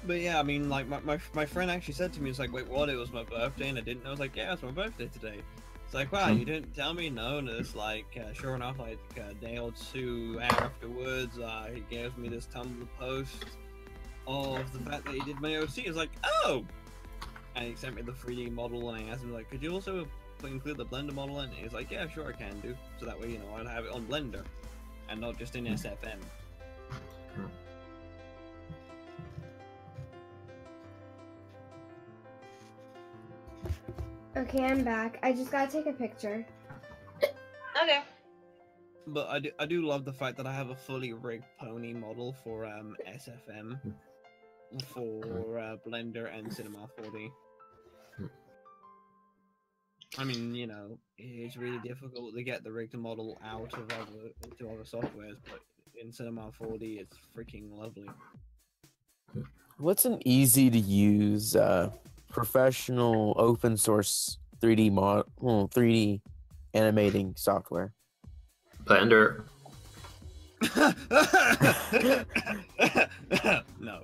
B: But yeah, I mean, like, my friend actually said to me, it's like, wait, what, it was my birthday, and I didn't know. I was like, yeah, it's my birthday today. It's like, wow, you didn't tell me? No, and it's like, sure enough, like, a day or two afterwards, he gave me this Tumblr post of the fact that he did my OC. It's like, oh! And he sent me the 3D model, and I asked him, like, could you also include the Blender model in it? He's like, yeah, sure, I can do. So that way, I'd have it on Blender, and not just in SFM.
J: Okay, I'm back. I just gotta take a picture.
A: Okay.
B: But I do love the fact that I have a fully rigged pony model for SFM, for Blender and Cinema 4D. I mean, it's really difficult to get the rigged model out of into other softwares, but in Cinema 4D, it's freaking lovely.
I: What's an easy to use professional open source 3D animating software?
F: Blender.
B: No.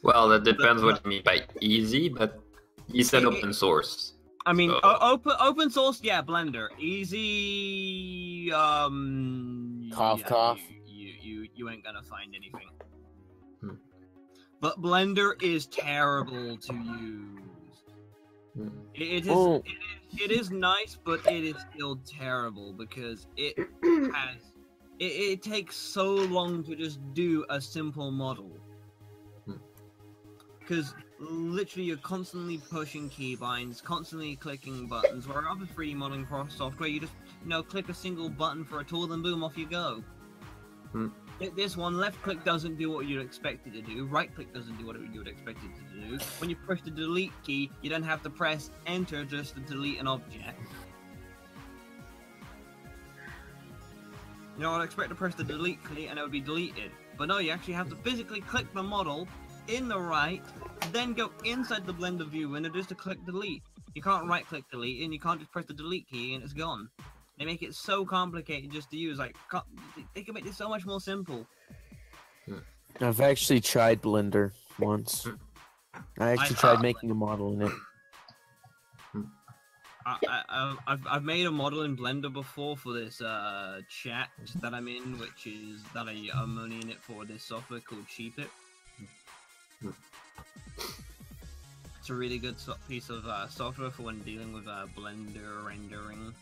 F: Well, that depends what you mean by easy, but you said open source.
B: I mean,
F: so...
B: open source, yeah, Blender. Easy,
I: Cough, cough.
B: You ain't gonna find anything. But Blender is terrible to use. It is nice, but it is still terrible because it takes so long to just do a simple model. Because literally you're constantly pushing keybinds, constantly clicking buttons, where other 3D modeling software, you just, click a single button for a tool, then boom, off you go. This one, left click doesn't do what you'd expect it to do, right click doesn't do what you would expect it to do. When you push the delete key, you don't have to press enter just to delete an object. You know, I'd expect to press the delete key and it would be deleted. But no, you actually have to physically click the model in the right, then go inside the Blender view window just to click delete. You can't right-click delete, and you can't just press the delete key and it's gone. They make it so complicated just to use. Like, they can make this so much more simple.
I: I've actually tried Blender once. I actually tried making a model in it.
B: I've made a model in Blender before for this chat that I'm in, which is that I'm only in it for this software called Cheap-It. It's a really good piece of software for when dealing with Blender rendering.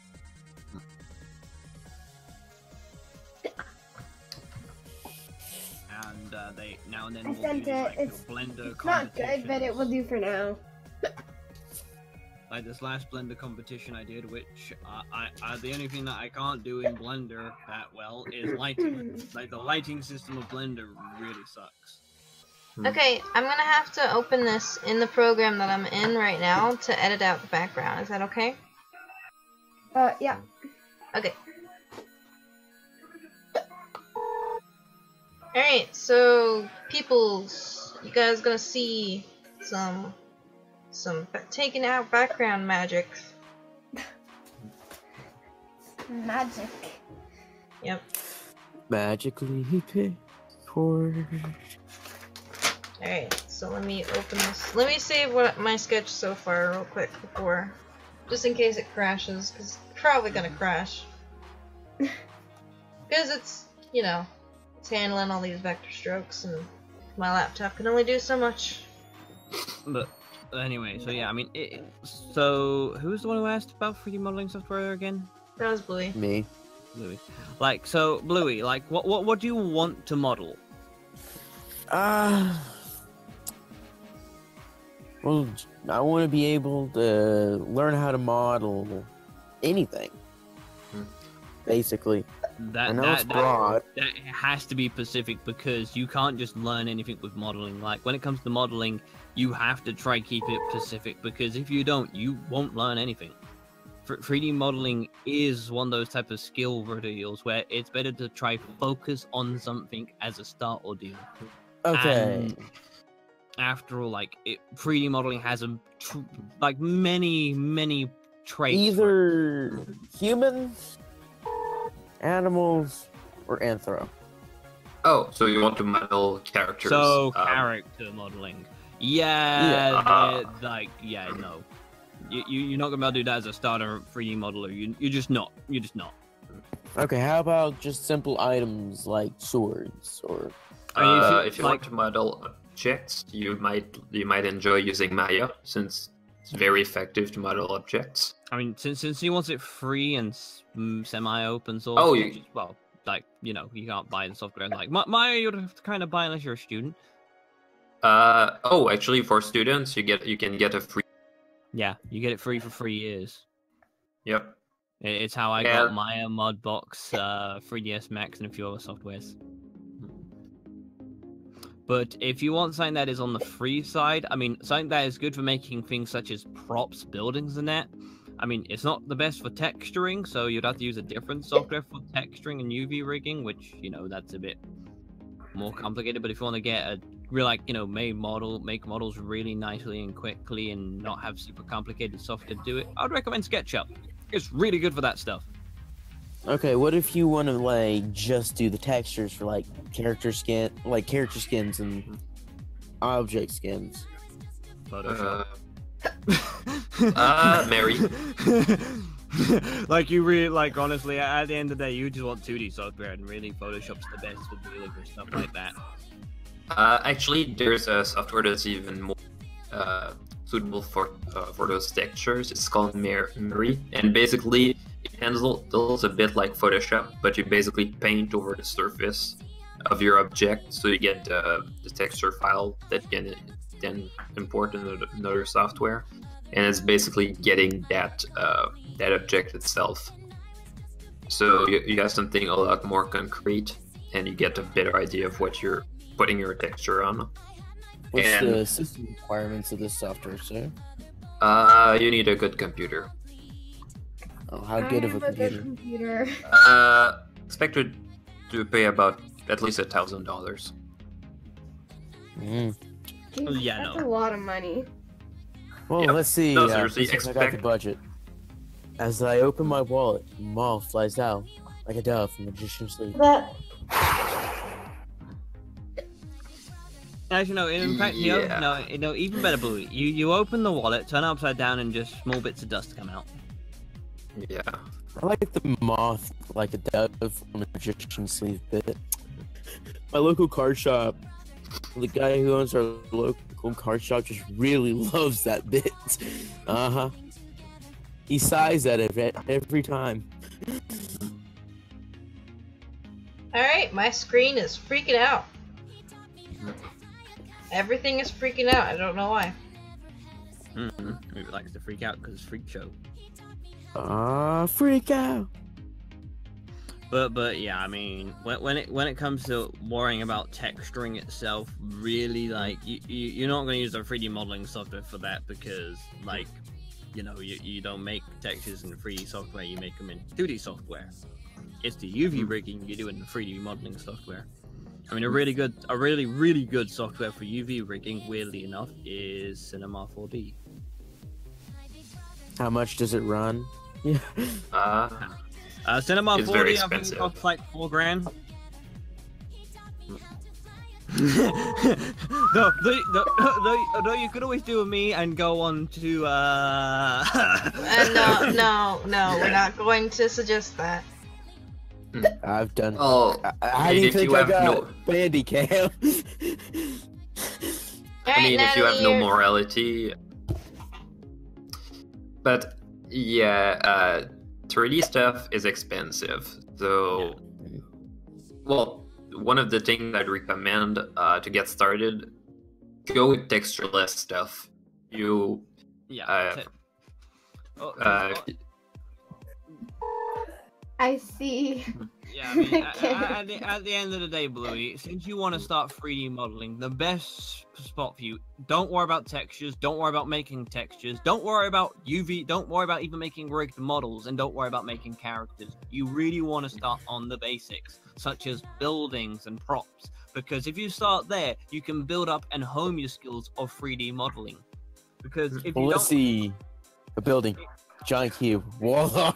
B: And they now and then will do like
J: it's
B: Blender
J: It's not good, but it will do for now.
B: Like this last Blender competition I did, which the only thing that I can't do in Blender that well is lighting. Like the lighting system of Blender really sucks.
A: Okay, I'm gonna have to open this in the program that I'm in right now to edit out the background. Is that okay?
J: Yeah.
A: Okay. Alright, so peoples, you guys gonna see some taken out background magic.
J: Magic.
A: Yep.
I: Magically picked for...
A: Alright, so let me open this. Let me save what my sketch so far real quick before, just in case it crashes, because it's probably gonna crash. Because it's, you know, it's handling all these vector strokes, and my laptop can only do so much.
B: But anyway, so yeah, I mean, so who's the one who asked about 3D modeling software again?
A: That was Bluey.
I: Me.
B: Bluey. Like, so Bluey, like, what do you want to model?
I: Well, I want to be able to learn how to model anything, basically. I know it's broad.
B: That has to be specific because you can't just learn anything with modeling. Like, when it comes to modeling, you have to try keep it specific because if you don't, you won't learn anything. 3D modeling is one of those type of skill deals where it's better to try focus on something as a start ordeal.
I: Okay.
B: And after all, like 3D modeling has like many traits.
I: Either humans, animals, or anthro.
F: Oh, so you want to model characters?
B: So character modeling. Yeah. No. You're not gonna be able to do that as a starter 3D modeler. You're just not. You're just not.
I: Okay, how about just simple items like swords or?
F: If you want to model objects, you might enjoy using Maya since it's very effective to model objects.
B: I mean, since he wants it free and semi-open source.
F: Oh,
B: well, like you can't buy the software. Like Maya, you'd have to kind of buy unless you're a student.
F: Actually, for students, you can get a free.
B: Yeah, you get it free for 3 years.
F: Yep.
B: It's how I got Maya, Modbox, 3ds Max, and a few other softwares. But if you want something that is on the free side, I mean, something that is good for making things such as props, buildings, and that. I mean, it's not the best for texturing, so you'd have to use a different software for texturing and UV rigging, which, that's a bit more complicated. But if you want to get a real, make models really nicely and quickly and not have super complicated software to do it, I'd recommend SketchUp. It's really good for that stuff.
I: Okay, what if you want to just do the textures for character skins and object skins?
B: Photoshop.
F: Mary.
B: You really honestly, at the end of the day, you just want 2D software, and really Photoshop's the best for dealing with stuff like that.
F: Actually, there's a software that's even more suitable for those textures. It's called Mary, and basically it handles a bit like Photoshop, but you basically paint over the surface of your object, so you get the texture file that you can then import in another software, and it's basically getting that object itself. So you have something a lot more concrete, and you get a better idea of what you're putting your texture on.
I: What's the system requirements of this software, sir?
F: You need a good computer.
I: Oh, how good of a computer?
J: Good computer.
F: Expected to pay about at least $1,000.
I: Mm.
J: Jeez,
B: Yeah,
J: that's
B: no.
J: a lot of money.
I: Well,
F: Yep.
I: let's see.
F: No, seriously,
I: let's see if I got the budget. As I open my wallet, Maul flies out like a dove from Magician's Sleep.
C: That
B: Actually, no. In fact, no. Even better, Blue. You open the wallet, turn it upside down, and just small bits of dust come out.
F: Yeah.
I: I like the moth like a dove from Magician's Sleep bit. My local card shop, the guy who owns our local card shop just really loves that bit. Uh-huh. He sighs at it every time.
A: Alright, my screen is freaking out. Everything is freaking out. I don't know why.
B: Maybe it likes to freak out because it's freak show.
I: Freak out.
B: But yeah, I mean, when it comes to worrying about texturing itself, really, like, you're not going to use the 3D modeling software for that because, like, you know, you don't make textures in 3D software, you make them in 2D software. It's the UV rigging you do in the 3D modeling software. I mean, a really good software for UV rigging, weirdly enough, is Cinema 4D.
I: How much does it run? Yeah.
B: Cinema
F: It's
B: 4D,
F: very
B: I think
F: expensive.
B: it costs like $4,000. No, you could always do with me and go on to
A: No, we're not going to suggest that.
I: I've done.
F: Oh,
I: How do you think I got Bandicam?
F: I mean, if you have no morality. But yeah, 3D stuff is expensive. So, well, one of the things I'd recommend to get started, go with textureless stuff.
J: I see.
B: Yeah, I mean, at the end of the day, Bluey, since you want to start 3D modeling, the best spot for you, don't worry about textures, don't worry about making textures, don't worry about UV, don't worry about even making rigged models, and don't worry about making characters. You really want to start on the basics, such as buildings and props, because if you start there, you can build up and hone your skills of 3D modeling. Because if you
I: let's see. A building. Giant cube. Whoa.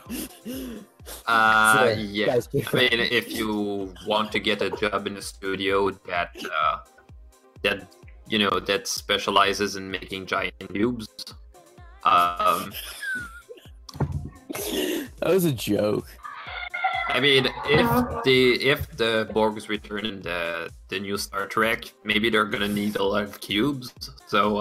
F: Yeah.
I: Guys,
F: I mean, if you want to get a job in a studio that that specializes in making giant cubes,
I: that was a joke.
F: I mean, if the Borgs return in the new Star Trek, maybe they're gonna need a lot of cubes. So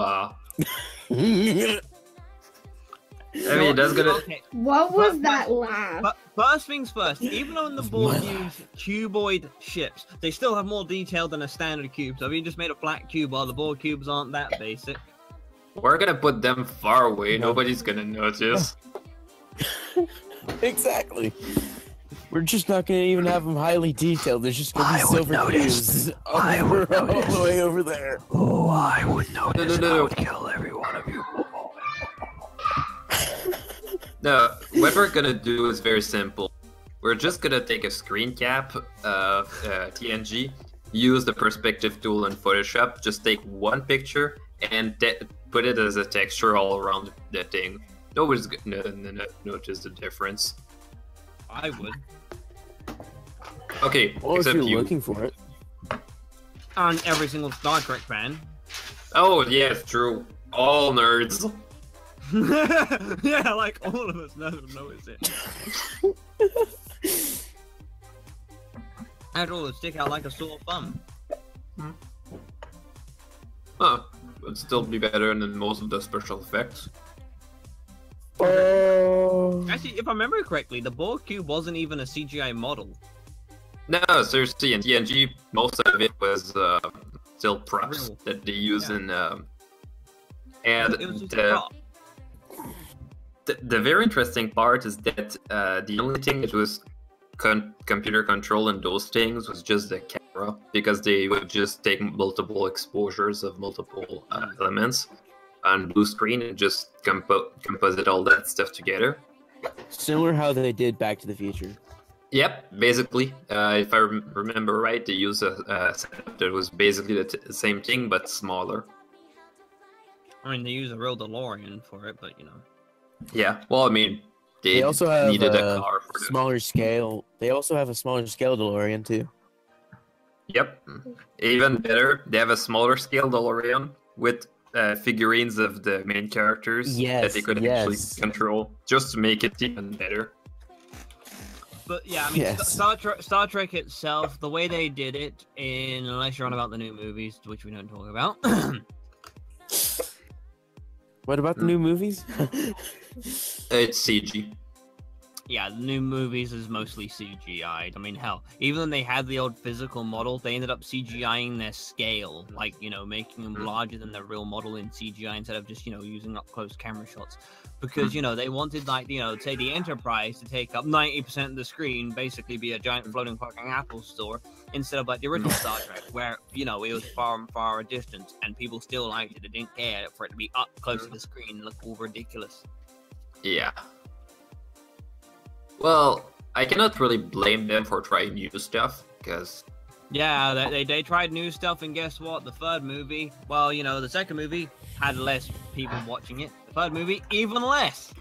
F: I mean, that's gonna.
B: Okay.
J: What was that laugh?
B: But first things first, even though the Borg use cuboid ships, they still have more detail than a standard cube. So if you just made a flat cube, while the Borg cubes aren't that basic.
F: We're gonna put them far away. Nobody's gonna notice.
I: Exactly. We're just not gonna even have them highly detailed. There's just gonna be silver cubes all the way over there.
D: Oh, I would notice.
F: No.
D: I would kill every one of you.
F: No, what we're gonna do is very simple. We're just gonna take a screen cap of TNG, use the perspective tool in Photoshop, just take one picture and put it as a texture all around the thing. Nobody's gonna notice the difference.
B: I would.
F: Okay,
I: Well, if
F: except
I: you're
F: you.
I: looking for it.
B: And every single Star Trek fan.
F: Oh, yeah, it's true. All nerds.
B: Yeah, like all of us notice it. After all, it stick out like a sore thumb.
F: Huh. Would still be better than most of the special effects.
B: Actually, if I remember correctly, the Borg cube wasn't even a CGI model.
F: No, seriously, in TNG, most of it was still props
B: Real.
F: that they use in. And
B: It was just a prop.
F: the very interesting part is that the only thing that was computer control in those things was just the camera, because they would just take multiple exposures of multiple elements on blue screen and just composite all that stuff together.
I: Similar how they did Back to the Future.
F: Yep, basically. If I remember right, they used a setup that was basically the same thing, but smaller.
B: I mean, they use a real DeLorean for it, but you know.
F: Yeah, well, I mean,
I: They also have
F: needed a
I: a
F: car for the...
I: smaller scale. They also have a smaller scale DeLorean too.
F: Yep. Even better, they have a smaller scale DeLorean with figurines of the main characters that they could actually control, just to make it even better.
B: But yeah, I mean, Star Trek itself, the way they did it, unless you're on about the new movies, which we don't talk about.
I: What about the new movies?
F: It's CG.
B: Yeah, the new movies is mostly CGI'd. I mean, hell, even when they had the old physical model, they ended up CGIing their scale, like, you know, making them larger than their real model in CGI instead of just, you know, using up-close camera shots. Because, you know, they wanted, like, you know, say the Enterprise to take up 90% of the screen, basically be a giant floating fucking Apple store, instead of, like, the original Star Trek, where, you know, it was far and far a distance, and people still liked it. They didn't care for it to be up close to the screen and look all ridiculous.
F: Yeah. Well, I cannot really blame them for trying new stuff, because...
B: Yeah, they tried new stuff, and guess what? The third movie, well, you know, the second movie had less people watching it. The third movie, even less.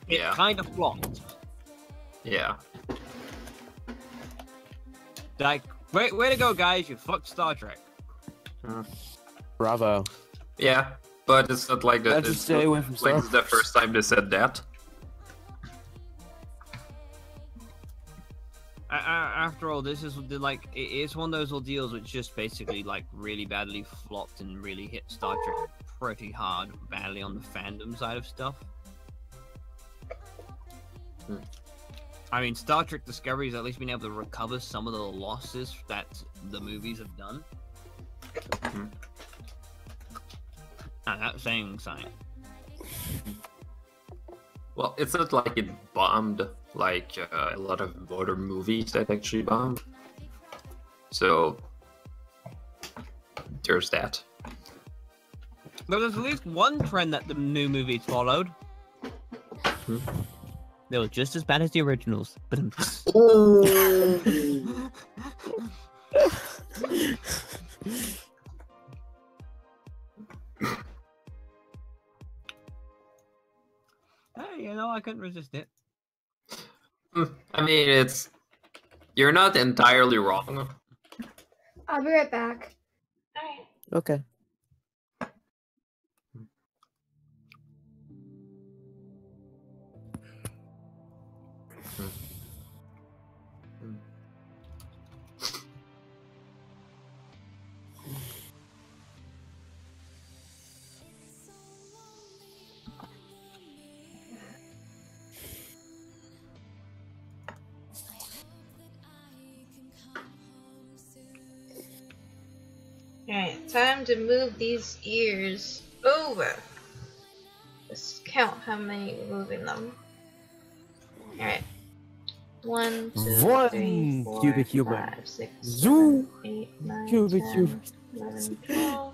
B: It kind of flopped.
F: Yeah.
B: Like, way to go, guys. You fucked Star Trek.
I: Bravo.
F: Yeah, but it's not like that. It's
I: stay away from
F: like it's the first time they said that.
B: After all, this is like it's one of those ordeals which just basically like really badly flopped and really hit Star Trek pretty hard, badly on the fandom side of stuff. I mean, Star Trek Discovery has at least been able to recover some of the losses that the movies have done. And that's saying something.
F: Well, it's not like it bombed like a lot of other movies that actually bombed. So, there's that.
B: But there's at least one trend that the new movies followed. They were just as bad as the originals. But hey, you know, I couldn't resist it.
F: I mean, you're not entirely wrong.
J: I'll be right back.
I: Okay.
A: Alright, time to move these ears over. Let's count how many we're moving them. Alright. 1, 2, 3, 4,
I: cubic
A: 5, 6,
I: Zoo
A: 7, 8, 9,
I: cubic
A: 10, 11, 12,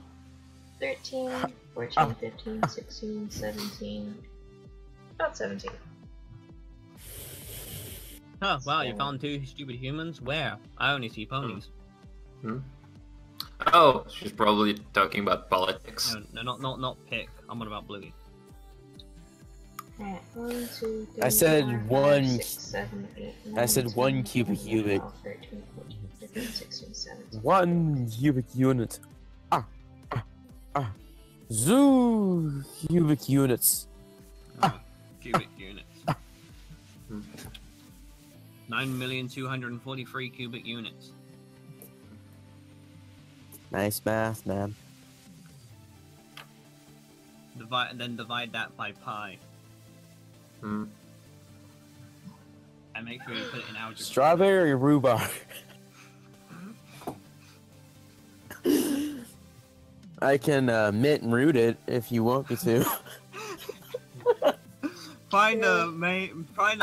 A: 13, 14, 15, 16, 17. About 17.
B: Oh, wow, you found two stupid humans? Where? I only see ponies.
F: Oh, she's probably talking about politics.
B: No, not Pick. I'm on about Bluey.
A: Alright, 1, 2, 3,
I: I said
A: 4, 5,
I: one.
A: 6, 7, 8, 9,
I: I said
A: 10,
I: 1 cubic
A: 11,
I: unit.
A: 12, 13, 14, 15, 16, 17.
I: 1 cubic unit. Zoo cubic units.
B: Cubic units. 9,243 cubic units.
I: Nice math, man.
B: Divide that by pi. And make sure you put it in algebra.
I: Strawberry or rhubarb? I can mint and root it if you want me to.
B: Find the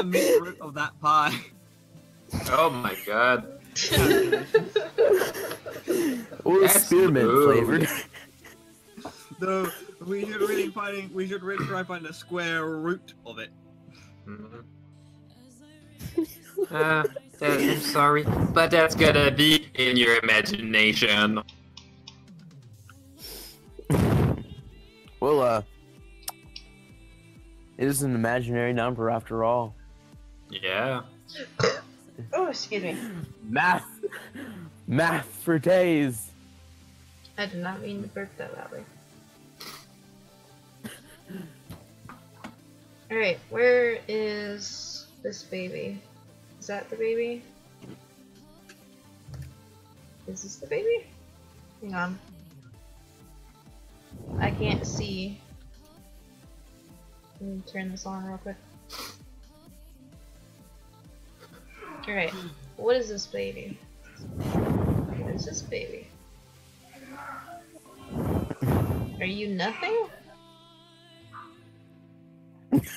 B: meat root of that pie.
F: Oh my god.
I: Or spearmint flavored.
B: No, we should really try to find the square root of it.
F: I'm sorry, but that's gonna be in your imagination.
I: Well, it is an imaginary number after all.
F: Yeah.
A: Oh, excuse me.
I: Math! Math for days!
A: I did not mean to burp that loudly. Alright, where is this baby? Is that the baby? Is this the baby? Hang on. I can't see. Let me turn this on real quick. Alright, what is this baby? What is this baby? Are you nothing?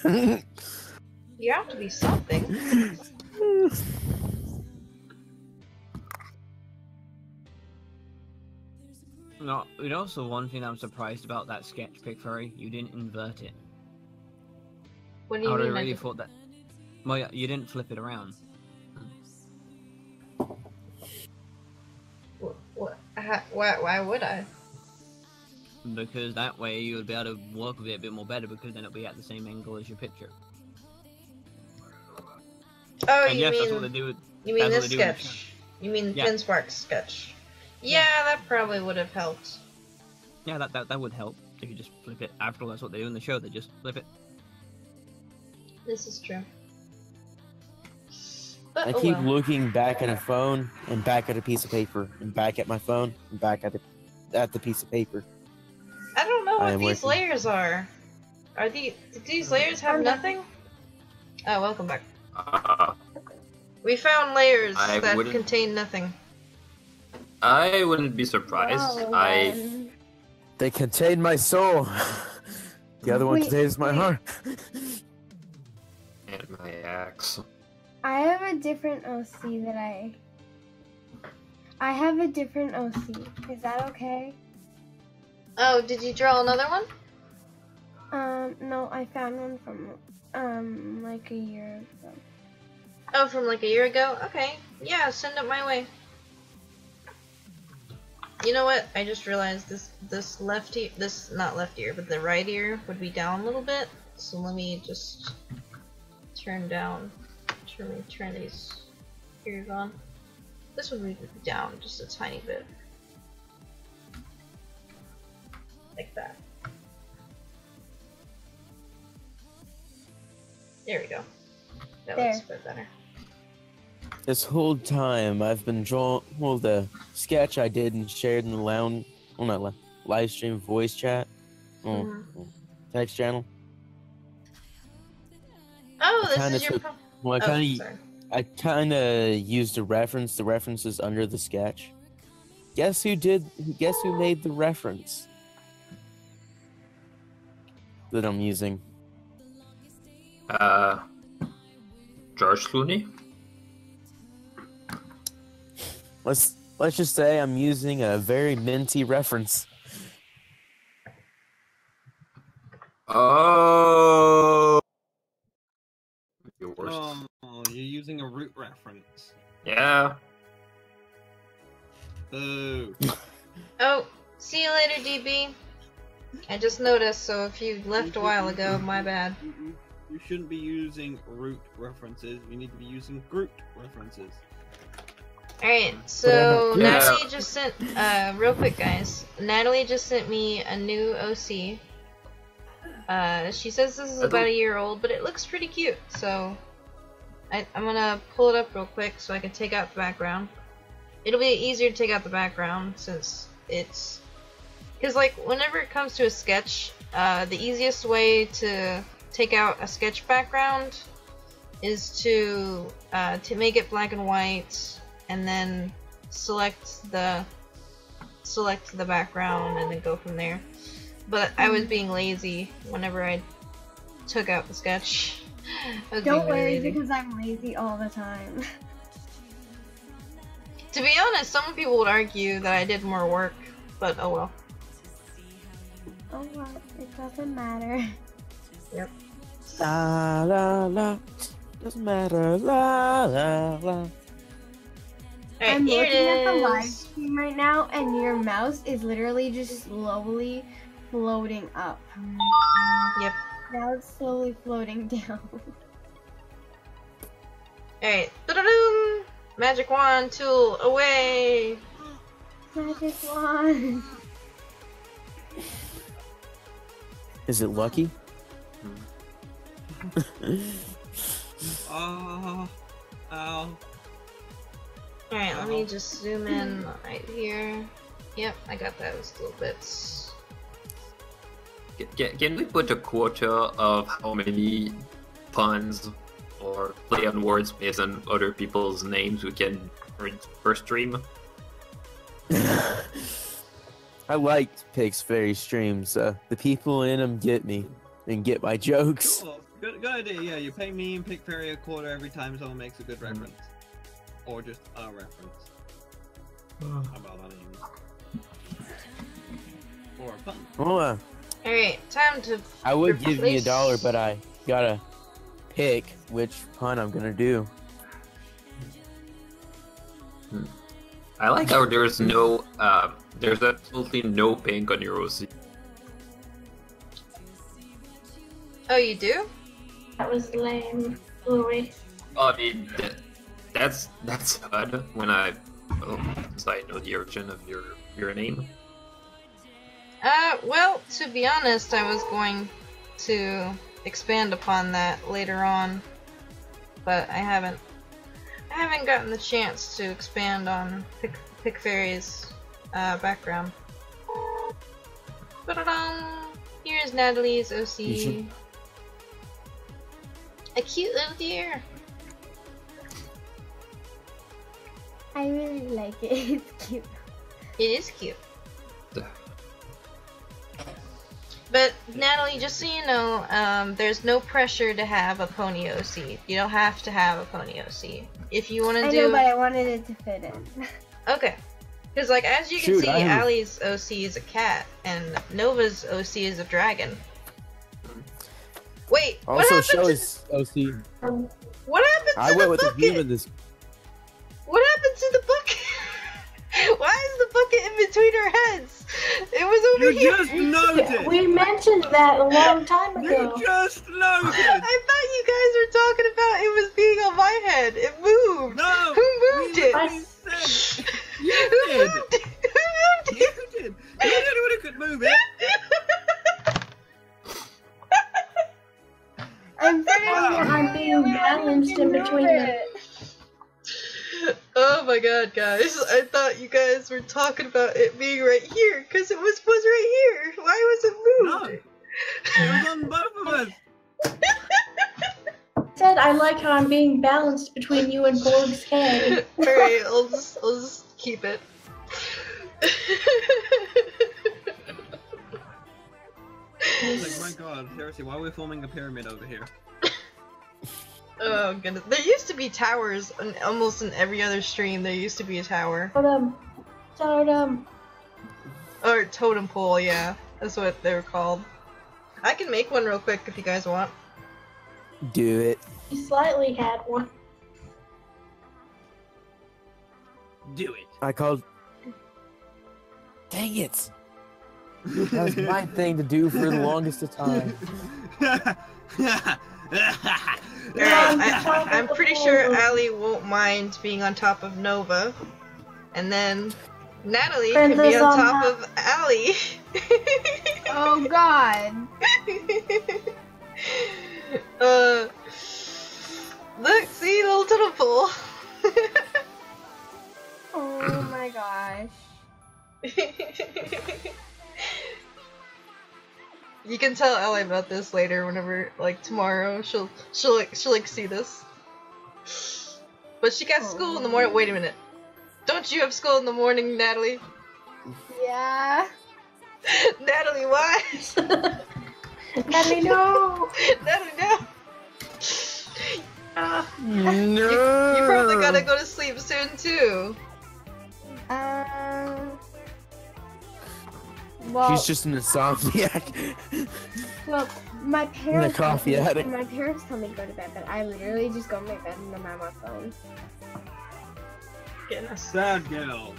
A: You have to be something.
B: No, also one thing I'm surprised about that sketch pic, Furry, you didn't invert it.
A: What do you
B: I would
A: mean?
B: have really thought that. Well, yeah, you didn't flip it around.
A: Why would I?
B: Because that way you would be able to work with it a bit more better, because then it'll be at the same angle as your picture.
A: Oh,
B: and
A: you
B: yes,
A: mean
B: that's what they do.
A: You mean
B: that's
A: this
B: what they do in the
A: sketch? You mean
B: Yeah.
A: Pinspark's sketch? Yeah, that probably would have helped.
B: Yeah, that would help if you just flip it. After all, that's what they do in the show. They just flip it.
A: This is true. But,
I: I
A: oh
I: keep
A: well.
I: looking back at a phone, and back at a piece of paper, and back at my phone, and back at the piece of paper.
A: I don't know
I: I
A: what
I: am
A: these
I: working.
A: layers are. Did these layers have nothing? Oh, welcome back. We found layers
F: I
A: that
F: wouldn't-
A: contain nothing.
F: I wouldn't be surprised.
I: They contain my soul. The other one
J: Wait,
I: contains my
J: wait.
I: heart.
F: And my axe.
J: I have a different OC that I have a different OC. Is that okay?
A: Oh, did you draw another one?
J: No, I found one from like a year ago.
A: Oh, from like a year ago? Okay. Yeah, send it my way. You know what? I just realized this left ear, not left ear, but the right ear would be down a little bit. So let me just turn these ears on. This one would be down just a tiny bit. Like that. There we go. That looks a bit better.
I: This whole time, I've been drawing. Well, the sketch I did and shared in the lounge, well, not live stream voice chat, text channel.
A: Oh, this
I: Kinda
A: is your.
I: took- Well,
A: sorry.
I: I kind of used a reference. The reference is under the sketch. Guess who did? Guess who made the reference that I'm using?
F: George Clooney?
I: Let's just say I'm using a very minty reference.
F: Oh. You're worst.
B: Oh, you're using a root reference.
F: Yeah.
B: Boo.
A: Oh, see you later, DB. I just noticed, so if you left a while ago, my bad.
B: You shouldn't be using root references. You need to be using Groot references.
A: Alright, so
F: Yeah.
A: Natalie just sent, real quick guys, Natalie just sent me a new OC. She says this is about a year old, but it looks pretty cute, so I'm gonna pull it up real quick so I can take out the background. It'll be easier to take out the background since it's... Because, like, whenever it comes to a sketch, the easiest way to take out a sketch background is to make it black and white, and then select the background and then go from there. But I was being lazy whenever I took out the sketch. I was
J: Don't
A: being really
J: worry,
A: lazy.
J: because I'm lazy all the time.
A: To be honest, some people would argue that I did more work, but oh well.
J: Oh well, it doesn't matter.
A: Yep.
I: La la la Doesn't matter. La la la.
A: Alright,
J: I'm
A: here
J: looking
A: it
J: at the live
A: is.
J: stream right now, and your mouse is literally just slowly floating up.
A: Yep.
J: Now it's slowly floating down.
A: Alright. Da-da-doom! Magic wand tool away!
J: Magic wand.
I: Is it lucky?
B: Oh, ow.
A: Alright, let me just zoom in right here. Yep, I got those little bits.
F: Can we put a quota of how many puns or play on words based on other people's names we can read per stream?
I: I like Pig's Fairy streams. The people in them get me and get my jokes.
B: Cool. Good idea. Yeah, you pay me and Pick Fairy a quarter every time someone makes a good reference. Or just a reference. How about that names? Or a pun.
I: Well,
A: Alright, time to.
I: I would give me
A: replace-
I: $1, but I gotta pick which pun I'm gonna do.
F: I like how there's no, there's absolutely no pink on your OC.
A: Oh, you do?
C: That was lame, Louis.
F: I mean, that's odd when since I know the origin of your name.
A: Well, to be honest, I was going to expand upon that later on, but I haven't gotten the chance to expand on Pick Fairy's background. Ba-da-dum! Here's Natalie's OC. A cute little deer.
J: I really like it. It's cute.
A: It is cute. But Natalie, just so you know, there's no pressure to have a pony OC. You don't have to have a pony OC. If you want to
J: I
A: do,
J: know, but I wanted it to fit in.
A: okay, because like as you can
I: Shoot,
A: see,
I: I have-
A: Allie's OC is a cat and Nova's OC is a dragon. Wait, what
I: Also,
A: happened?
I: Shelly's OC.
A: What happened to
I: I
A: the
I: went with the
A: bucket?
I: human this.
A: What happened to the bucket? Why is the bucket in between our heads? It was over
B: You
A: here.
B: just noted!
C: We mentioned that a long time ago.
B: You just noted!
A: I thought you guys were talking about it was being on my head. It moved.
B: No!
A: Who moved
B: we
A: it?
B: literally said you
A: Who
B: did!
A: moved it? Who moved
B: You
A: it?
B: did! You're the only one who could move it!
J: I'm pretty
C: sure I'm being balanced in between them.
A: Oh my god, guys. I thought you guys were talking about it being right here, because it was right here. Why was it moved?
B: No! It was on both of us!
C: Said I like how I'm being balanced between you and Borg's head.
A: Alright, I'll just keep it.
B: Like, my god, seriously, why are we forming a pyramid over here?
A: Oh goodness. There used to be towers almost in every other stream. There used to be a tower.
C: Totem.
A: Or totem pole, yeah. That's what they were called. I can make one real quick if you guys want.
I: Do it.
C: You slightly had one.
B: Do it!
I: I called. Dang it! That was my thing to do for the longest of time.
A: Alright, I'm pretty sure Allie won't mind being on top of Nova. And then Natalie can be
C: Princess
A: on
C: on
A: top
C: top.
A: of Allie.
J: Oh god.
A: Look, see, little tunnel pole.
J: Oh my gosh.
A: You can tell Ellie about this later whenever, like, tomorrow. She'll see this. But she got school in the morning. Wait a minute. Don't you have school in the morning, Natalie?
J: Yeah.
A: Natalie, why?
C: Natalie, no!
A: Natalie, no!
I: No.
A: You probably gotta go to sleep soon, too.
J: Well,
I: She's just an insomniac.
J: well, my parents.
I: coffee addict.
J: My parents tell me to go to bed, but I literally just go to my bed and I'm on my phone.
A: Goodness.
B: Sad girl.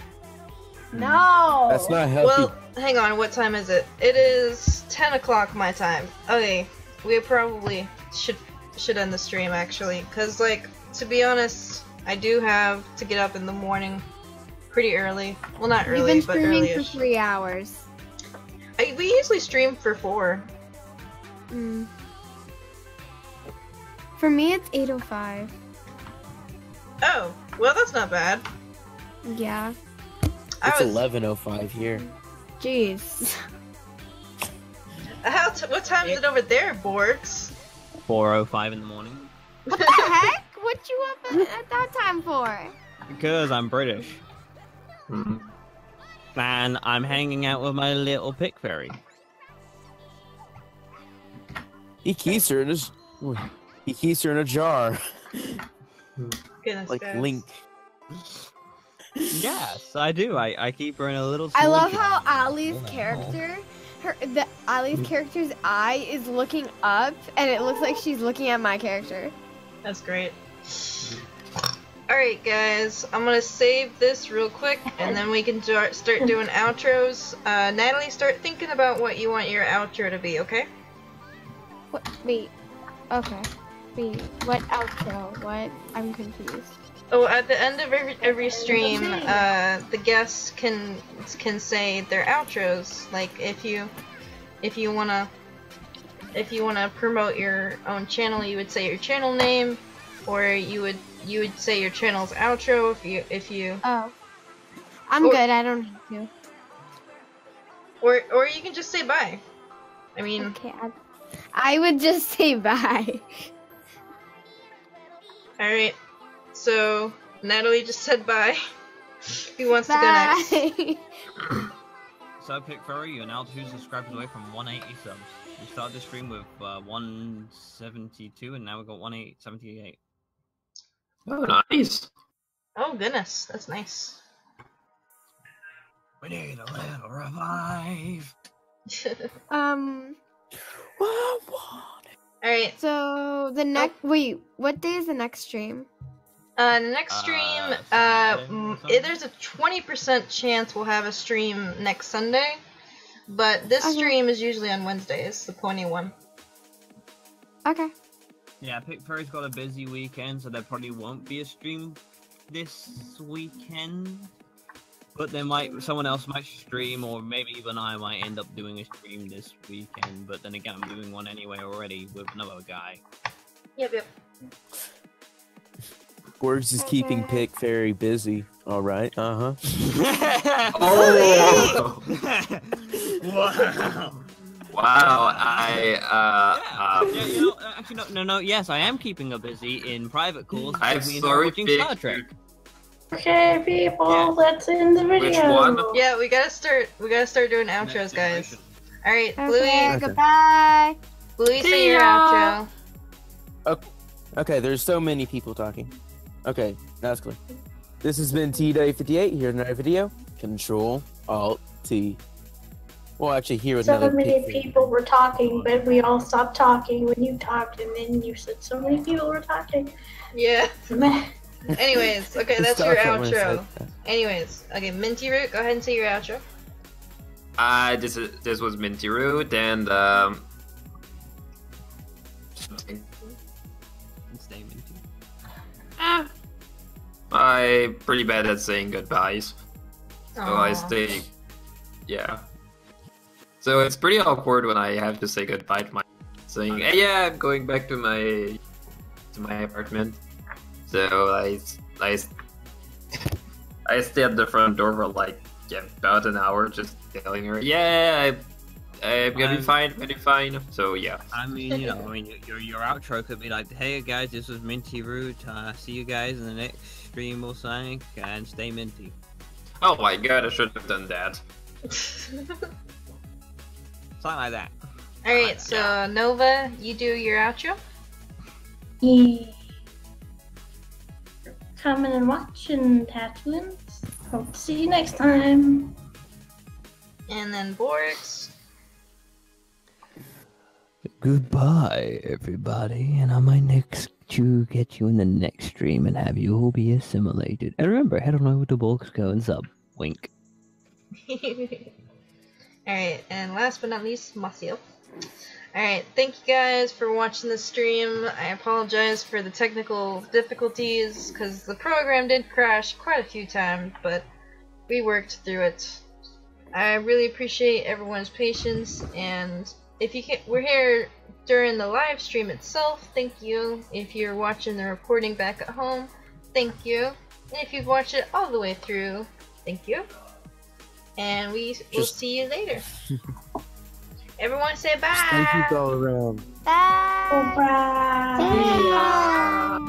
J: No.
I: That's not healthy.
A: Well, hang on. What time is it? It is 10 o'clock my time. Okay, we probably should end the stream actually, cause like to be honest, I do have to get up in the morning pretty early. Well, not early,
J: You've
A: but
J: been streaming
A: early-ish.
J: for 3 hours.
A: We usually stream for 4.
J: Mm. For me, it's 8:05.
A: Oh, well that's not bad.
J: Yeah.
I: It's 11:05 here.
J: Jeez.
A: What time is it over there, Borgs?
B: 4:05 in the morning.
J: What the heck? What you up at that time for?
B: Because I'm British.
F: Mhm.
B: And I'm hanging out with my little pick fairy.
I: He keeps her in his. He keeps her in a jar,
A: Goodness,
I: like
A: guys.
I: Link.
B: Yes, I do. I keep her in a little.
J: I love
B: small
J: how
B: jar.
J: Ali's character, Ali's character's eye is looking up, and it looks like she's looking at my character.
A: That's great. Alright guys, I'm gonna save this real quick and then we can start doing outros. Natalie, start thinking about what you want your outro to be, okay?
J: What? Wait. Okay. Wait. What outro? What? I'm confused.
A: Oh, at the end of every stream, the guests can say their outros. Like if you wanna promote your own channel, you would say your channel name, or you would say your channel's outro if you.
J: Oh. I'm good. I don't need to.
A: Or you can just say bye. I mean.
J: Okay. I would just say bye.
A: Alright, so Natalie just said bye. Who wants to go next?
B: So Pick Furry, you're now 2 subscribers away from 180 subs. We started the stream with 172 and now we've got 178.
F: Oh, nice.
A: Oh goodness, that's nice.
B: We need a little revive.
A: Alright.
J: So the next wait, what day is the next stream?
A: The next stream, there's a 20% chance we'll have a stream next Sunday, but this stream is usually on Wednesdays, the pony one.
J: Okay.
B: Yeah, Pick Furry's got a busy weekend, so there probably won't be a stream this weekend. But someone else might stream, or maybe even I might end up doing a stream this weekend. But then again, I'm doing one anyway already with another guy.
A: Yep.
I: Borgs is keeping Pick Fairy busy. All right.
F: Oh.
B: Wow.
F: Wow.
B: Actually, no. Yes, I am keeping her busy in private calls.
F: I'm
B: because we
F: sorry,
B: watching
F: Pick.
B: Star Trek.
C: Okay, people, let's end the video.
F: Which one?
A: Yeah, we gotta start doing outros, guys. Alright,
J: Okay,
A: Bluey.
J: goodbye.
A: Bluey,
C: See
A: say your
C: ya.
A: outro.
I: Okay, there's so many people talking. Okay, that's clear. This has been T-Day58. Here's another video. Control-Alt-T. Well, actually, here with
C: So
I: another
C: many
I: Pick Fairy.
C: people were talking, but we all stopped talking when you talked, and then you said so many people were talking.
A: Yeah.
C: Meh.
A: Anyways, okay, that's
I: Stop
A: your
I: it when I said
A: outro.
I: that.
A: Anyways, okay, Minty Root, go ahead and say your outro.
F: This was Minty Root and something.
B: Stay Minty.
F: I'm pretty bad at saying goodbyes, so I
A: Aw.
F: stay. Yeah. So it's pretty awkward when I have to say goodbye to my saying, hey, yeah, I'm going back to my apartment. So I stay at the front door for like about an hour, just telling her, yeah, I'm gonna be fine. So yeah.
B: I mean, your outro could be like, hey guys, this was Minty Root. See you guys in the next stream or something, and stay minty.
F: Oh my god, I should have done that.
B: Something like that.
A: Alright, so Nova, you do your outro?
C: Yeah. Coming and watching Tatooines. Hope to see you next time.
A: And then Borgs.
D: Goodbye, everybody, and I might get you in the next stream and have you all be assimilated. And remember, head on over to Bulk's Go and sub. Wink.
A: Alright, and last but not least, Maciel. Alright, thank you guys for watching the stream. I apologize for the technical difficulties, because the program did crash quite a few times, but we worked through it. I really appreciate everyone's patience, and if you we're here during the live stream itself, thank you. If you're watching the recording back at home, thank you. And if you've watched it all the way through, thank you. And we will see you later. Everyone say bye!
I: Thank you all around.
C: Bye. Bye.
A: Bye.